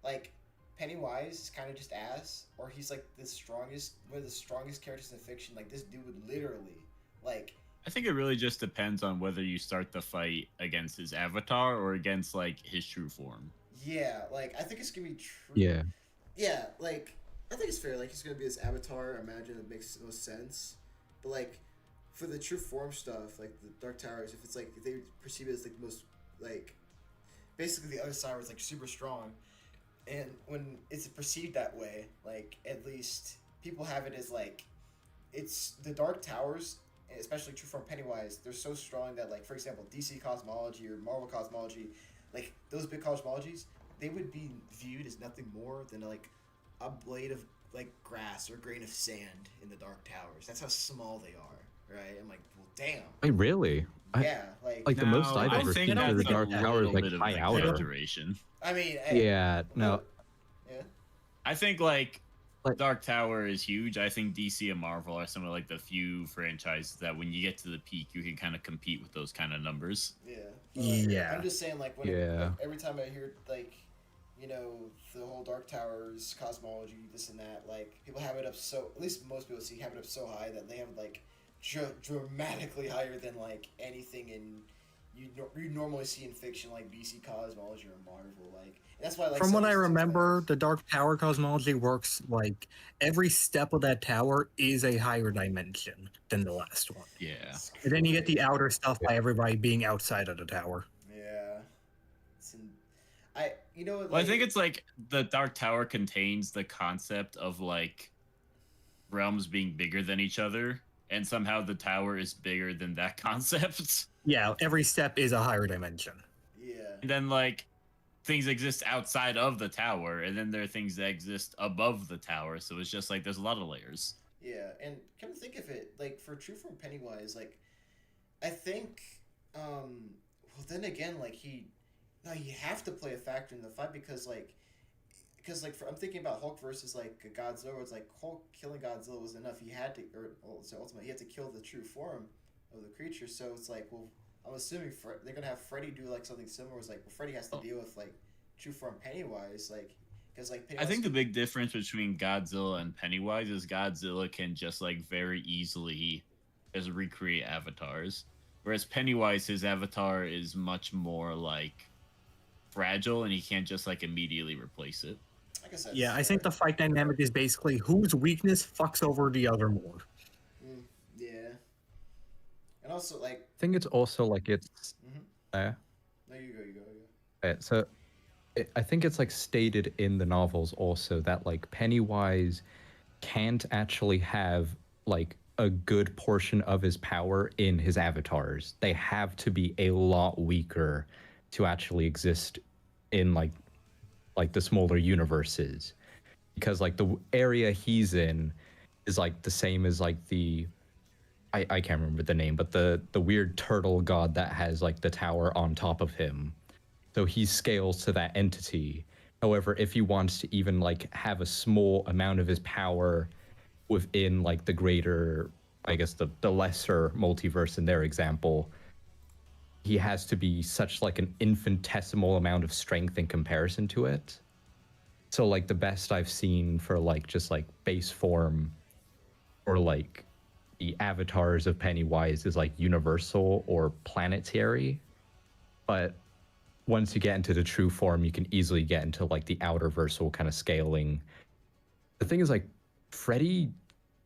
like Pennywise is kind of just ass, or he's like one of the strongest characters in fiction. Like, this dude would literally, like,
I think it really just depends on whether you start the fight against his avatar or against like his true form.
yeah, like, I think it's gonna be true.
Yeah.
Yeah, like, I think it's fair. Like, he's gonna be his avatar. I imagine it makes the most sense. But like, for the true form stuff, like the Dark Towers, if it's like, if they perceive it as like the most, like, basically the other side was like super strong, and when it's perceived that way, like, at least people have it as like, it's the Dark Towers, and especially true form Pennywise. They're so strong that, like, for example, DC cosmology or Marvel cosmology, like those big cosmologies, they would be viewed as nothing more than like a blade of like grass or grain of sand in the Dark Towers. That's how small they are, right? I'm like, well, damn.
Wait, really?
Yeah, like
the most I've
I
ever
think
seen for
that's
the Dark
a
Tower is
little
like
bit of
high
an
outer.
exaggeration.
I mean, hey,
Yeah, no.
yeah.
I think like
Like-
Dark Tower is huge. I think DC and Marvel are some of like the few franchises that when you get to the peak, you can kind of compete with those kind of numbers.
Yeah.
Yeah.
I'm just saying, like, when
Yeah.
like, every time I hear, like, you know, the whole Dark Towers cosmology, this and that, like, people have it up so, at least most people have it up so high that they have, like, dramatically higher than, like, anything you normally see in fiction, like DC cosmology or Marvel. Like, and that's why, like,
From
some
what
of
I
these things
remember,
like-
the Dark Tower cosmology works like every step of that tower is a higher dimension than the last one.
Yeah.
It's
And then you get the
crazy.
outer stuff by everybody being outside of the tower.
Yeah. You know what?
Well, I think it's like the Dark Tower contains the concept of like realms being bigger than each other, and somehow the tower is bigger than that concept.
Yeah, every step is a higher dimension.
Yeah.
And then like things exist outside of the tower, and then there are things that exist above the tower. So it's just like there's a lot of layers.
Yeah, and come to think of it, like, for True Form Pennywise, like, I think, well, then again, like, you have to play a factor in the fight because, like, I'm thinking about Hulk versus, like, Godzilla, where it's like, Hulk killing Godzilla was enough. He had to, so ultimately, he had to kill the true form of the creature, so it's like, well, I'm assuming they're gonna have Freddy do, like, something similar. It's like, well, Freddy has to deal with, like, True Form Pennywise, like, because, like,
I think the big difference between Godzilla and Pennywise is Godzilla can just like very easily just recreate avatars, whereas Pennywise, his avatar is much more like fragile, and he can't just like immediately replace it.
I guess that's
Yeah, I think
fair.
the fight dynamic is basically whose weakness fucks over the other more.
Yeah. And also, like,
I think it's also like it's
Mhm.
uh,
no, you go.
so I think it's like stated in the novels also that like Pennywise can't actually have like a good portion of his power in his avatars. They have to be a lot weaker to actually exist in like the smaller universes, because like the area he's in is like the same as like the I can't remember the name, but the weird turtle god that has like the tower on top of him. So he scales to that entity. However, if he wants to even like have a small amount of his power within like the greater, I guess the lesser multiverse in their example, he has to be such like an infinitesimal amount of strength in comparison to it. So like the best I've seen for like just like base form or like the avatars of Pennywise is like universal or planetary. But once you get into the true form, you can easily get into like the outer versal kind of scaling. The thing is, like, Freddy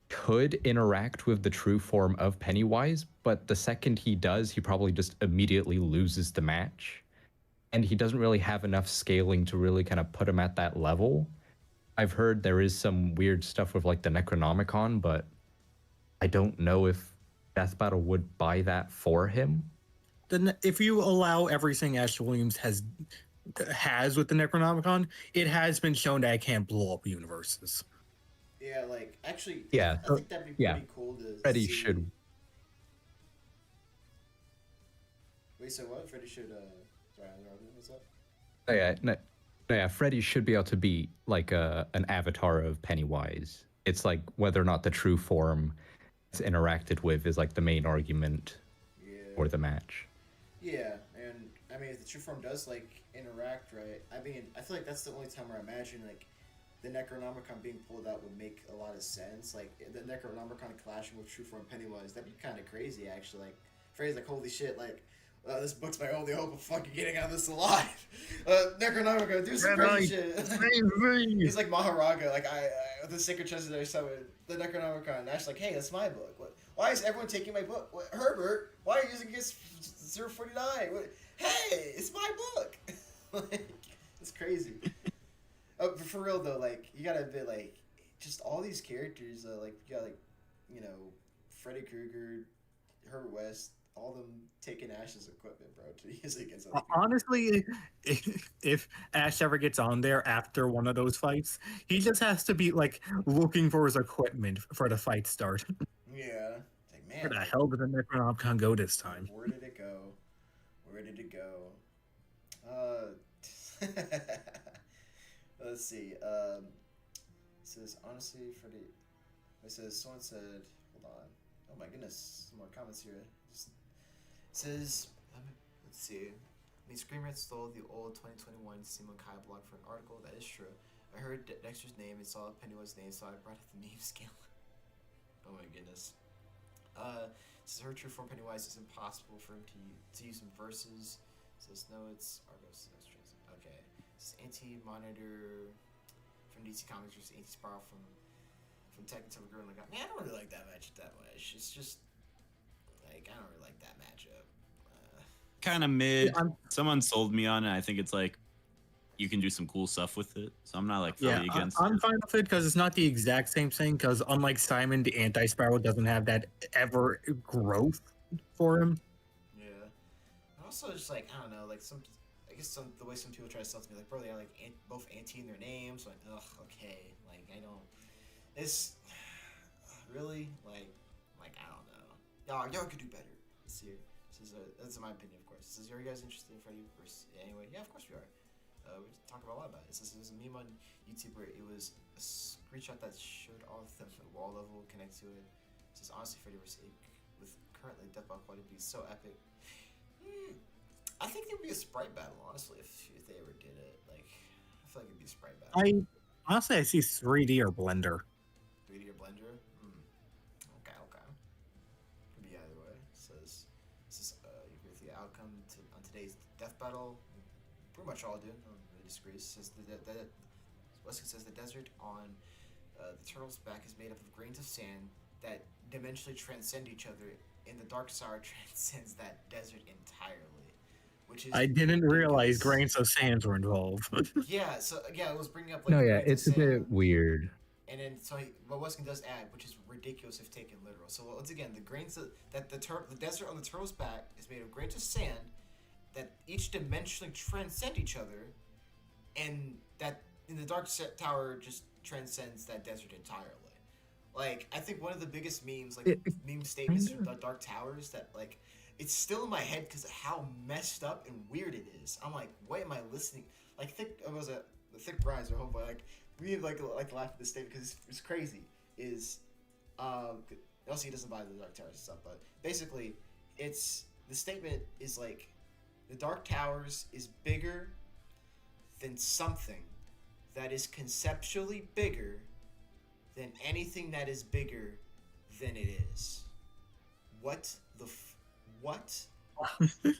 could interact with the true form of Pennywise, but the second he does, he probably just immediately loses the match. And he doesn't really have enough scaling to really kind of put him at that level. I've heard there is some weird stuff with like the Necronomicon, but I don't know if Death Battle would buy that for him.
Then if you allow everything Ash Williams has with the Necronomicon, it has been shown that it can't blow up universes.
Yeah, like actually,
Yeah,
I think that'd be
yeah.
pretty cool to
Freddy
see.
should.
Wait, so what? Freddy should. Sorry, what's up?
Oh, yeah, no, yeah. Freddy should be able to be like an avatar of Pennywise. It's like whether or not the true form is interacted with is like the main argument for the match.
Yeah, and I mean, if the true form does like interact, right? I mean, I feel like that's the only time where I imagine like the Necronomicon being pulled out would make a lot of sense. Like the Necronomicon clashing with true form Pennywise, that'd be kind of crazy, actually. Like Freddy's like, holy shit, like. This book's my only hope of fucking getting out of this alive. Necronomicon, do some crazy shit. He's like Maharaga, like the Sacred Chest that I saw with the Necronomicon. And Ash like, hey, that's my book. Why is everyone taking my book? Herbert, why are you using against 049? Hey, it's my book. Like, it's crazy. But for real though, like you gotta admit, like just all these characters, like you got like, you know, Freddy Krueger, Herbert West. All them taking Ash's equipment, bro, to use against other people.
Honestly, if Ash ever gets on there after one of those fights, he just has to be like looking for his equipment for the fight start.
Yeah. Like, man.
Where the hell did the Necronomicon go this time?
Where did it go? Where did it go? Let's see. It says, honestly, Freddy. It says, someone said, hold on. Oh my goodness, some more comments here. Says, let's see. I mean, Screamrant stole the old 2021 Simon Kai blog for an article. That is true. I heard Dexter's name and saw Pennywise's name, so I brought up the name scale. Oh my goodness. Says her true form Pennywise is impossible for him to use in verses. Says no, it's Argos. Okay. Says Anti-Monitor from DC Comics versus Anti-Spiral from Tekken to Girl. Like, man, I don't really like that matchup that much. It's just. Like, I don't really like that matchup.
Kind of mid. Someone sold me on it. I think it's like you can do some cool stuff with it. So I'm not like fully against
I'm
it.
fine with it because it's not the exact same thing. Because unlike Simon, the anti-spiral doesn't have that ever growth for him.
Yeah. Also, just like I don't know, like the way some people try to sell to me, like bro, they are like both anti in their names. Like, ugh, okay, like I don't. It's really like I don't know. Y'all could do better. Let's see. This is that's in my opinion, of course. It says, are you guys interested in Freddy versus anyway? Yeah, of course we are. We talk about a lot about it. It says there's a meme on YouTube where it was a screenshot that showed all of them at wall level connect to it. It says honestly, Freddy versus Ape with currently Death Battle quality be so epic. I think it would be a sprite battle, honestly, if they ever did it. Like, I feel like it'd be a sprite battle.
I see 3D or Blender.
3D or Blender. Okay. Could be either way. It says you agree with the outcome on today's Death Battle. Pretty much all do. I don't really disagree. It says Wesker says the desert on the turtle's back is made up of grains of sand that dimensionally transcend each other, and the dark side transcends that desert entirely. which is
I didn't realize
ridiculous.
grains of sands were involved.
Yeah, so yeah, it was bringing up like
No, yeah,
grains of
it's a bit
sand.
weird.
And then so what Weskin does add, which is ridiculous if taken literal. So once again, the grains of, that the desert on the turtle's back is made of grains of sand that each dimensionally transcend each other, and that in the Dark Tower just transcends that desert entirely. Like I think one of the biggest memes, like meme statements from the Dark Towers, that like it's still in my head because of how messed up and weird it is. I'm like, what am I listening? Like thick the thick Brian's or homeboy like. We like laugh at this statement because it's crazy. Is also he doesn't buy the Dark Towers and stuff, but basically, it's the statement is like the Dark Towers is bigger than something that is conceptually bigger than anything that is bigger than it is. What the what?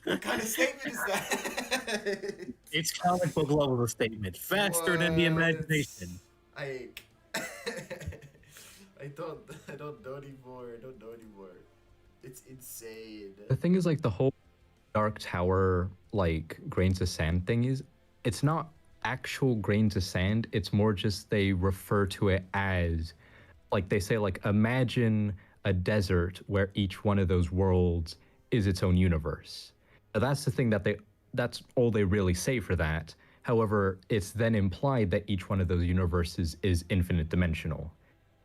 What kind of statement is that?
It's comic book level of statement. Faster than the imagination.
I don't know anymore. I don't know anymore. It's insane.
The thing is, like, the whole Dark Tower, like, grains of sand thing is, it's not actual grains of sand. It's more just they refer to it as, like, they say, like, imagine a desert where each one of those worlds is its own universe. Now, that's the thing that's all they really say for that. However, it's then implied that each one of those universes is infinite dimensional.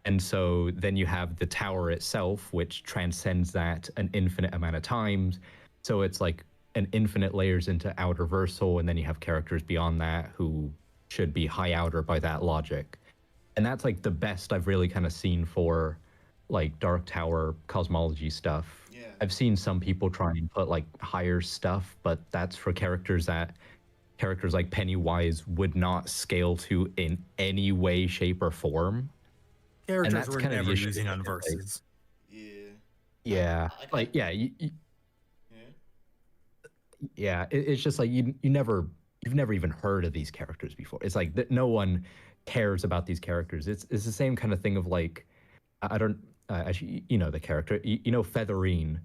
And so then you have the tower itself, which transcends that an infinite amount of times. So it's like an infinite layers into outer versal, and then you have characters beyond that who should be high outer by that logic. And that's like the best I've really kind of seen for like Dark Tower cosmology stuff.
Yeah.
I've seen some people try and put like higher stuff, but that's for characters like Pennywise would not scale to in any way, shape, or form.
Characters
that's
were
kind of the
never
issue
using
with
on
it, like-
verses.
Yeah.
Yeah, it's just like you've never even heard of these characters before. It's like that no one cares about these characters. It's the same kind of thing of like I don't actually you know the character you know Featherine.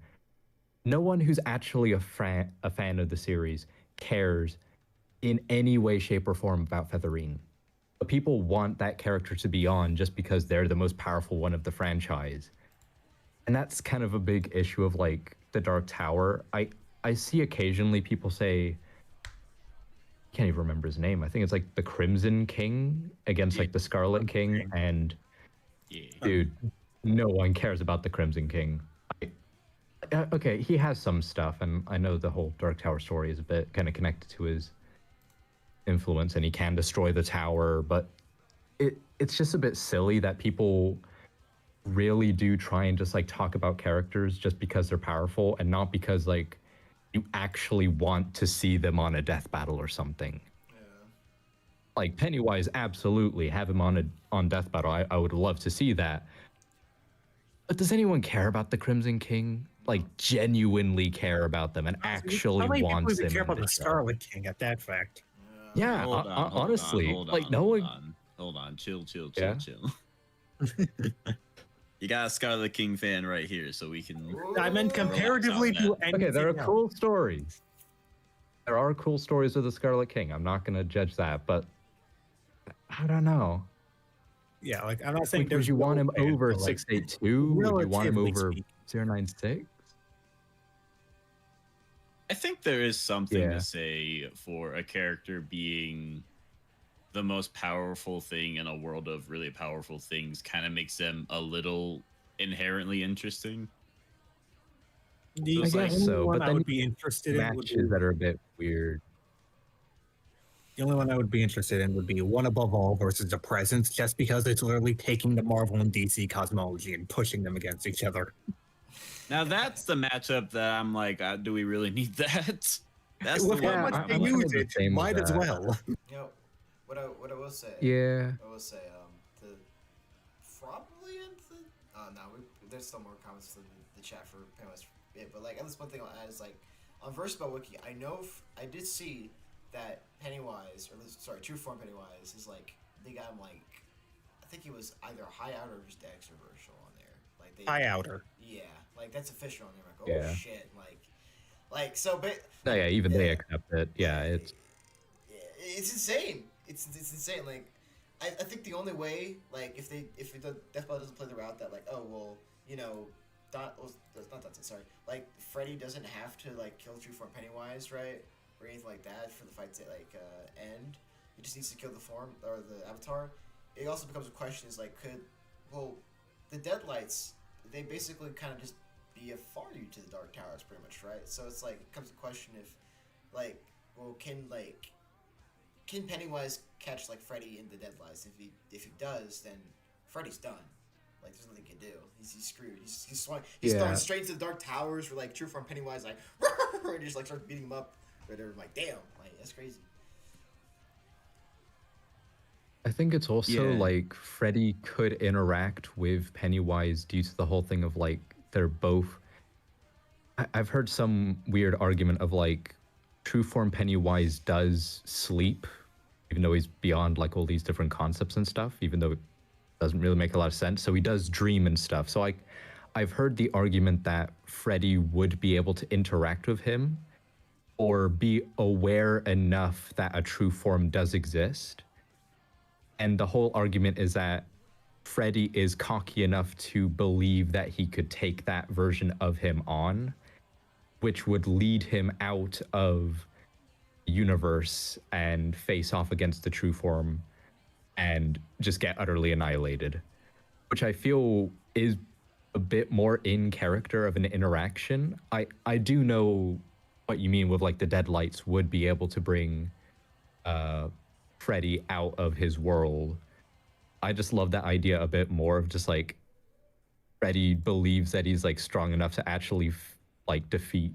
No one who's actually a fan of the series cares in any way, shape, or form about Featherine. But people want that character to be on just because they're the most powerful one of the franchise. And that's kind of a big issue of like the Dark Tower. I see occasionally people say, I can't even remember his name. I think it's like the Crimson King against like the Scarlet King. And dude, no one cares about the Crimson King. Okay, he has some stuff, and I know the whole Dark Tower story is a bit kind of connected to his influence, and he can destroy the tower, but it's just a bit silly that people really do try and just like talk about characters just because they're powerful and not because like you actually want to see them on a death battle or something. Like Pennywise, absolutely have him on death battle. I would love to see that. But does anyone care about the Crimson King? Like genuinely care about them and actually
How many people
wants
even
them
care
in
about
the
the
show?
Scarlet King at that fact?
Yeah, honestly, like no one.
Hold on, chill.
Yeah?
You got a Scarlet King fan right here, so we can.
I meant comparatively to anything
Okay, there are
else.
cool stories. There are cool stories with the Scarlet King. I'm not gonna judge that, but I don't know.
Yeah, like I'm not saying
Like, would you want him over 682? Would you want him
relatively
over
speaking.
096?
I think there is something
Yeah.
to say for a character being the most powerful thing in a world of really powerful things. Kind of makes them a little inherently interesting.
The
I guess
only
so,
one
but
I
then
would be interested in would be,
Matches that are a bit weird.
the only one I would be interested in would be One Above All versus The Presence, just because it's literally taking the Marvel and DC cosmology and pushing them against each other.
Now that's the matchup that I'm like, do we really need that? That's
With
the
how
one.
much
I'm
they
kind of
use
the
it,
same with
might as
that.
well.
You know, what I will say.
Yeah.
I will say, the probably into. No, there's still more comments in the chat for Pennywise. But like, at least one thing I'll add is like, on Versatile Wiki, I know I did see that Pennywise, True Form Pennywise is like they got him like, I think he was either high out or just Dex or Virtual on there. Like they
High outer.
Yeah, like that's official on there. Like, oh
Yeah.
shit, like Like so, but
No, yeah, even they accept it. Yeah, it's
it's insane. It's insane. Like, I think the only way, like, if the Deathblow doesn't play the route that, like, oh well, you know, not Dante, sorry, like Freddy doesn't have to like kill True Form Pennywise, right, or anything like that for the fight to like end. He just needs to kill the form or the avatar. It also becomes a question: is like, the Deadlights, they basically kind of just BFR you to the Dark Towers, pretty much, right? So it's like it comes to question if, like, well, can Pennywise catch like Freddy in the Deadlights? If he does, then Freddy's done. Like there's nothing he can do. He's screwed. He's thrown straight to the Dark Towers where like True Form Pennywise like and just like starts beating him up. Whatever. Like damn, like that's crazy.
I think it's also
Yeah.
like Freddy could interact with Pennywise due to the whole thing of like they're both. I've heard some weird argument of like true form Pennywise does sleep, even though he's beyond like all these different concepts and stuff, even though it doesn't really make a lot of sense. So he does dream and stuff. So I've heard the argument that Freddy would be able to interact with him or be aware enough that a true form does exist. And the whole argument is that Freddy is cocky enough to believe that he could take that version of him on, which would lead him out of the universe and face off against the true form and just get utterly annihilated, which I feel is a bit more in character of an interaction. I do know what you mean with like the Deadlights would be able to bring Freddy out of his world. I just love that idea a bit more of just like Freddy believes that he's like strong enough to actually like defeat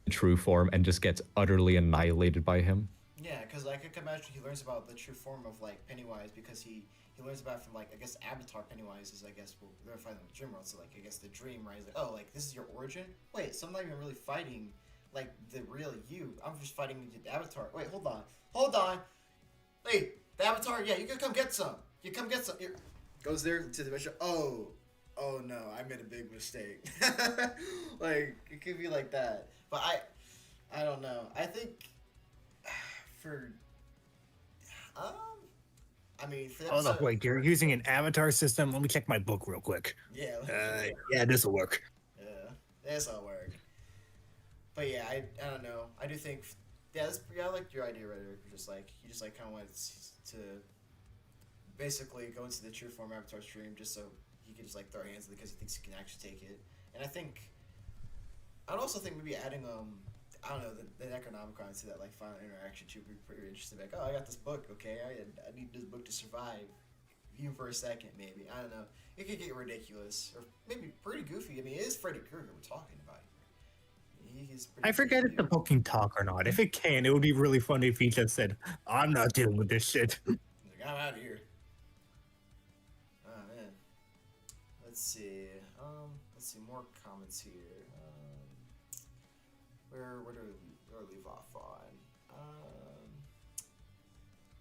the true form and just gets utterly annihilated by him.
Yeah, because like I can imagine he learns about the true form of like Pennywise because he learns about it from like I guess Avatar Pennywise is I guess they're fighting in the dream world. So like I guess the dream right is like oh like this is your origin. Wait, so I'm not even really fighting like the real you. I'm just fighting the Avatar. Wait, hold on. Hey, the Avatar. Yeah, you can come get some. You come get some. Here. Goes there to the mission. Oh no, I made a big mistake. Like it could be like that, but I don't know. I think for I mean for that.
Hold on, wait, you're using an avatar system? Let me check my book real quick.
Yeah.
Yeah, this'll work.
Yeah, this'll work. But yeah, I don't know. I do think I like your idea, Redditor. Just like you just like kind of wanted to basically go into the true form avatar stream just so he could just like throw hands because he thinks he can actually take it. And I'd also think maybe adding I don't know the Necronomicon to that like final interaction too would be pretty interesting. Like oh I got this book, okay, I need this book to survive, even for a second maybe. I don't know. It could get ridiculous or maybe pretty goofy. I mean it is Freddy Krueger we're talking about here.
I forget if the book can talk or not. If it can, it would be really funny if he just said, "I'm not dealing with this shit."
Like, I'm out of here. Oh man. Let's see more comments here. Where do we leave off on?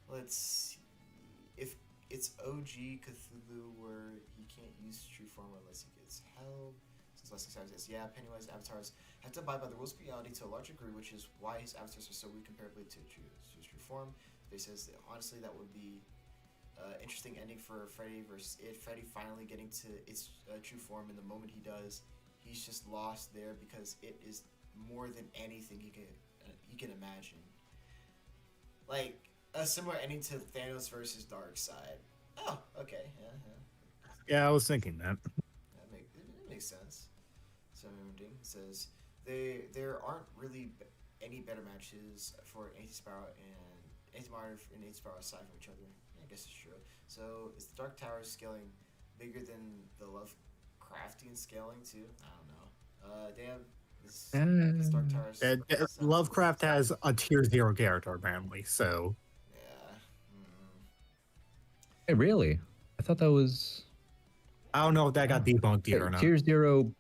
Let's see. If it's OG Cthulhu where he can't use true form unless he gets help. Since less says, yeah, Pennywise avatars have to abide by the rules of reality to a large degree, which is why his avatars are so weak comparably to true form. They says that, honestly that would be interesting ending for Freddy versus it. Freddy finally getting to its true form, and the moment he does, he's just lost there because it is more than anything he can imagine. Like a similar ending to Thanos versus Darkseid. Oh, okay,
Yeah, I was thinking that.
It makes sense. So Ding says there aren't really any better matches for Anti-Sparrow and Anti-Martyr and Anti-Sparrow aside from each other. I guess it's true. So is the Dark Tower scaling bigger than the Lovecraftian scaling too? I don't know. Damn. This Dark Tower.
Lovecraft has a tier 0 character apparently, so.
Yeah.
Hey, really? I thought that was
I don't know if that got debunked yet or not.
tier 0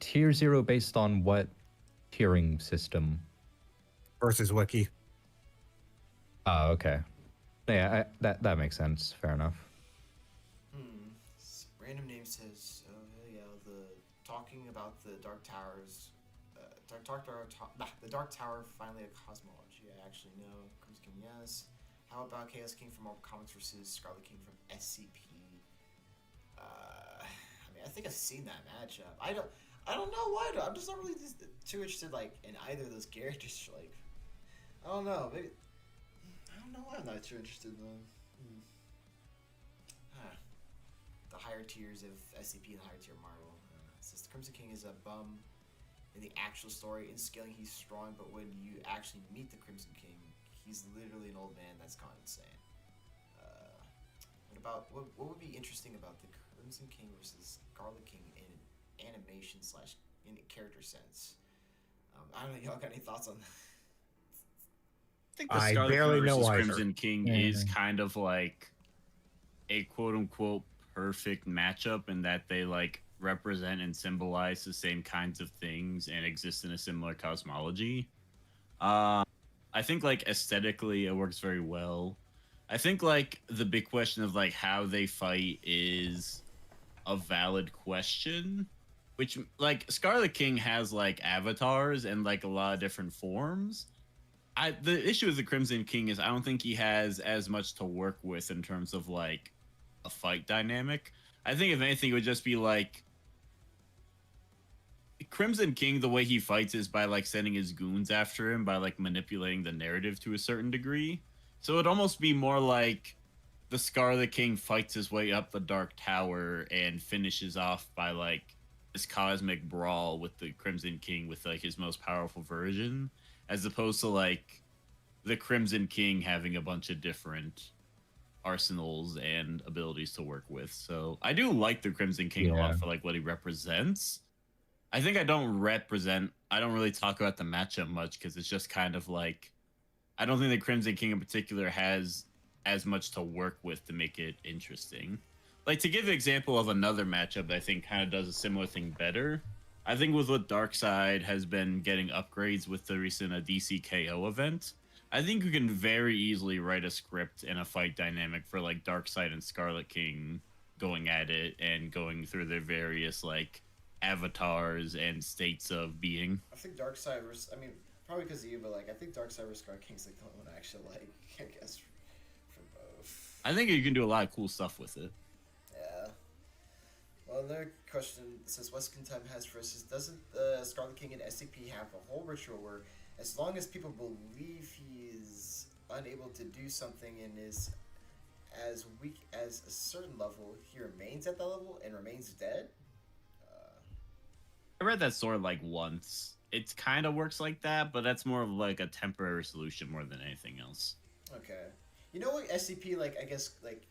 tier 0 based on what tiering system?
Versus Wiki.
Oh, okay. Yeah, that makes sense. Fair enough.
Random name says, oh yeah, the talking about the Dark Towers The Dark Tower finally a cosmology. I actually know. Crimson King, yes. How about Chaos King from Marvel Comics versus Scarlet King from SCP? I mean, I think I've seen that matchup. I don't know why. I'm just not really too interested like in either of those characters. Like, I don't know. Maybe I don't know why I'm not too interested in them. The higher tiers of SCP and the higher tier of Marvel. Since the Crimson King is a bum in the actual story, in scaling he's strong, but when you actually meet the Crimson King, he's literally an old man that's gone insane. What would be interesting about the Crimson King versus Scarlet King in animation / in a character sense? I don't know. Y'all got any thoughts on that?
I think the
I
Scarlet
barely
King
know
versus
either.
Crimson King is kind of like a quote unquote perfect matchup in that they like represent and symbolize the same kinds of things and exist in a similar cosmology. I think like aesthetically it works very well. I think like the big question of like how they fight is a valid question, which like Scarlet King has like avatars and like a lot of different forms. The issue with the Crimson King is I don't think he has as much to work with in terms of like a fight dynamic. I think if anything it would just be like Crimson King, the way he fights is by like sending his goons after him, by like manipulating the narrative to a certain degree. So it'd almost be more like the Scarlet King fights his way up the Dark Tower and finishes off by like this cosmic brawl with the Crimson King with like his most powerful version, as opposed to like the Crimson King having a bunch of different arsenals and abilities to work with. So I do like the Crimson King a lot for like what he represents. I think I don't really talk about the matchup much because it's just kind of like I don't think the Crimson King in particular has as much to work with to make it interesting. Like to give an example of another matchup that I think kind of does a similar thing better, I think with what Darkseid has been getting upgrades with the recent DC KO event, I think you can very easily write a script and a fight dynamic for like Darkseid and Scarlet King going at it and going through their various like avatars and states of being.
I think Darkseid versus, I mean, probably because of you, but like I think Darkseid versus Scarlet King's like the only one I actually like. I guess for both.
I think you can do a lot of cool stuff with it.
Yeah. Well, another question says, what skin time has for us is, doesn't Scarlet King and SCP have a whole ritual where as long as people believe he is unable to do something and is as weak as a certain level, he remains at that level and remains dead?
I read that sort of like once. It kind of works like that, but that's more of like a temporary solution more than anything else.
Okay. You know what SCP, like, I guess, like,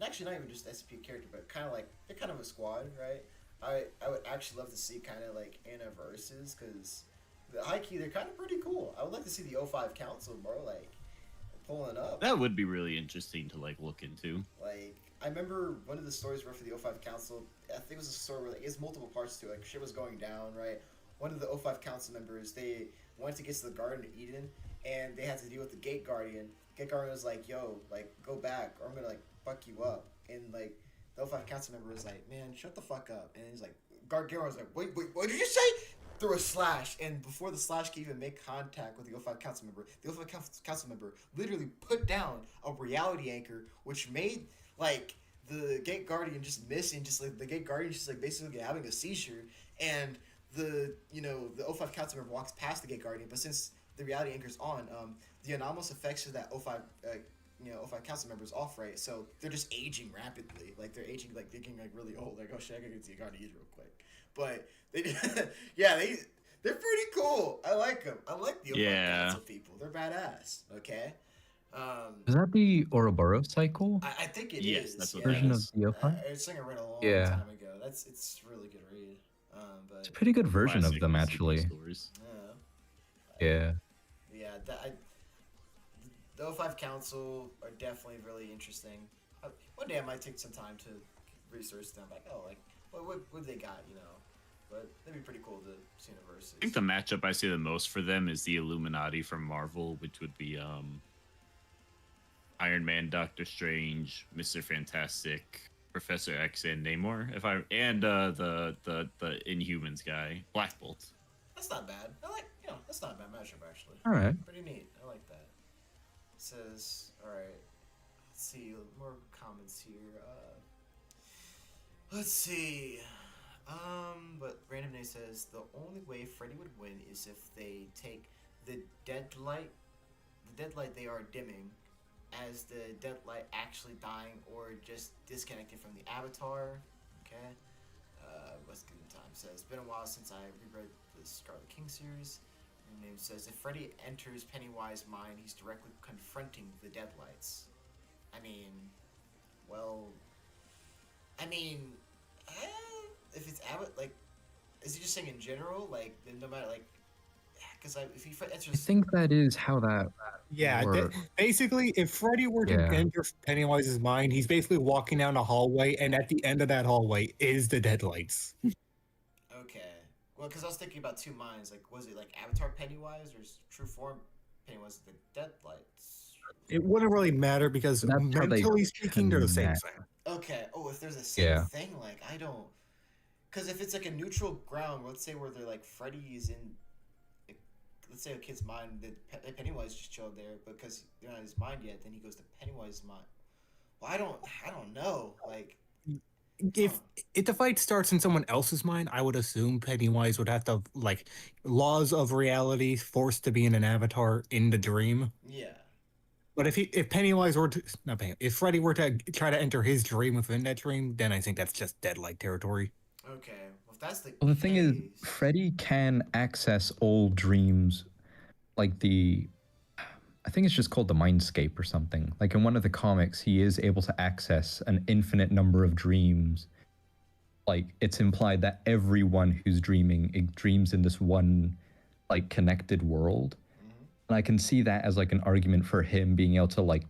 actually not even just SCP character, but kind of like, they're kind of a squad, right? I would actually love to see kind of like Anna versus, because the high key, they're kind of pretty cool. I would like to see the O5 Council, bro, like, pulling up.
That would be really interesting to like look into.
Like, I remember one of the stories were for the O5 Council. I think it was a story where like, it's multiple parts to it. Like, shit was going down, right? One of the O5 Council members, they wanted to get to the Garden of Eden, and they had to deal with the Gate Guardian. Gate Guardian was like, yo, like, go back, or I'm gonna, like, fuck you up. And, like, the O5 Council member was like, man, shut the fuck up. And he's like, Guardian was like, wait, what did you say? Threw a slash, and before the slash could even make contact with the O5 Council member, the O5 Council member literally put down a reality anchor, which made, like, the Gate Guardian just missing, just like the Gate Guardian just like basically having a seizure, and the O5 Council member walks past the Gate Guardian, but since the reality anchor's on, the anomalous effects of that O5 O5 Council members off, right? So they're just aging rapidly, like they're aging, like they're getting like really old. Like, oh shit, I gotta get to the Guardian real quick. But they, they're pretty cool. I like them. I like the O5 Council people. They're badass. Okay.
Is that the Ouroboros cycle?
I think it
yes,
is.
That's what
version of
the
O5?
It's something I read a long time ago. It's a really good read. But
It's a pretty good version of them,
classic
actually.
stories.
Yeah.
Yeah, the O5 Council are definitely really interesting. One day I might take some time to research them. Like, oh, like what they got, you know? But that'd be pretty cool to see in a versus.
I think the matchup I see the most for them is the Illuminati from Marvel, which would be Iron Man, Doctor Strange, Mr. Fantastic, Professor X, and Namor. The Inhumans guy, Black Bolt.
That's not bad. I like, that's not a bad matchup actually.
All right.
Pretty neat. I like that. It says, all right. Let's see more comments here. Let's see. But Random Name says the only way Freddy would win is if they take the deadlight they are dimming, as the deadlight actually dying or just disconnecting from the avatar. Okay. What's good in time says, it's been a while since I reread the Scarlet King series. Random Name says if Freddy enters Pennywise's mind, he's directly confronting the deadlights. I mean, if it's Abbott, like, is he just saying in general, like, no matter, like, because if he enters,
I think that is how that
Yeah,
works.
basically, if Freddy were to
Yeah.
enter Pennywise's mind, he's basically walking down a hallway, and at the end of that hallway is the deadlights.
okay, well, because I was thinking about two minds, like, was it like Avatar Pennywise or True Form Pennywise, the deadlights?
It wouldn't really matter because
That's how they
mentally speaking, they're the same
connect.
thing.
Okay, oh, if there's a same
Yeah.
thing, like, I don't, because if it's like a neutral ground, let's say where they're like Freddy is in, let's say a kid's mind, that Pennywise just chilled there because they're not in his mind yet. Then he goes to Pennywise's mind. Well, I don't know. Like,
If the fight starts in someone else's mind, I would assume Pennywise would have to like laws of reality forced to be in an avatar in the dream.
yeah,
But if Pennywise were to not Penny, if Freddy were to try to enter his dream within that dream, then I think that's just deadlight territory.
okay. Well, if that's the
Well, the thing is,
case-
Freddy can access old dreams, like I think it's just called the Mindscape or something. Like in one of the comics, he is able to access an infinite number of dreams. Like it's implied that everyone who's dreaming, it dreams in this one, like connected world. And I can see that as like an argument for him being able to like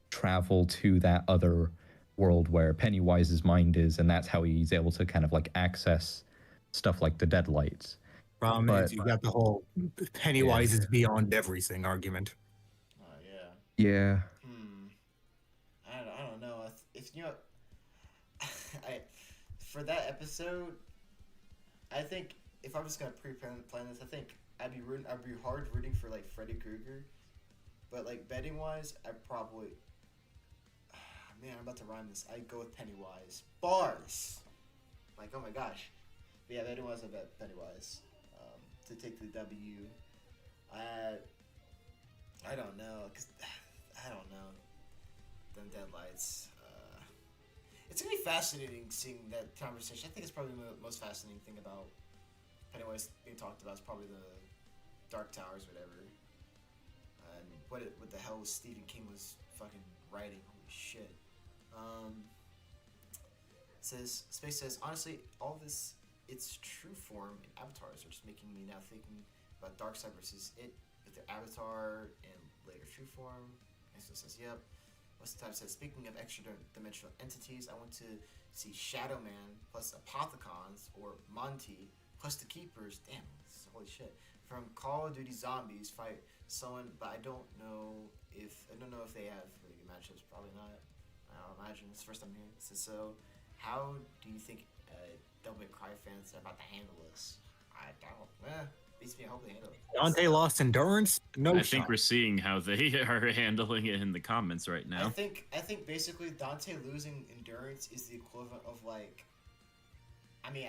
travel to that other world where Pennywise's mind is, and that's how he's able to kind of like access stuff like the deadlights.
Problem
But-
is, you got the whole Pennywise is beyond everything argument.
yeah.
Yeah.
I don't know. If I for that episode, I think if I'm just gonna pre-plan this, I think I'd be hard rooting for like Freddy Krueger, but like betting wise, I probably, man, I'm about to rhyme this. I go with Pennywise bars, like oh my gosh, but yeah, betting wise, I bet Pennywise to take the W. I don't know, cause I don't know. Them deadlights. It's gonna be fascinating seeing that conversation. I think it's probably the most fascinating thing about Pennywise being talked about is probably the Dark Towers, whatever. And what the hell was Stephen King was fucking writing? Holy shit. Space says honestly, all this its true form and avatars are just making me now thinking about Darkseid versus it with their avatar and later true form. And so says yep. What's the time says, speaking of extra dimensional entities, I want to see Shadow Man plus Apothecons or Monty plus the Keepers. Damn, holy shit. From Call of Duty Zombies fight someone, but I don't know if they have really good matchups. Probably not. I'll imagine it's the first time here. So how do you think Devil May Cry fans are about to handle this? I don't. I hope they handle it.
Dante lost endurance. No
I
shot.
think we're seeing how they are handling it in the comments right now.
I think basically Dante losing endurance is the equivalent of like, I mean,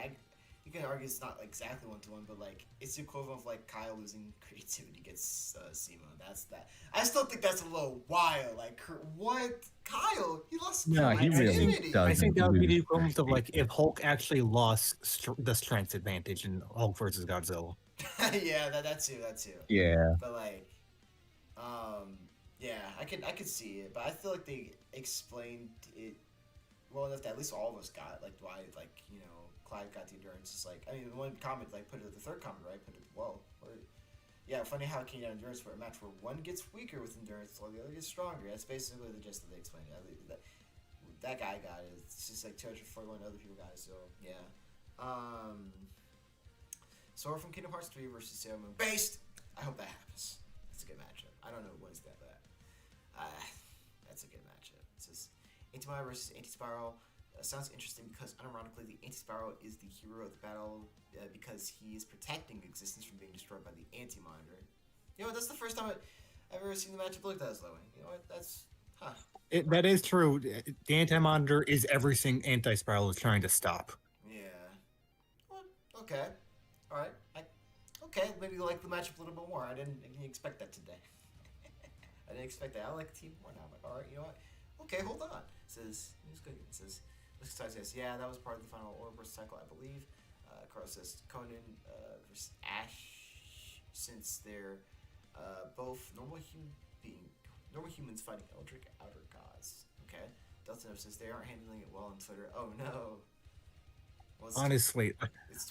you can argue it's not exactly 1-to-1, but like it's the equivalent of like Kyle losing creativity against Simo. That's that. I still think that's a little wild. Like what, Kyle? He lost.
No, he really
creativity.
does.
I think that would be the equivalent of like if Hulk actually lost the strength advantage in Hulk versus Godzilla.
Yeah, that too.
Yeah.
But like, yeah, I could see it, but I feel like they explained it well enough that at least all of us got like why Clive got the endurance. It's like, I mean, one comment like put it the third comment right, put it well. Yeah, funny how can you get endurance for a match where one gets weaker with endurance while the other gets stronger. That's basically the gist that they explained. That guy got it. It's just like 241 other people got it. So yeah. Sora from Kingdom Hearts 3 versus Sailor Moon based. I hope that happens. It's a good matchup. I don't know who wins that, but that's a good matchup. It says Intima versus Anti-Spiral. Sounds interesting because unironically, the Anti-Spiral is the hero of the battle because he is protecting existence from being destroyed by the Anti-Monitor. You know what? That's the first time I've ever seen the matchup looked at as that way. You know what? That's
That is true. The Anti-Monitor is everything Anti-Spiral is trying to stop.
Yeah. Well, okay. All right. Okay. Maybe you like the matchup a little bit more. I didn't expect that today. I didn't expect that. I like the team more now. I'm like, all right, you know what? Okay, hold on. It says, it's good. It says, says, yeah, that was part of the final order burst cycle, I believe. Carl says, Conan versus Ash, since they're both normal humans fighting Eldritch outer gods. Okay. Dante says they aren't handling it well on Twitter. Oh no.
Honestly,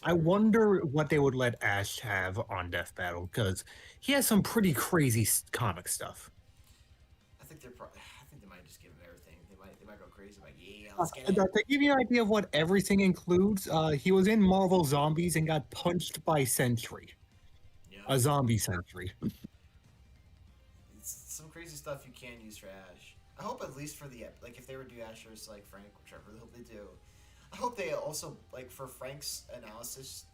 I wonder what they would let Ash have on Death Battle, because he has some pretty crazy comic stuff.
I think they might just give him everything. They might go crazy like, yeah, let's get it.
To give you an idea of what everything includes, he was in Marvel Zombies and got punched by Sentry.
Yeah.
A zombie Sentry.
It's some crazy stuff you can use for Ash. I hope at least for the like if they were to do Ash versus like Frank, which I really hope they do. I hope they also like for Frank's analysis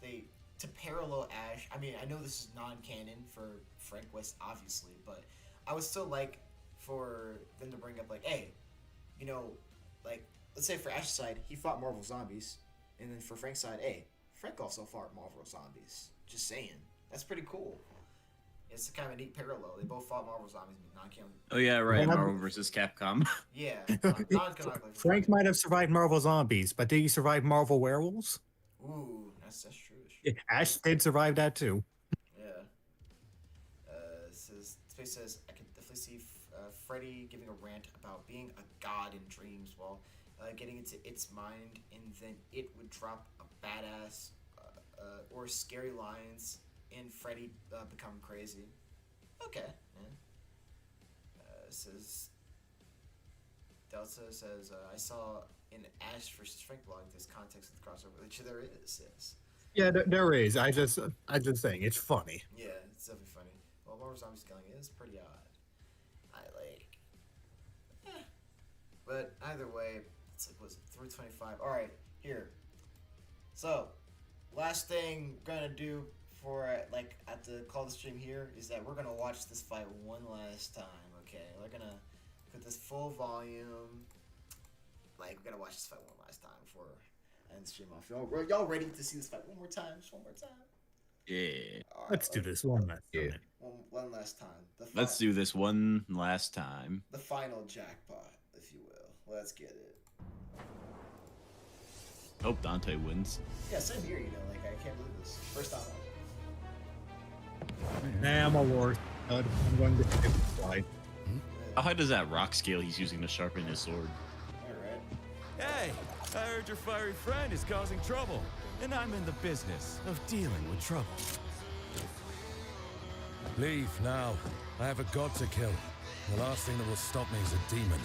to parallel Ash. I mean, I know this is non-canon for Frank West, obviously, but I would still like for them to bring up like, hey, you know, like let's say for Ash's side, he fought Marvel Zombies, and then for Frank's side, hey, Frank also fought Marvel Zombies. Just saying, that's pretty cool. It's a kind of a neat parallel. They both fought Marvel Zombies, non-canon.
Oh yeah, right. Marvel versus Capcom.
Yeah, non-canonically.
Frank might have survived Marvel Zombies, but did he survive Marvel Werewolves?
Ooh, that's true.
Ash did survive that too.
Yeah. Space says I can definitely see Freddy giving a rant about being a god in dreams while getting into its mind, and then it would drop a badass or scary lines, and Freddy become crazy. Okay. Yeah. Says Delta says I saw in Ash versus Frank blog this context of the crossover, which there is. Yes.
Yeah, there is. I just saying it's funny.
Yeah, it's definitely funny. Well, Marvel Zombies killing is pretty odd. I like. But either way, it's like, was it 325? All right, here. So, last thing we're gonna do for like at the call the stream here is that we're gonna watch this fight one last time. Okay, we're gonna put this full volume. Like we're gonna watch this fight one last time before I end the stream off. Y'all ready to see this fight one more time? Just one more time.
Yeah.
Right,
Let's do this one last time.
One last time.
Let's do this one last time.
The final jackpot, if you will. Let's get it.
Hope Dante wins.
Yeah, same here. You know, like I can't believe this. First time.
Nah, I'm a war stud. I'm going to skip the slide.
How high does that rock scale he's using to sharpen his sword?
Alright.
Hey, I heard your fiery friend is causing trouble, and I'm in the business of dealing with trouble.
Leave now. I have a god to kill. The last thing that will stop me is a demon.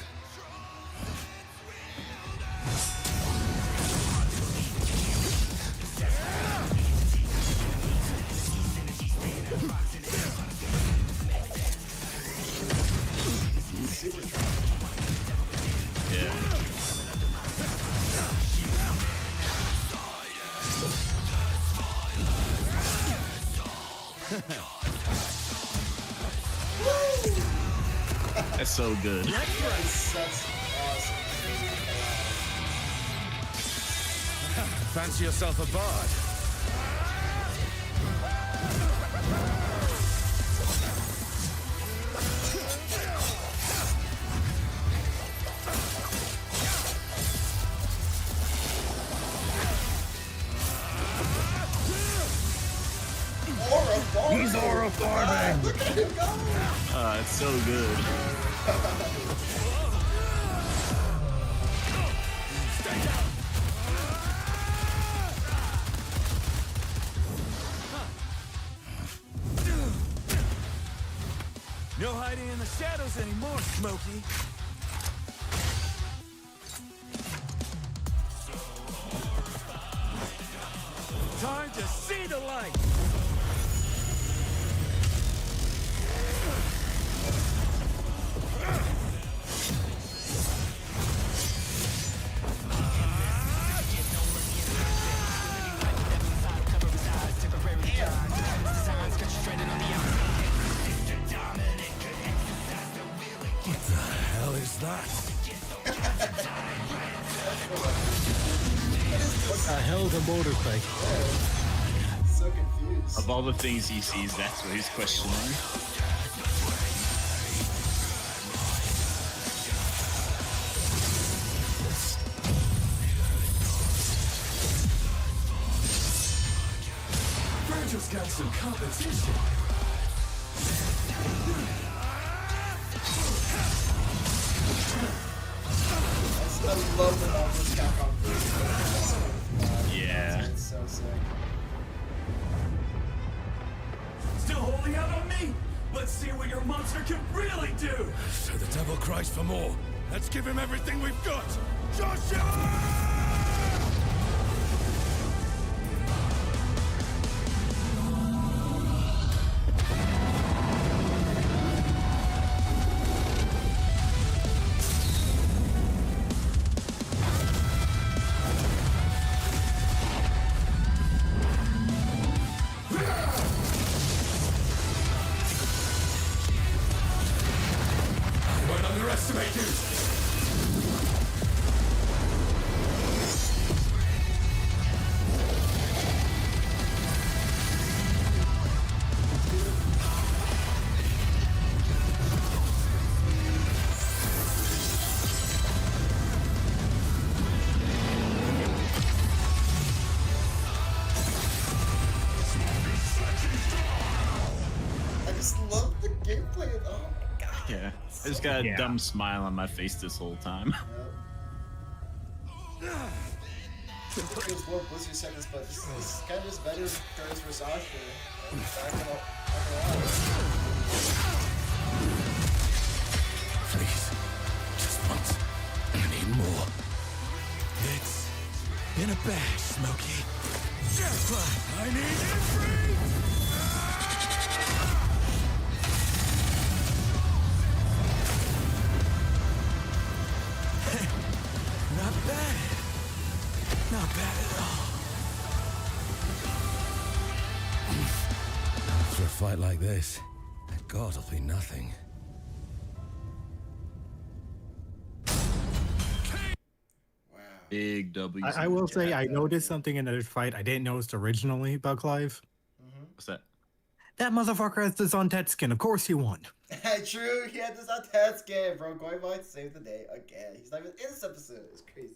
That's so good.
Fancy yourself a bard?
He's horrifying.
It's so good.
No hiding in the shadows anymore, Smokey. Time to see the light.
boulder thing.
So confused.
Of all the things he sees, that's what he's questioning.
Virgil's got some competition.
I love the Marvel's Capcom version.
Yeah.
It's so sick.
Still holding out on me? Let's see what your monster can really do.
So the devil cries for more. Let's give him everything we've got. Joshua!
Don't underestimate you.
I just love the gameplay. Oh my god.
Yeah. I just got a
Yeah.
dumb smile on my face this whole time.
It was more Blizzard seconds, but it's kind of just better turns for Sasha.
Please. Just once. I need more.
It's been a bash, Smokey. Jackpot! I need every... Not bad. Not bad at all.
For a fight like this, a god will be nothing.
Wow.
Big W.
I will say I noticed something in this fight I didn't notice originally about Clive.
What's that?
That motherfucker has the Zontet skin. Of course he won.
True, he had this on test game, bro. Going by to save the day again. He's not even in this episode. It's crazy.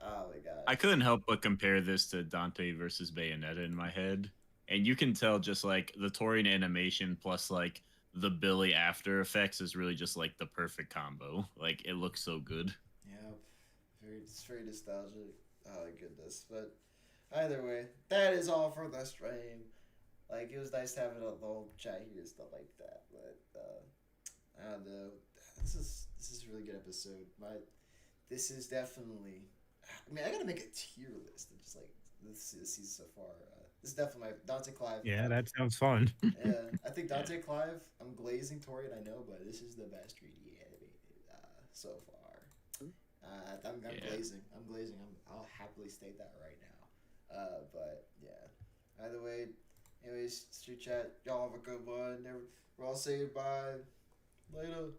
Oh my god.
I couldn't help but compare this to Dante versus Bayonetta in my head. And you can tell just like the Torian animation plus like the Billy after effects is really just like the perfect combo. Like it looks so good.
Yep. It's very nostalgic. Oh my goodness. But either way, that is all for the stream. Like it was nice having a little chat here and stuff like that. But I don't know. This is a really good episode. This is definitely. I mean, I gotta make a tier list of just like this season so far. This is definitely my Dante Clive.
Yeah, that sounds fun.
Yeah, I think Dante Clive. I'm glazing Torian, I know, but this is the best 3D animated so far. I'm glazing. I'll happily state that right now. But yeah. Either way, anyways, street chat. Y'all have a good one. We're all saying bye. Later.